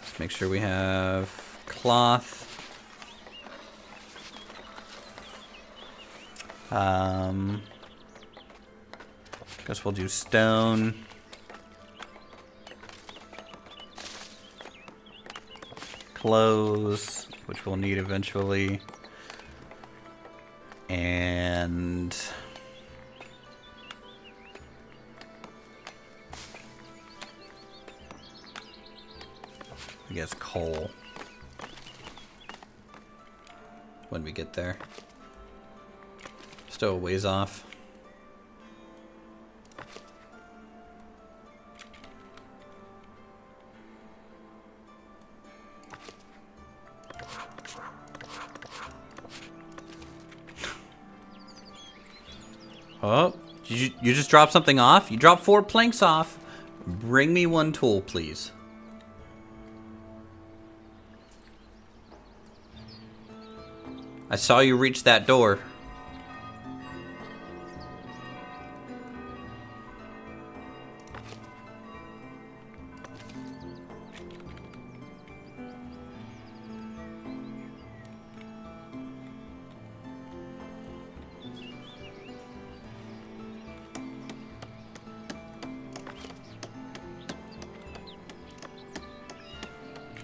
Just make sure we have cloth. Guess we'll do stone. Clothes, which we'll need eventually. And I guess coal when we get there. Still a ways off. Oh, you just dropped something off? You dropped 4 planks off. Bring me 1 tool, please. I saw you reach that door.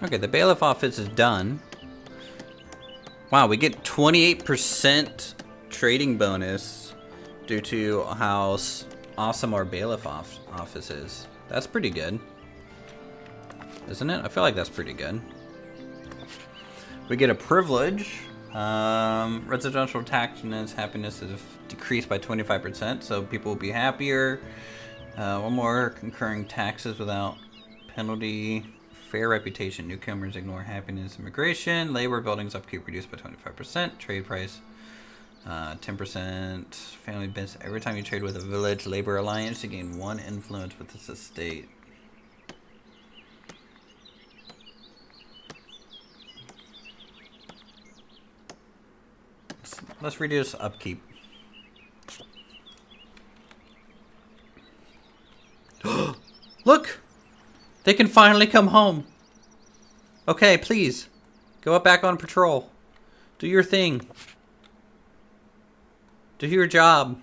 Okay, the bailiff office is done. Wow, we get 28% trading bonus due to how awesome our bailiff office is. That's pretty good. Isn't it? I feel like that's pretty good. We get a privilege. Residential taxation happiness is decreased by 25%, so people will be happier. One more concurring taxes without penalty. Fair reputation. Newcomers ignore happiness. Immigration. Labor buildings upkeep reduced by 25%. Trade price 10%. Family business. Every time you trade with a village labor alliance, you gain 1 influence with this estate. Let's reduce upkeep. Look! They can finally come home. Okay, please. Go up back on patrol. Do your thing. Do your job.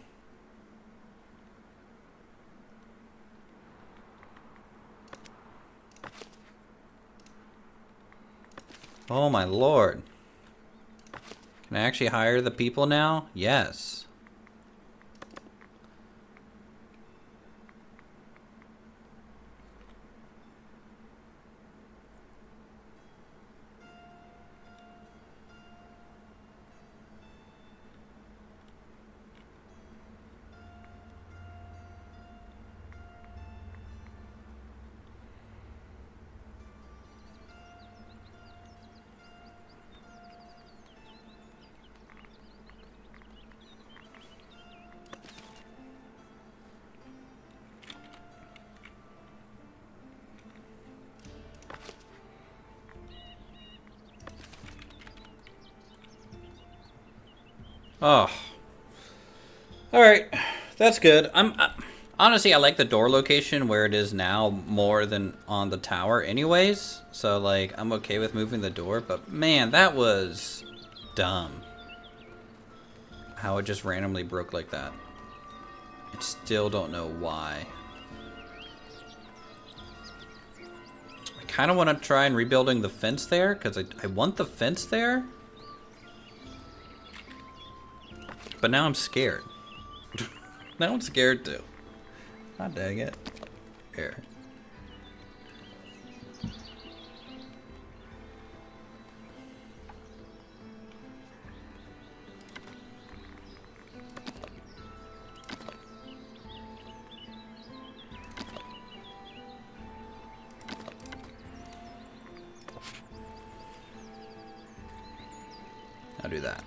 Oh my lord. Can I actually hire the people now? Yes. Oh. Alright. That's good. Honestly, I like the door location where it is now more than on the tower anyways. So, like, I'm okay with moving the door. But, man, that was dumb. How it just randomly broke like that. I still don't know why. I kind of want to try and rebuilding the fence there. Because I want the fence there. But now I'm scared. Now I'm scared too. God dang it. Here. I'll do that.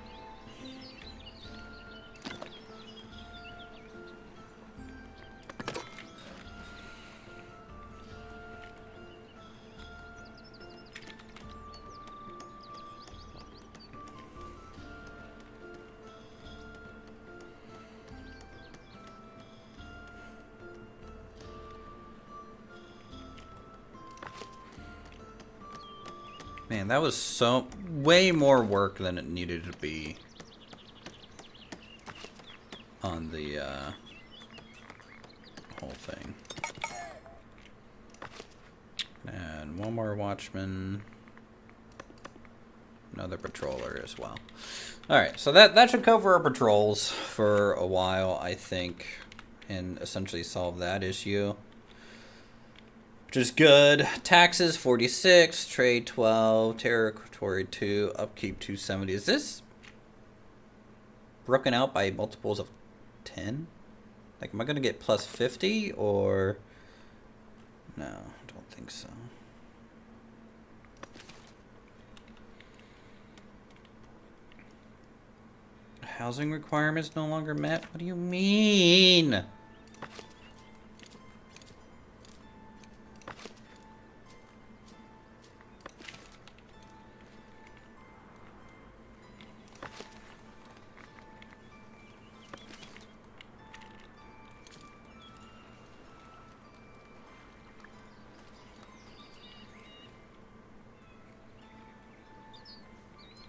Man, that was so way more work than it needed to be on the whole thing. And one more watchman, another patroller as well. All right, so that should cover our patrols for a while, I think, and essentially solve that issue. Which is good. Taxes 46, trade 12, territory 2, upkeep 270. Is this broken out by multiples of 10? Like, am I going to get plus 50 or no? I don't think so. Housing requirements no longer met? What do you mean?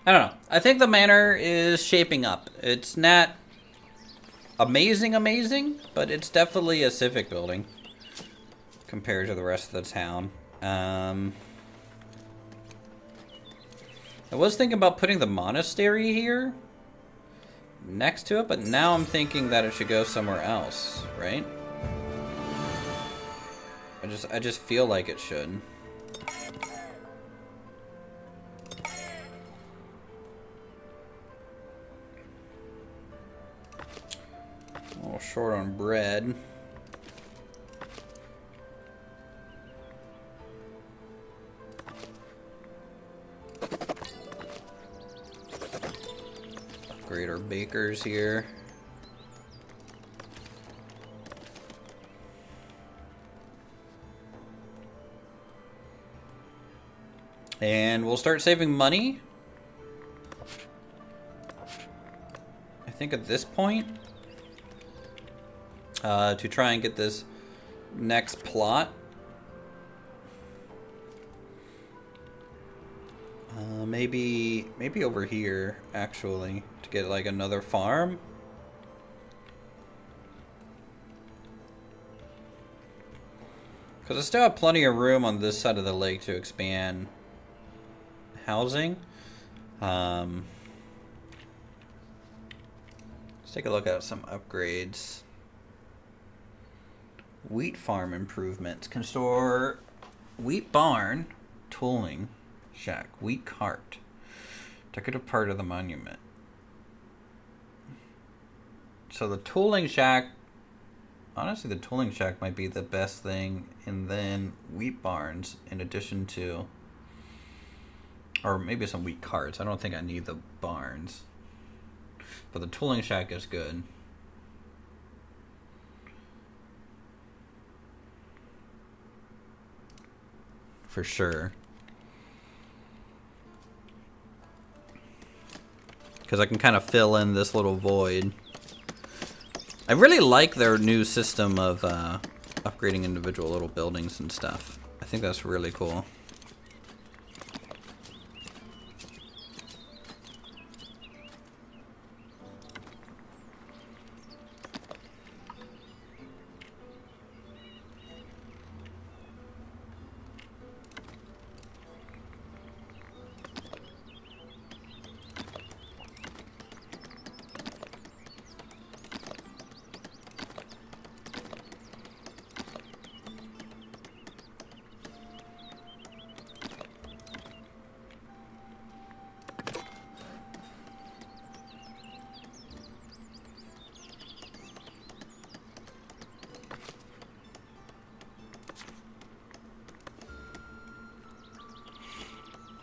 I don't know. I think the manor is shaping up. It's not amazing, but it's definitely a civic building compared to the rest of the town. I was thinking about putting the monastery here next to it, but now I'm thinking that it should go somewhere else, right? I just feel like it should. A little short on bread. Upgrade our bakers here. And we'll start saving money. I think at this point. To try and get this next plot. Maybe over here, actually, to get like another farm. Because I still have plenty of room on this side of the lake to expand housing. Let's take a look at some upgrades. Wheat farm improvements. Can store wheat barn, tooling shack, wheat cart. Decorative part of the monument. So the tooling shack, honestly the tooling shack might be the best thing, and then wheat barns in addition to, or maybe some wheat carts. I don't think I need the barns, but the tooling shack is good. For sure. Because I can kind of fill in this little void. I really like their new system of upgrading individual little buildings and stuff. I think that's really cool.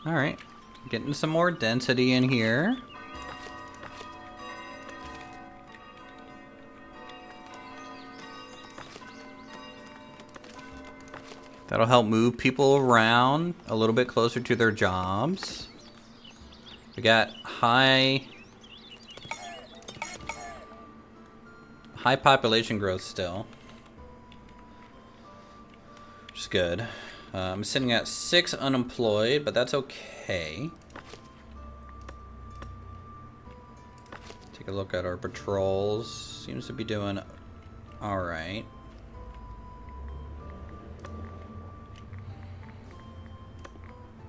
Alright, getting some more density in here. That'll help move people around a little bit closer to their jobs. We got high population growth still, which is good. I'm sitting at 6 unemployed, but that's okay. Take a look at our patrols. Seems to be doing alright.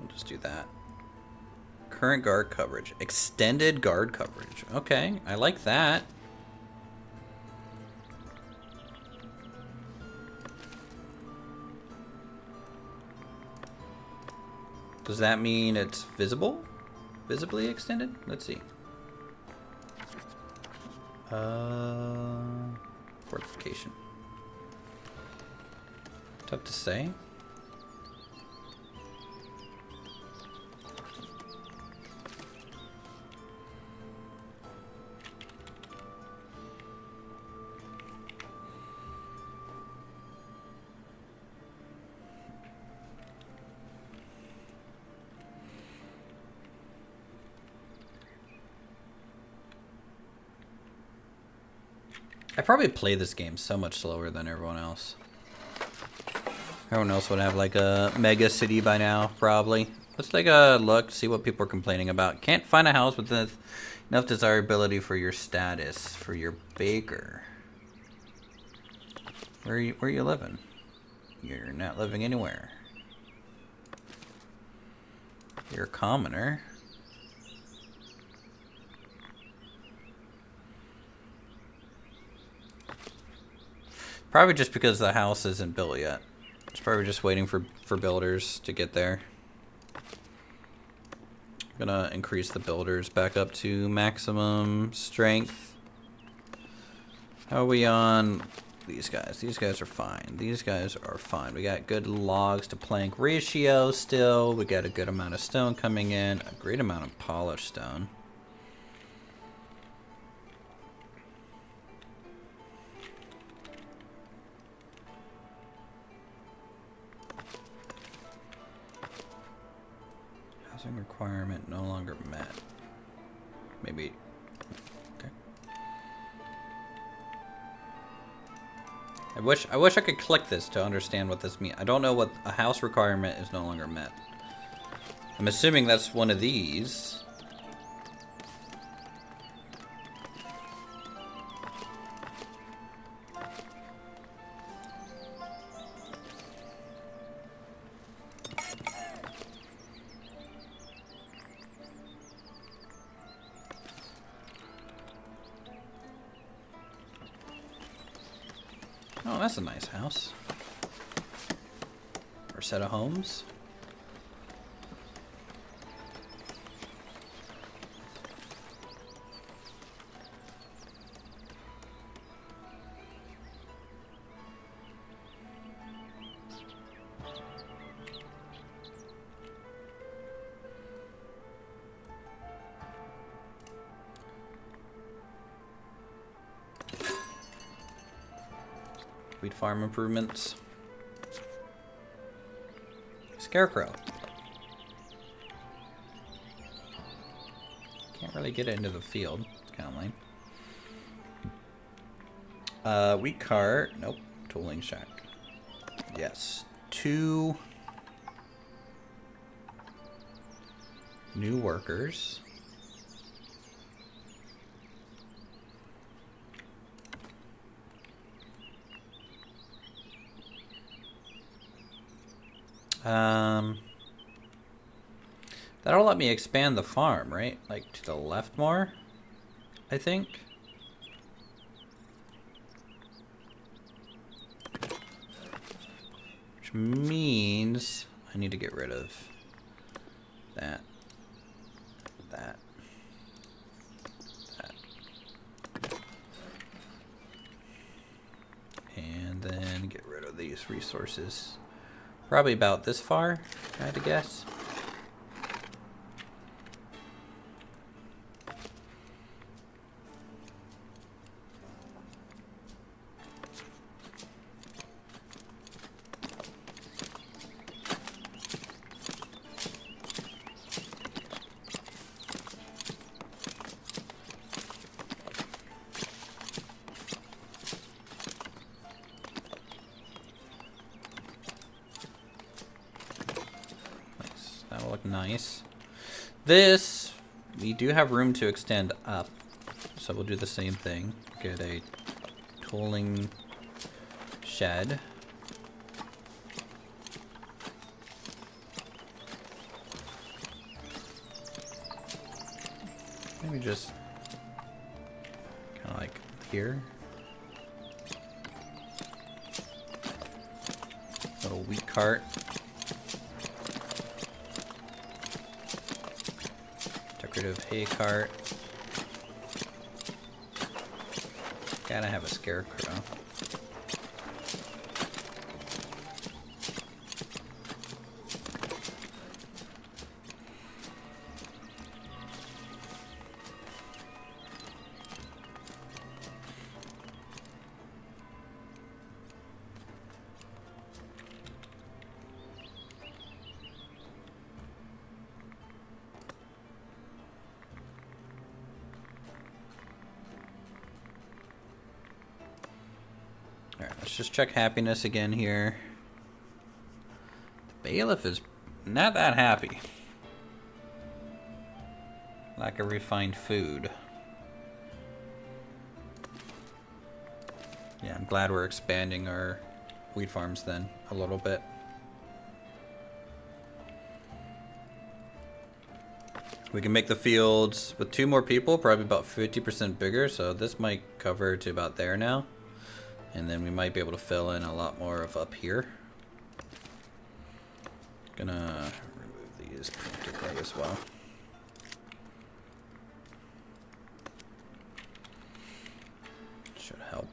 We'll just do that. Current guard coverage. Extended guard coverage. Okay, I like that. Does that mean it's visible? Visibly extended? Let's see. Fortification. Tough to say. I probably play this game so much slower than everyone else. Everyone else would have like a mega city by now, probably. Let's take a look, see what people are complaining about. Can't find a house with enough desirability for your status, for your baker. Where are you living? You're not living anywhere. You're a commoner. Probably just because the house isn't built yet. It's probably just waiting for builders to get there. I'm gonna increase the builders back up to maximum strength. How are we on these guys? These guys are fine. These guys are fine. We got good logs to plank ratio still. We got a good amount of stone coming in. A great amount of polished stone. Housing requirement no longer met. Maybe. Okay. I wish I could click this to understand what this means. I don't know what a house requirement is no longer met. I'm assuming that's one of these. Oh, that's a nice house. Or set of homes. Wheat farm improvements. Scarecrow. Can't really get it into the field. It's kind of lame. Wheat cart. Nope. Tooling shack. Yes. 2 new workers. That'll let me expand the farm, right? Like to the left more, I think. Which means I need to get rid of that, that. And then get rid of these resources. Probably about this far, I had to guess. That'll look nice. This, we do have room to extend up, so we'll do the same thing. Get a tooling shed. Maybe just kind of like here. Little wheat cart. Decorative hay cart. Gotta have a scarecrow. Alright, let's just check happiness again here. The bailiff is not that happy. Lack of refined food. Yeah, I'm glad we're expanding our wheat farms then a little bit. We can make the fields with 2 more people, probably about 50% bigger, so this might cover to about there now. And then we might be able to fill in a lot more of up here. Gonna remove these practically as well. Should help.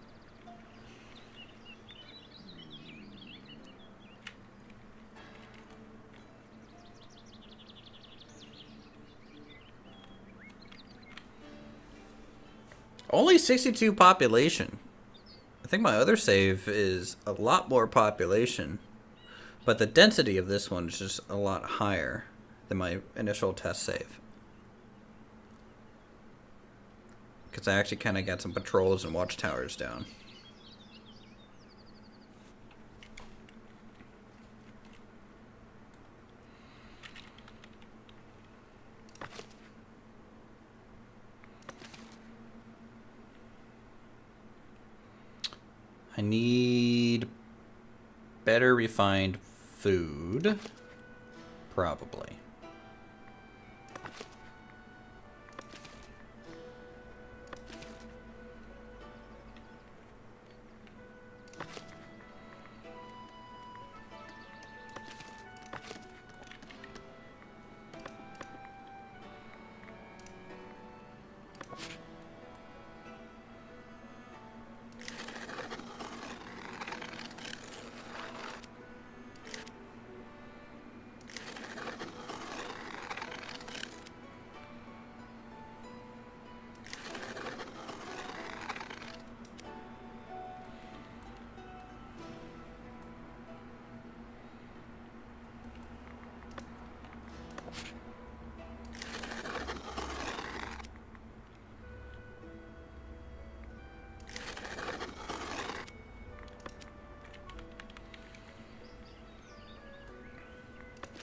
Only 62 population. I think my other save is a lot more population, but the density of this one is just a lot higher than my initial test save. Because I actually kind of got some patrols and watchtowers down. I need better refined food, probably.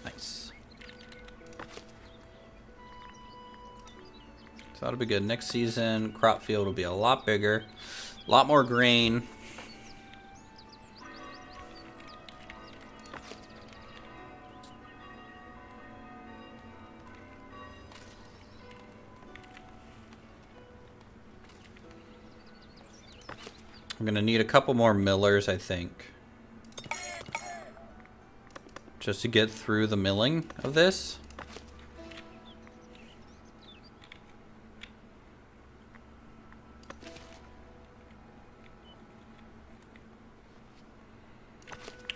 Nice. So that'll be good. Next season, crop field will be a lot bigger, a lot more grain. I'm gonna need a couple more millers, I think, just to get through the milling of this.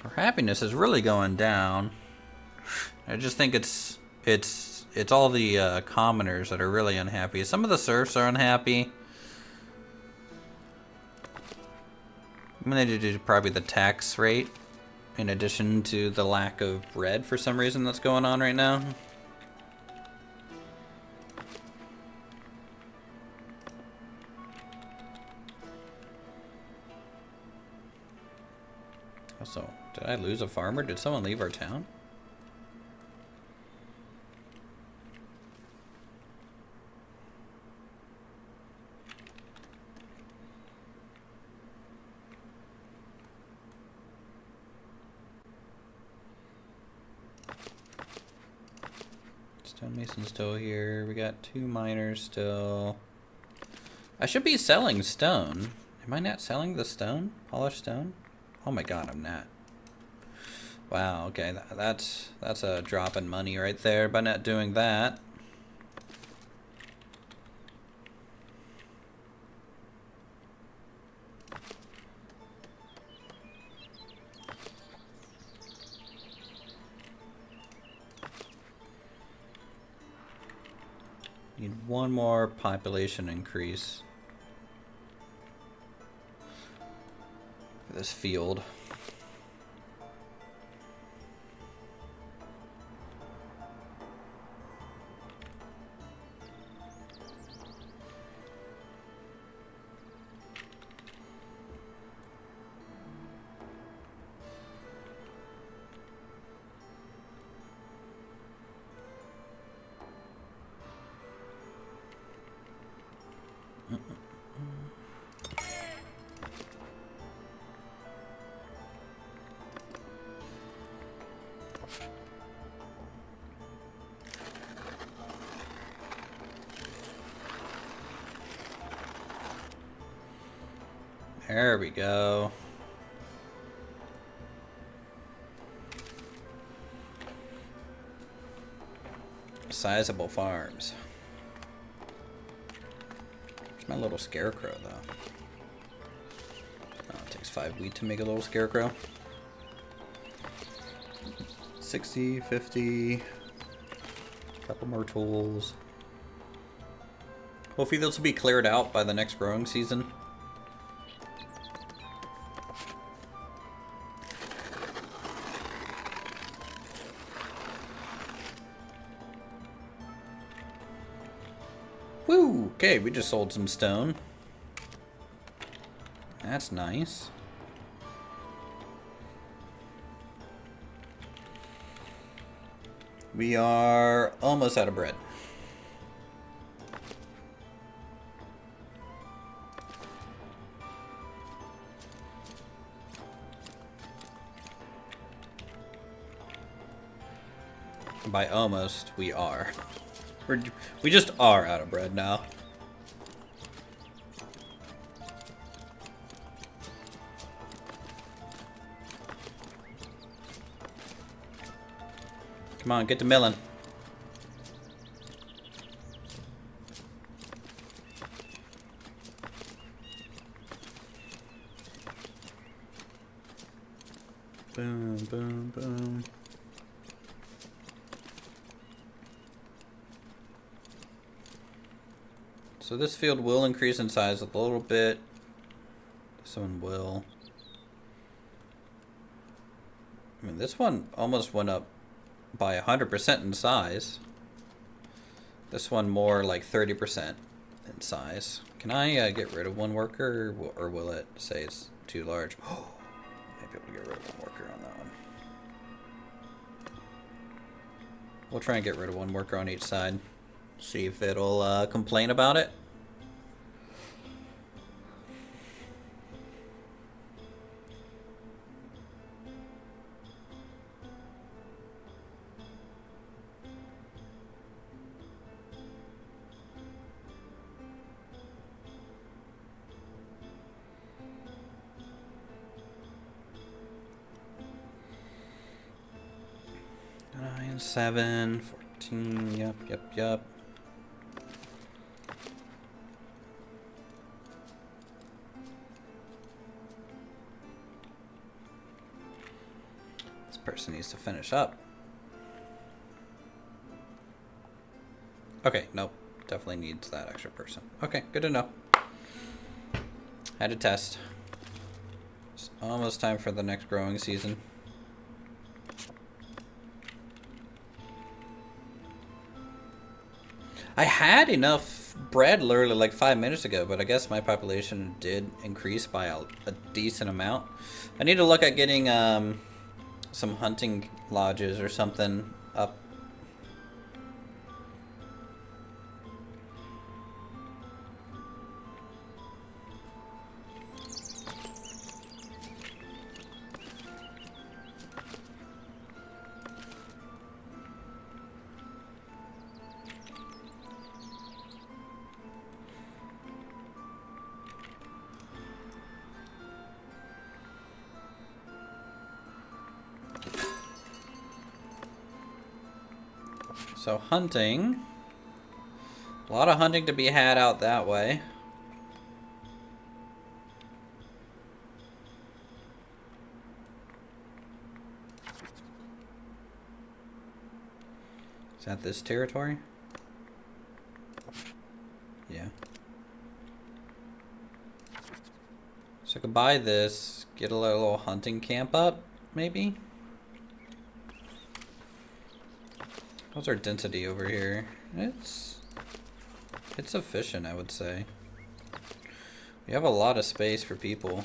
Our happiness is really going down. I just think it's all the commoners that are really unhappy. Some of the serfs are unhappy. I'm gonna do probably the tax rate, in addition to the lack of bread for some reason that's going on right now. Also, did I lose a farmer? Did someone leave our town? Stonemason's still here. We got 2 miners still. I should be selling stone. Am I not selling the stone? Polished stone? Oh my god, I'm not. Wow, okay, that's a drop in money right there by not doing that. Need one more population increase for this field. There we go. Sizable farms. Where's my little scarecrow, though? Oh, it takes 5 wheat to make a little scarecrow. 60, 50. Couple more tools. Hopefully those will be cleared out by the next growing season. Woo! Okay, we just sold some stone. That's nice. We are almost out of bread. By almost, we are. We just are out of bread now. Come on, get to milling. Boom, boom, boom. So this field will increase in size a little bit. This one will. I mean, this one almost went up by 100% in size. This one more like 30% in size. Can I get rid of one worker, or will it say it's too large? Oh, I might be able to get rid of one worker on that one. We'll try and get rid of one worker on each side. See if it'll complain about it. Nine, 7, 14, yep. This person needs to finish up. Okay, nope. Definitely needs that extra person. Okay, good to know. Had a test. It's almost time for the next growing season. I had enough bread literally like 5 minutes ago, but I guess my population did increase by a decent amount. I need to look at getting some hunting lodges or something up. So hunting, a lot of hunting to be had out that way. Is that this territory? Yeah. So I could buy this, get a little hunting camp up, maybe? How's our density over here? It's efficient, I would say. We have a lot of space for people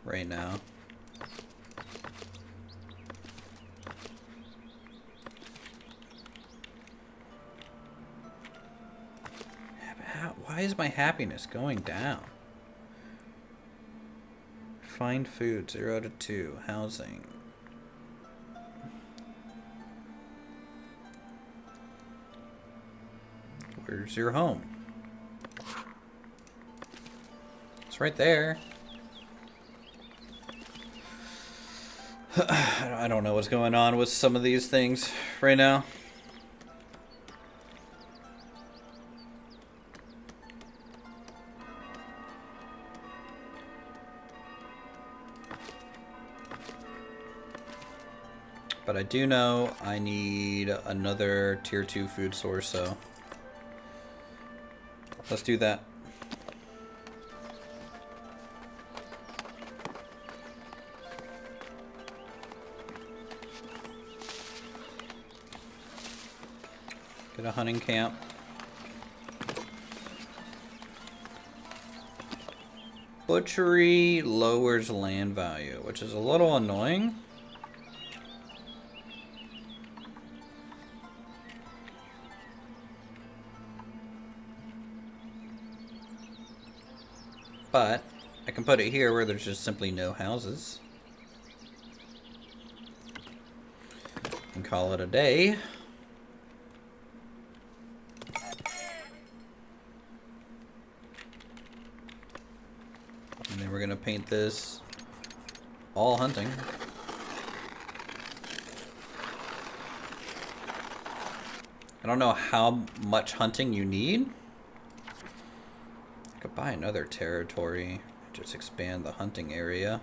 right now. Why is my happiness going down? Find food, 0 to 2. Housing. Where's your home? It's right there. I don't know what's going on with some of these things right now. But I do know I need another tier 2 food source, so let's do that. Get a hunting camp. Butchery lowers land value, which is a little annoying. But I can put it here where there's just simply no houses. And call it a day. And then we're gonna paint this all hunting. I don't know how much hunting you need. I could buy another territory, just expand the hunting area.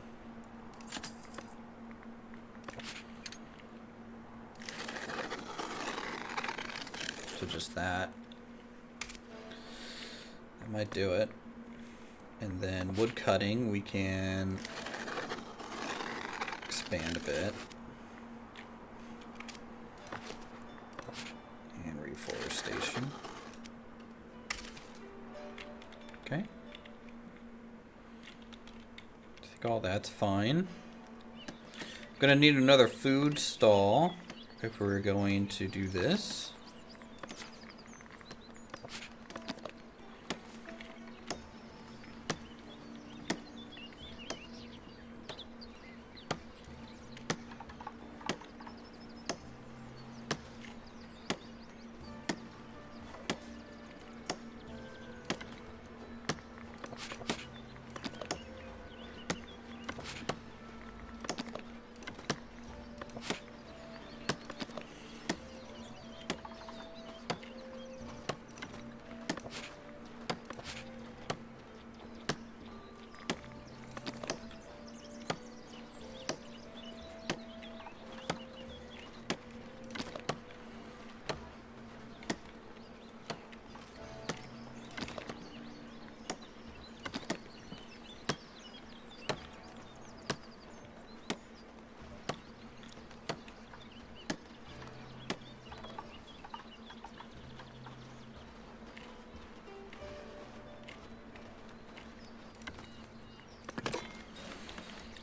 So just that. That might do it. And then wood cutting, we can expand a bit. And reforestation. Okay. I think all that's fine. I'm gonna need another food stall if we're going to do this.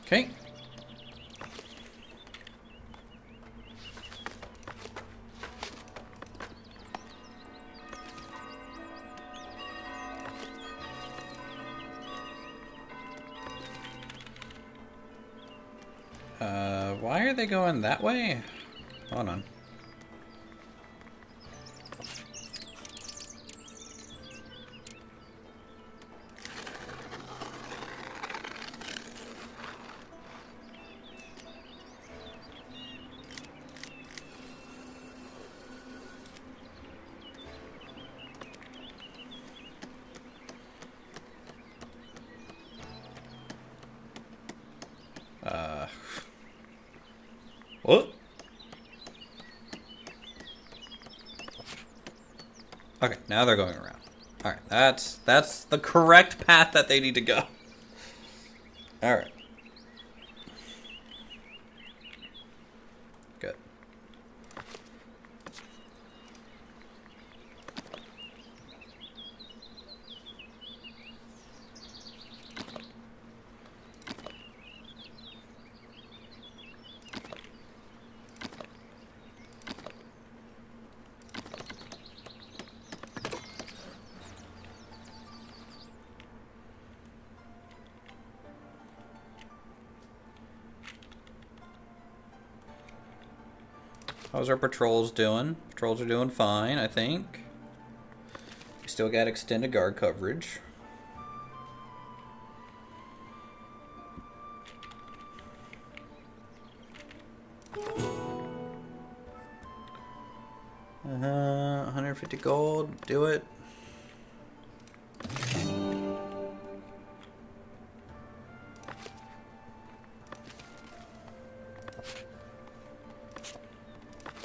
Okay. Why are they going that way? Hold on. What? Okay, now they're going around. Alright, that's the correct path that they need to go. Alright. Good. How's our patrols doing? Patrols are doing fine, I think. We still got extended guard coverage. Uh-huh, 150 gold, do it.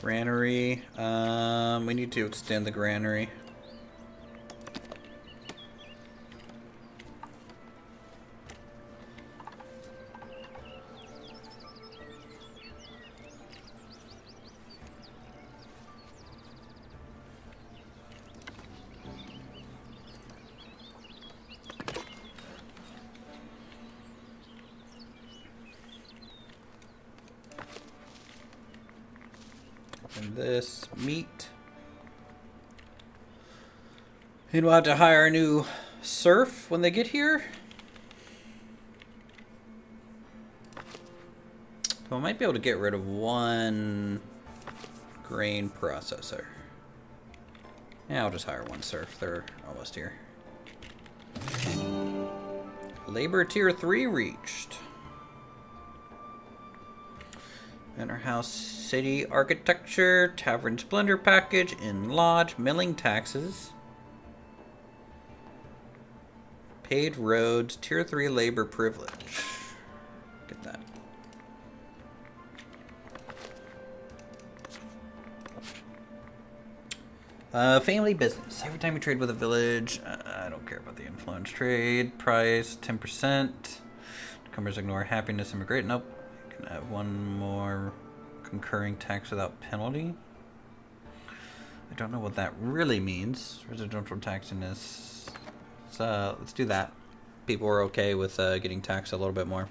Granary. We need to extend the granary. And this meat. And we'll have to hire a new serf when they get here. So I might be able to get rid of one grain processor. Yeah, I'll just hire one serf. They're almost here. Labor tier 3 reached. Manor house, city architecture, tavern splendor package, inn lodge, milling taxes. Paid roads, tier 3 labor privilege. Get that. Family business. Every time you trade with a village, I don't care about the influence trade. Price, 10%. Newcomers ignore happiness, immigrate. Nope. You can have one more concurring tax without penalty. I don't know what that really means. Residential taxiness. So let's do that. People are okay with getting taxed a little bit more.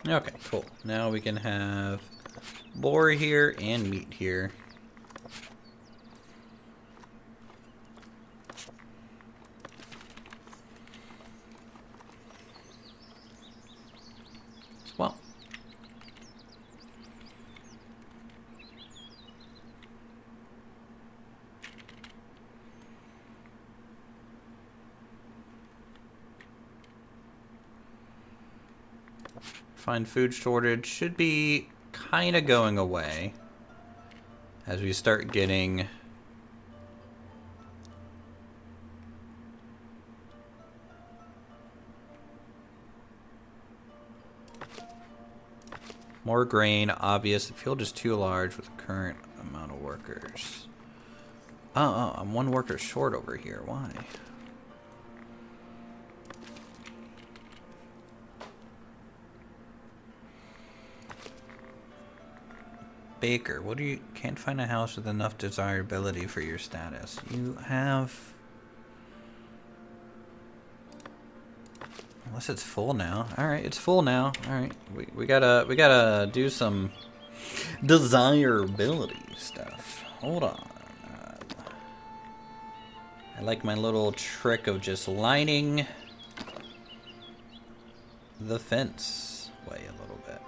Okay, cool. Now we can have boar here and meat here. Well. Find food shortage should be kind of going away as we start getting more grain. Obvious, the field is too large with the current amount of workers. Oh, I'm one worker short over here. Why? Baker, what do you can't find a house with enough desirability for your status? You have, unless it's full now. All right, it's full now. All right, we gotta do some desirability stuff. Hold on. I like my little trick of just lining the fence way a little bit.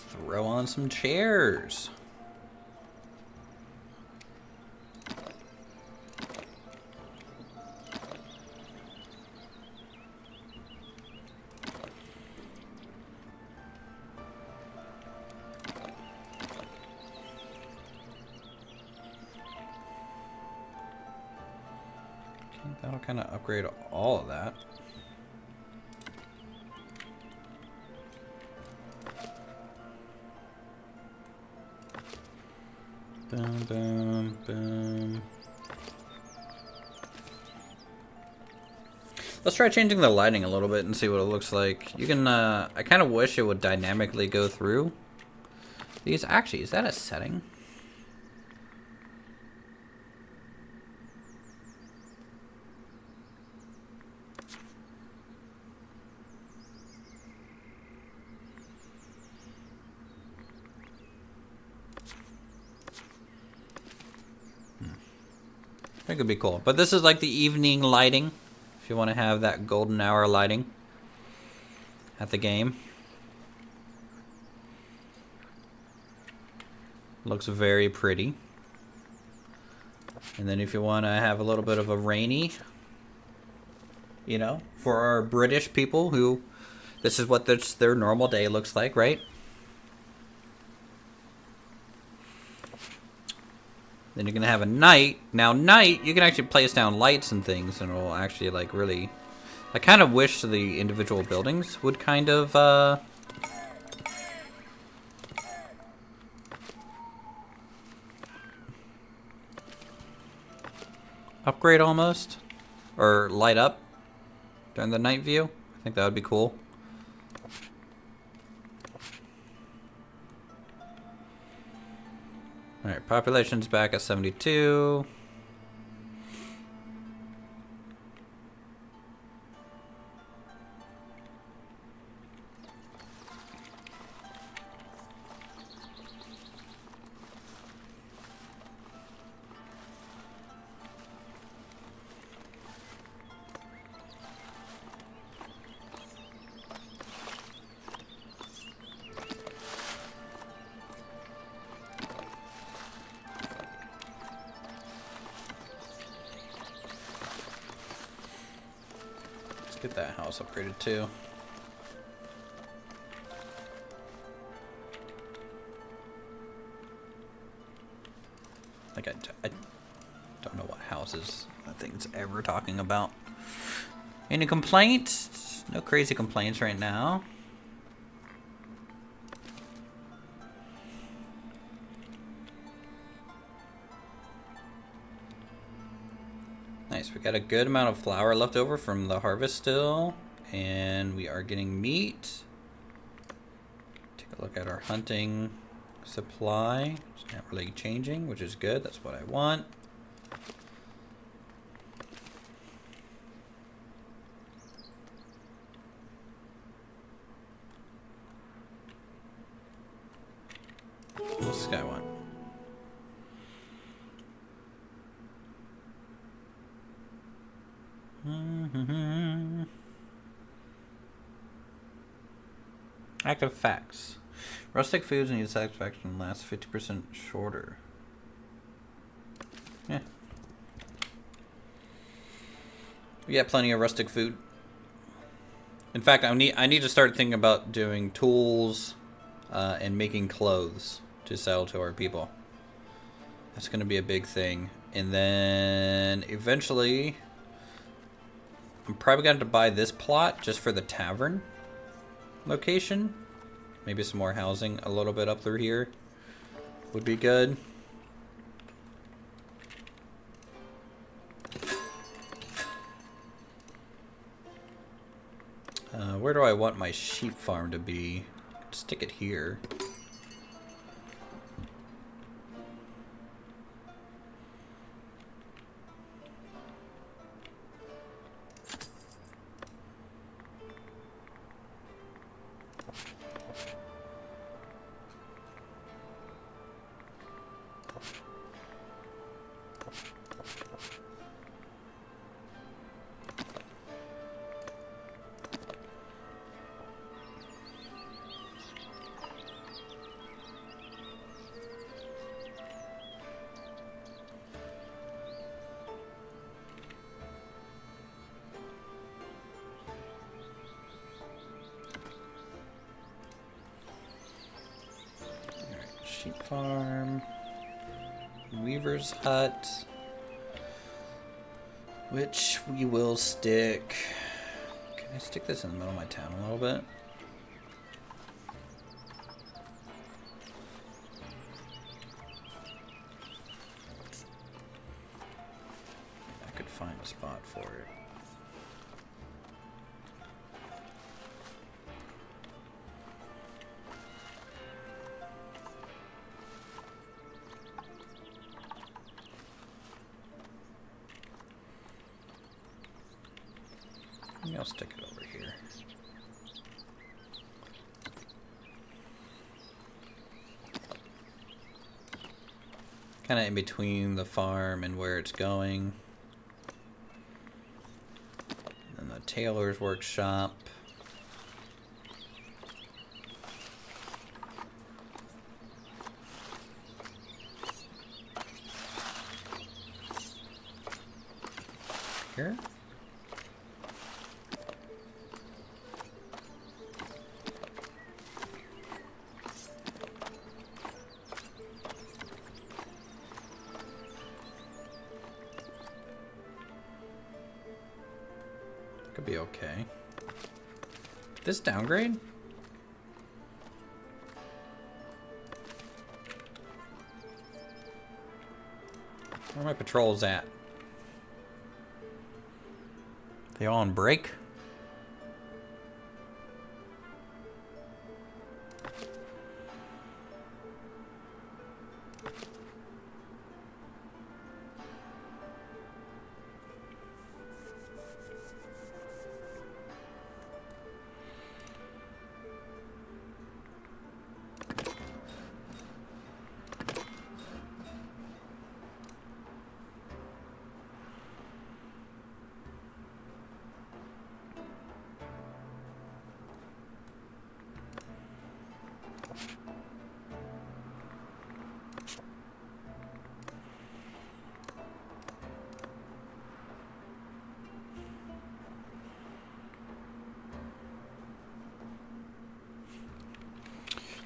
Throw on some chairs. Okay, that'll kind of upgrade all of that. Boom, boom, boom. Let's try changing the lighting a little bit and see what it looks like. You can, I kind of wish it would dynamically go through these. Actually, is that a setting? That could be cool. But this is like the evening lighting. If you want to have that golden hour lighting at the game. Looks very pretty. And then if you want to have a little bit of a rainy, you know, for our British people who, this is what their normal day looks like, right? Then you're going to have a night. Now, night, you can actually place down lights and things, and it'll actually, like, really... I kind of wish the individual buildings would kind of, upgrade almost. Or light up during the night view. I think that would be cool. Alright, population's back at 72. Get that house upgraded too. Like I don't know what houses that thing's ever talking about. Any complaints? No crazy complaints right now. Nice, we got a good amount of flour left over from the harvest still, and we are getting meat. Take a look at our hunting supply. It's not really changing, which is good. That's what I want. What's this guy want? Active facts. Rustic foods need satisfaction last 50% shorter. Yeah. We got plenty of rustic food. In fact, I need to start thinking about doing tools and making clothes to sell to our people. That's going to be a big thing. And then eventually, I'm probably going to buy this plot just for the tavern location. Maybe some more housing a little bit up through here would be good. Where do I want my sheep farm to be? Stick it here. Sheep farm, weaver's hut, which we will stick. Can I stick this in the middle of my town a little bit? spot for it. Maybe I'll stick it over here. Kind of in between the farm and where it's going. And the tailor's workshop. Here? Could be okay. This downgrade? Where are my patrols at? They all on break?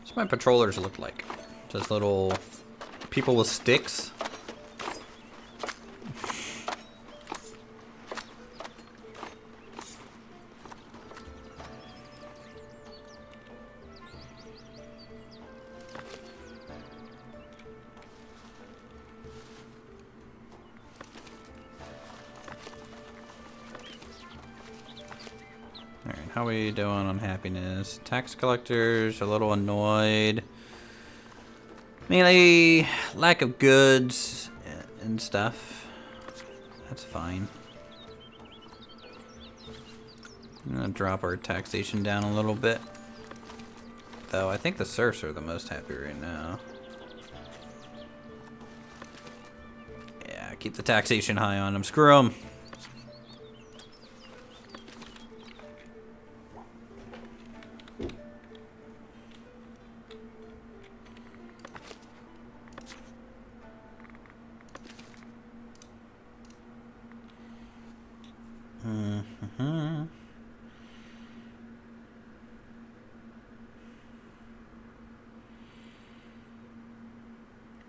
What's my patrollers look like? Just little people with sticks? Alright, how are we doing on happiness? Tax collectors, a little annoyed. Mainly lack of goods and stuff. That's fine. I'm gonna drop our taxation down a little bit. Though I think the serfs are the most happy right now. Yeah, keep the taxation high on them. Screw them.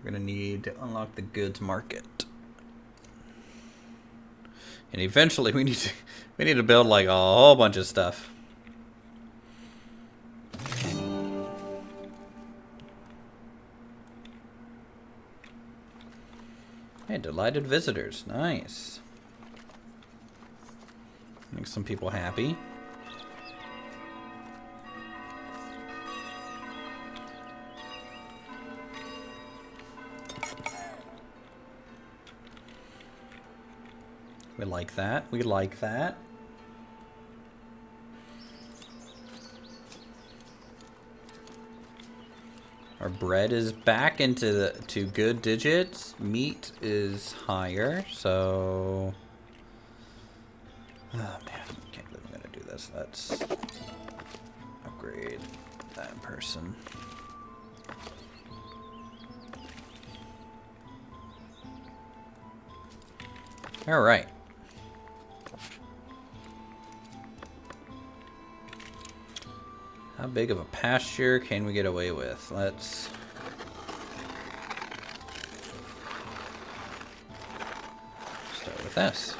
We're gonna need to unlock the goods market, and eventually we need to build like a whole bunch of stuff. Hey, delighted visitors, nice. Make some people happy. We like that. We like that. Our bread is back into good digits. Meat is higher, so... Oh man, I can't believe I'm gonna do this. Let's upgrade that person. All right. How big of a pasture can we get away with? Let's start with this.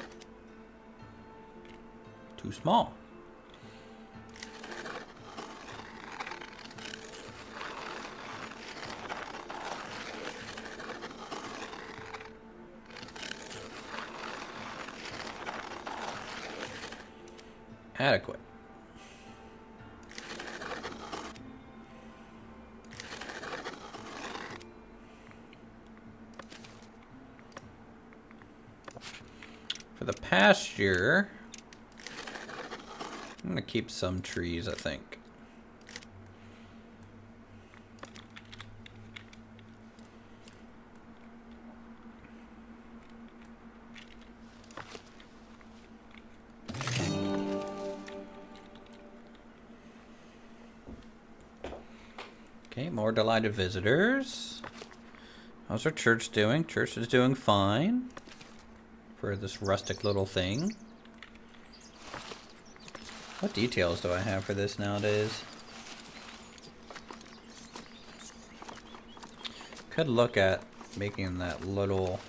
Too small. Adequate. For the pasture, I'm gonna keep some trees, I think. Okay, more delighted visitors. How's our church doing? Church is doing fine for this rustic little thing. What details do I have for this nowadays? Could look at making that little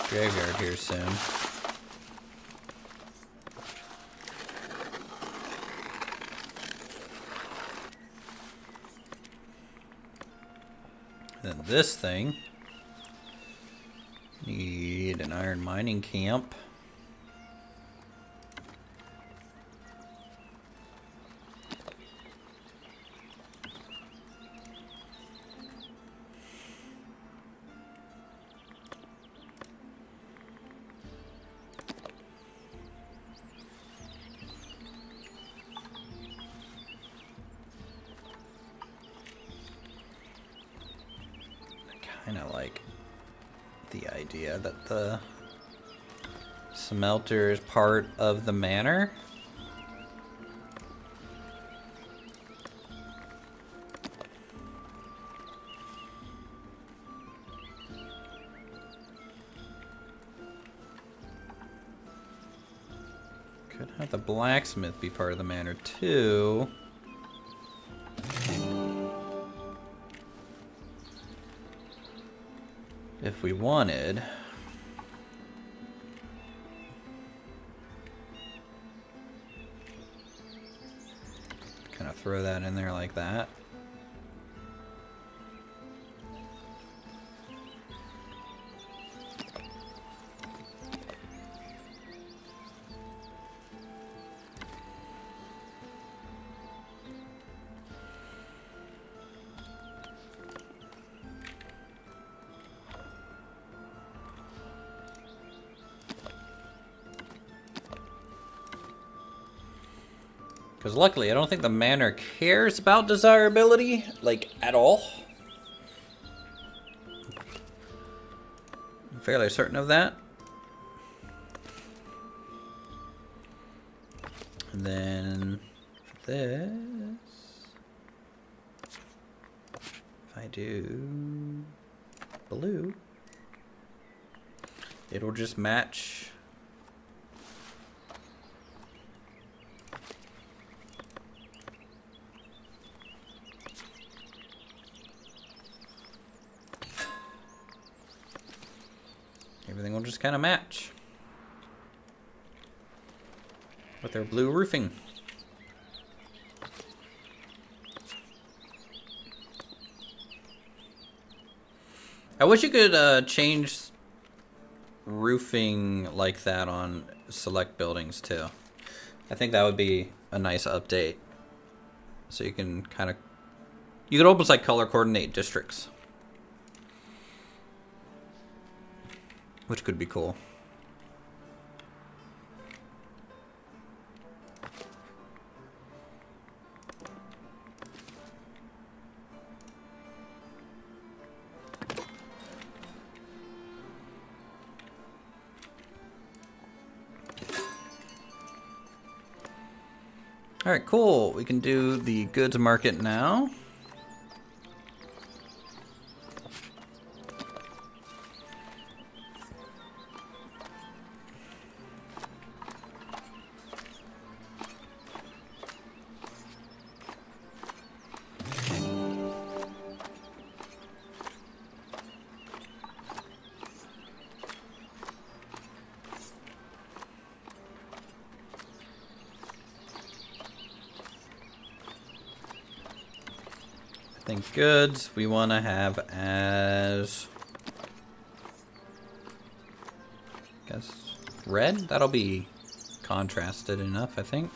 graveyard here soon. Then this thing, need an iron mining camp. Kind of like the idea that the smelter is part of the manor. Could have the blacksmith be part of the manor too. If we wanted. Kind of throw that in there like that. Because luckily, I don't think the manor cares about desirability, like, at all. I'm fairly certain of that. And then, for this, if I do blue, it'll just match. Everything will just kind of match with their blue roofing. I wish you could change roofing like that on select buildings too. I think that would be a nice update. So you can kind of, you could almost like color coordinate districts, which could be cool. All right, cool. We can do the goods market now. I think goods we want to have as Guess red? That'll be contrasted enough, I think.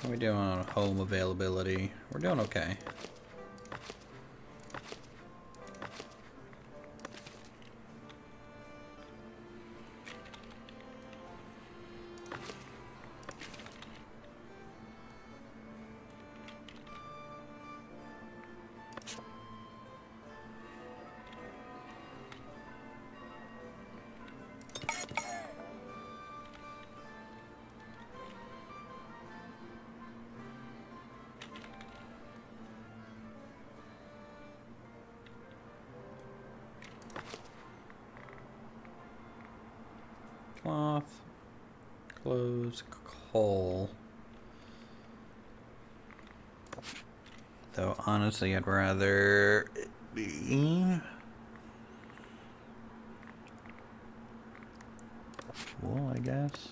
How are we doing on home availability? We're doing okay. Cloth, clothes, coal. Though honestly, I'd rather it be wool, I guess.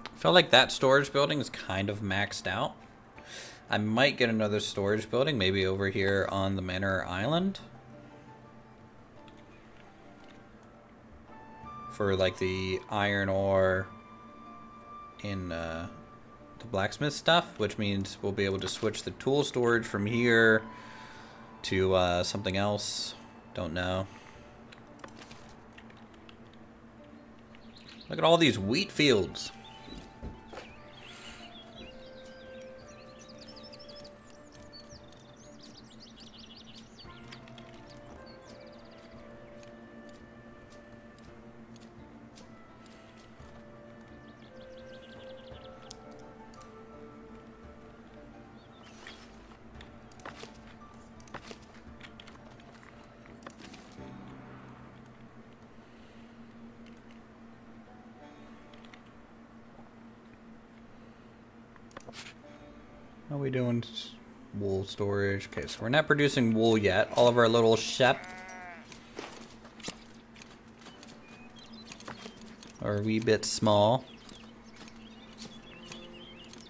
I feel like that storage building is kind of maxed out. I might get another storage building, maybe over here on the Manor Island. For like the iron ore in the blacksmith stuff, which means we'll be able to switch the tool storage from here to something else. Don't know. Look at all these wheat fields. How are we doing? Wool storage. Okay, so we're not producing wool yet. All of our little shep are a wee bit small.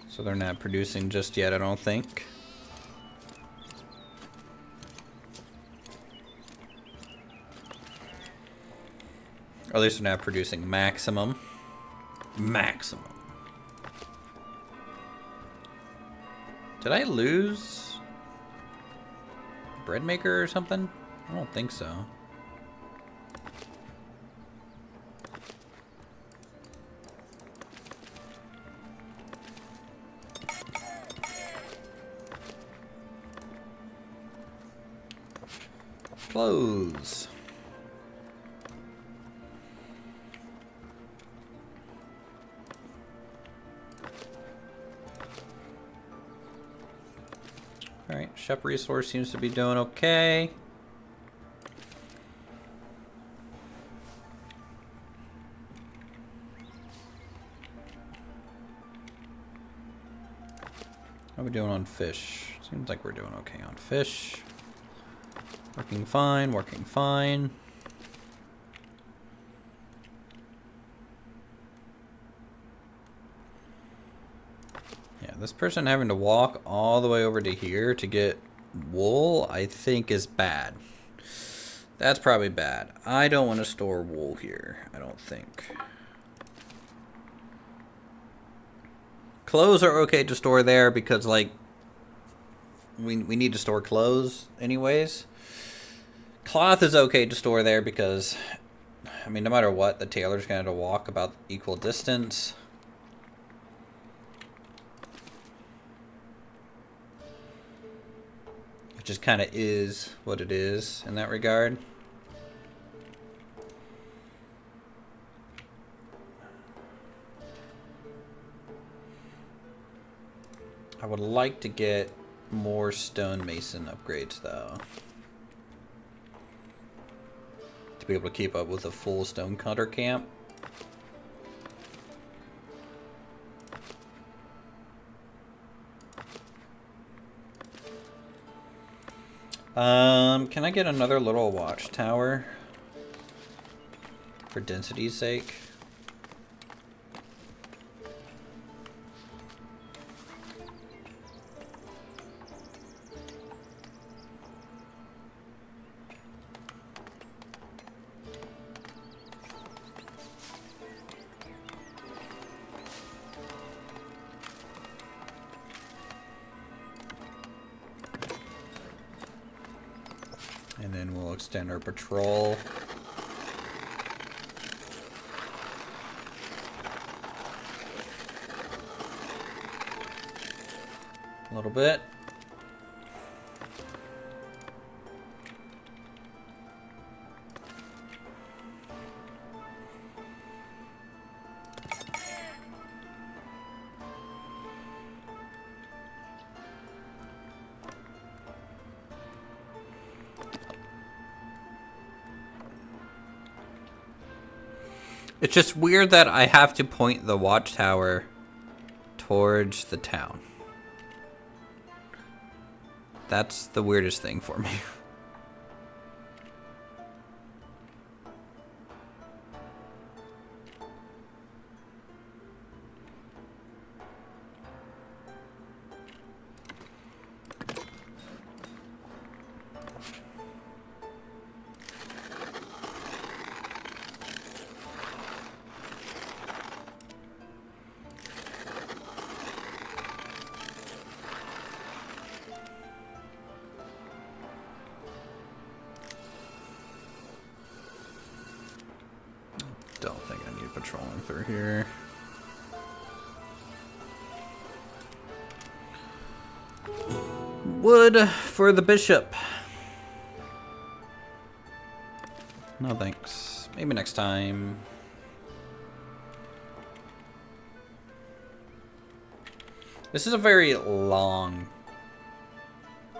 So they're not producing just yet, I don't think. Or at least they're not producing maximum. Maximum. Did I lose bread maker or something? I don't think so. Clothes. Alright, Shep Resource seems to be doing okay. How are we doing on fish? Seems like we're doing okay on fish. Working fine, working fine. Yeah, this person having to walk all the way over to here to get wool, I think is bad. That's probably bad. I don't want to store wool here, I don't think. Clothes are okay to store there because, like, we need to store clothes anyways. Cloth is okay to store there because, I mean, no matter what, the tailor's going to have to walk about equal distance. It just kind of is what it is in that regard. I would like to get more stonemason upgrades, though. To be able to keep up with a full stonecutter camp. Can I get another little watchtower? For density's sake. And then we'll extend our patrol. A little bit. It's just weird that I have to point the watchtower towards the town. That's the weirdest thing for me. Don't think I need patrolling through here. Wood for the bishop. No thanks. Maybe next time. This is a very long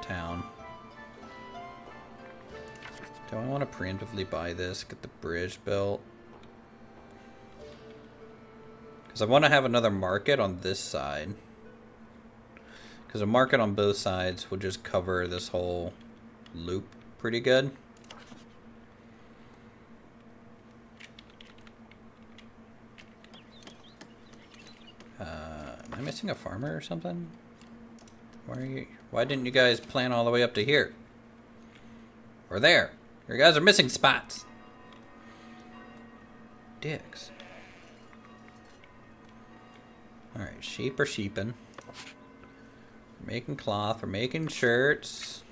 town. Do I want to preemptively buy this? Get the bridge built? Because I want to have another market on this side. Because a market on both sides would just cover this whole loop pretty good. Am I missing a farmer or something? Why didn't you guys plan all the way up to here? Or there? You guys are missing spots. Dicks. Alright, sheep are sheeping. We're making cloth, we're making shirts.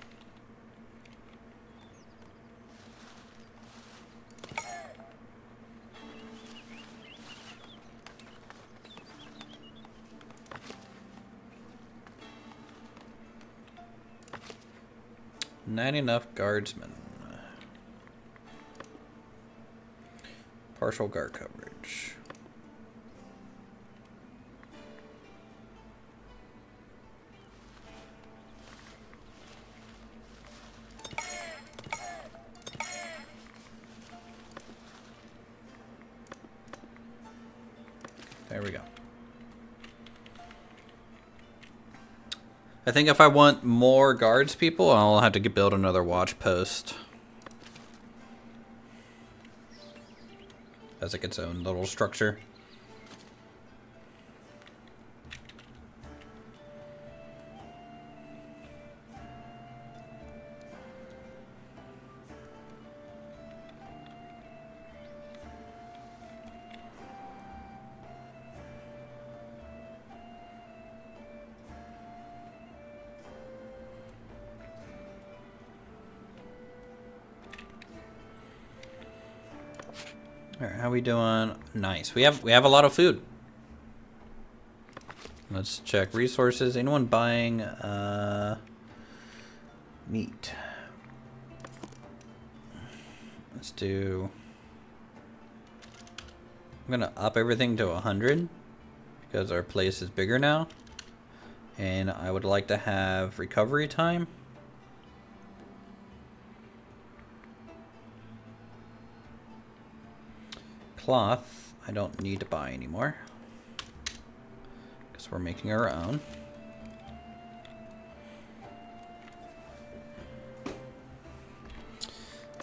Not enough guardsmen. Partial guard coverage. There we go. I think if I want more guards people, I'll have to build another watch post. As like its own little structure. All right, how we doing? Nice. We have a lot of food. Let's check resources. Anyone buying meat? Let's do. I'm gonna up everything to 100 because our place is bigger now, And I would like to have recovery time. Cloth, I don't need to buy anymore, because we're making our own.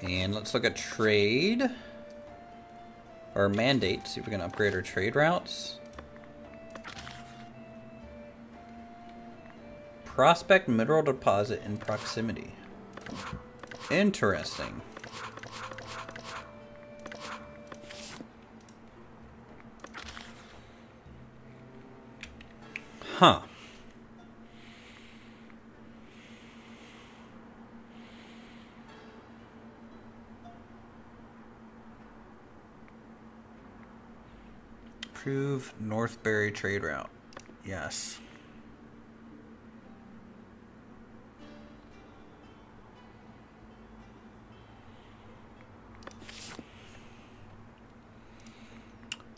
And let's look at trade. Or mandate, see if we can upgrade our trade routes. Prospect mineral deposit in proximity. Interesting. Huh. Approve Northbury trade route. Yes.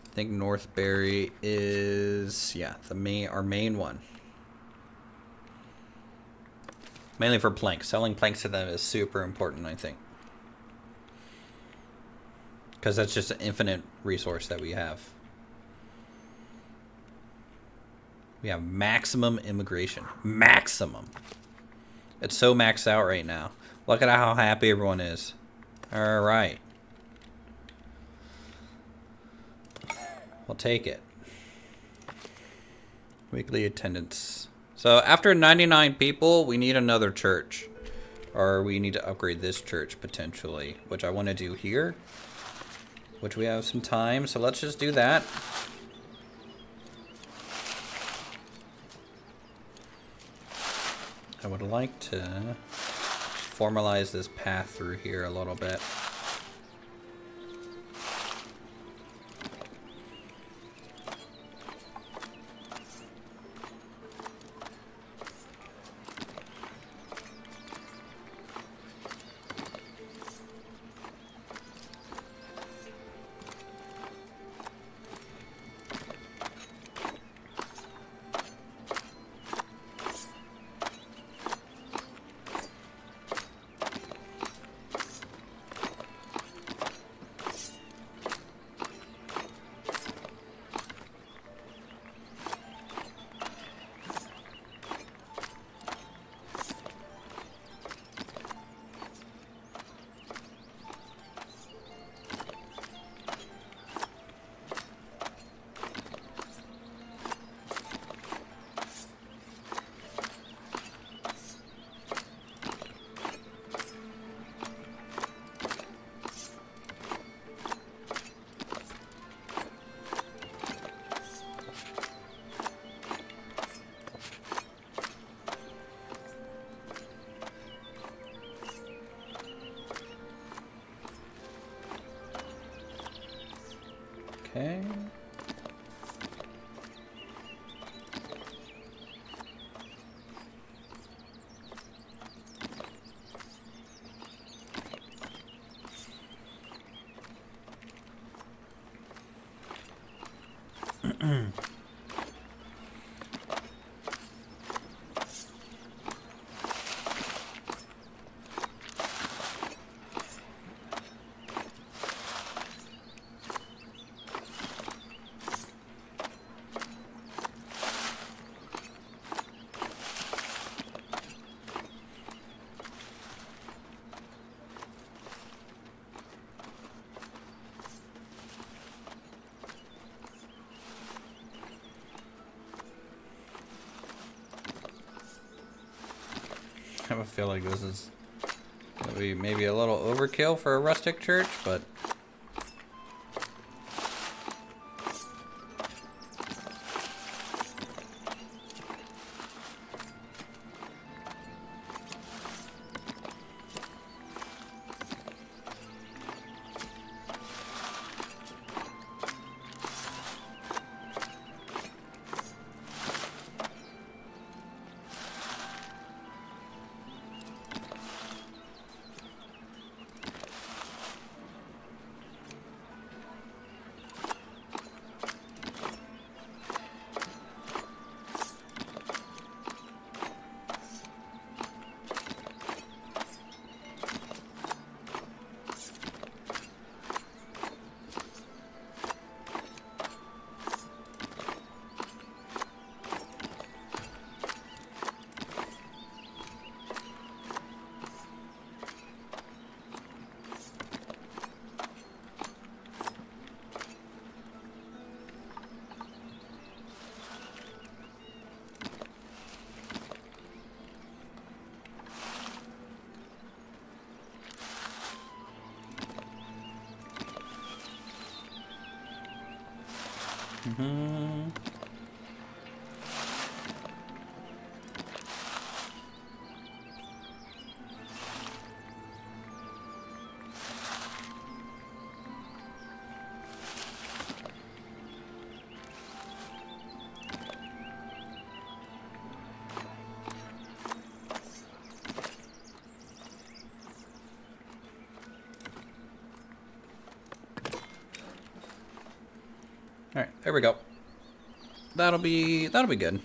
I think Northbury is, yeah, our main one. Mainly for planks. Selling planks to them is super important, I think. Because that's just an infinite resource that we have. We have maximum immigration. Maximum. It's so maxed out right now. Look at how happy everyone is. Alright. We'll take it. Weekly attendance. So after 99 people, we need another church. Or we need to upgrade this church potentially, which I want to do here. Which we have some time, so let's just do that. I would like to formalize this path through here a little bit. Okay. I have a feel like this is gonna be maybe a little overkill for a rustic church, but Alright, there we go. That'll be good,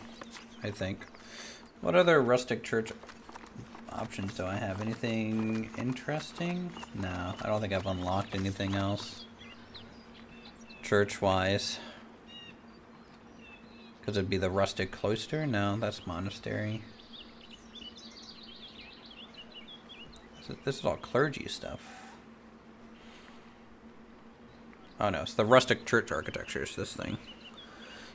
I think. What other rustic church options do I have? Anything interesting? No, I don't think I've unlocked anything else. Church-wise. Because it'd be the rustic cloister? No, that's monastery. This is all clergy stuff. Oh no, it's the rustic church architecture is this thing.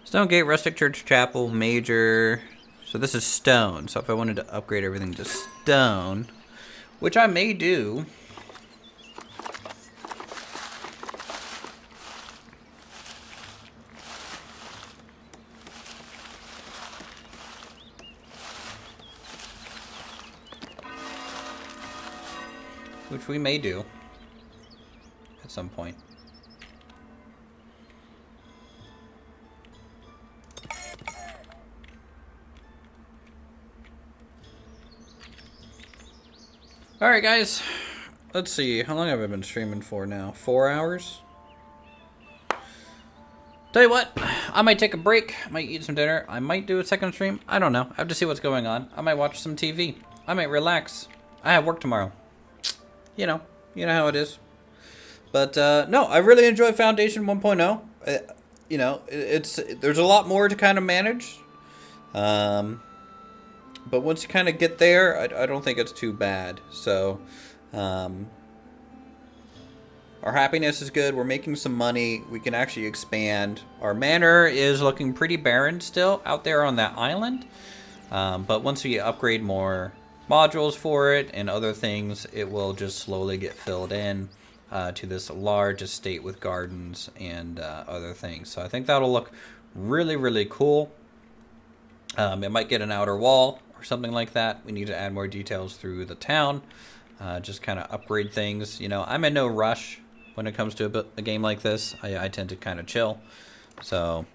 Stone gate, rustic church chapel, major. So this is stone. So if I wanted to upgrade everything to stone, which I may do. Which we may do at some point. Alright guys, let's see, how long have I been streaming for now? 4 hours? Tell you what, I might take a break, I might eat some dinner, I might do a second stream, I don't know, I have to see what's going on. I might watch some TV, I might relax, I have work tomorrow. You know how it is. But no, I really enjoy Foundation 1.0. You know, there's a lot more to kind of manage. But once you kind of get there, I don't think it's too bad. So, our happiness is good. We're making some money. We can actually expand. Our manor is looking pretty barren still out there on that island. But once we upgrade more modules for it and other things, it will just slowly get filled in to this large estate with gardens and other things. So I think that'll look really, really cool. It might get an outer wall or something like that. We need to add more details through the town. Just kind of upgrade things. You know, I'm in no rush when it comes to a game like this. I tend to kind of chill. So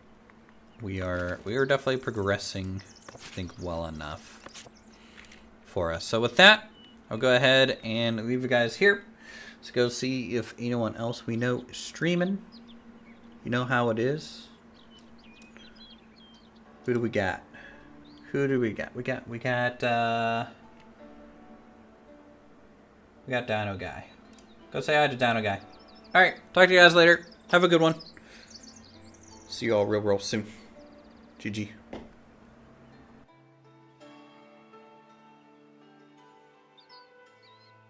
we are definitely progressing, I think, well enough for us. So with that, I'll go ahead and leave you guys here. Let's go see if anyone else we know is streaming. You know how it is. Who do we got? Who do we got? We got Dino Guy. Go say hi to Dino Guy. Alright, talk to you guys later. Have a good one. See you all real soon. GG.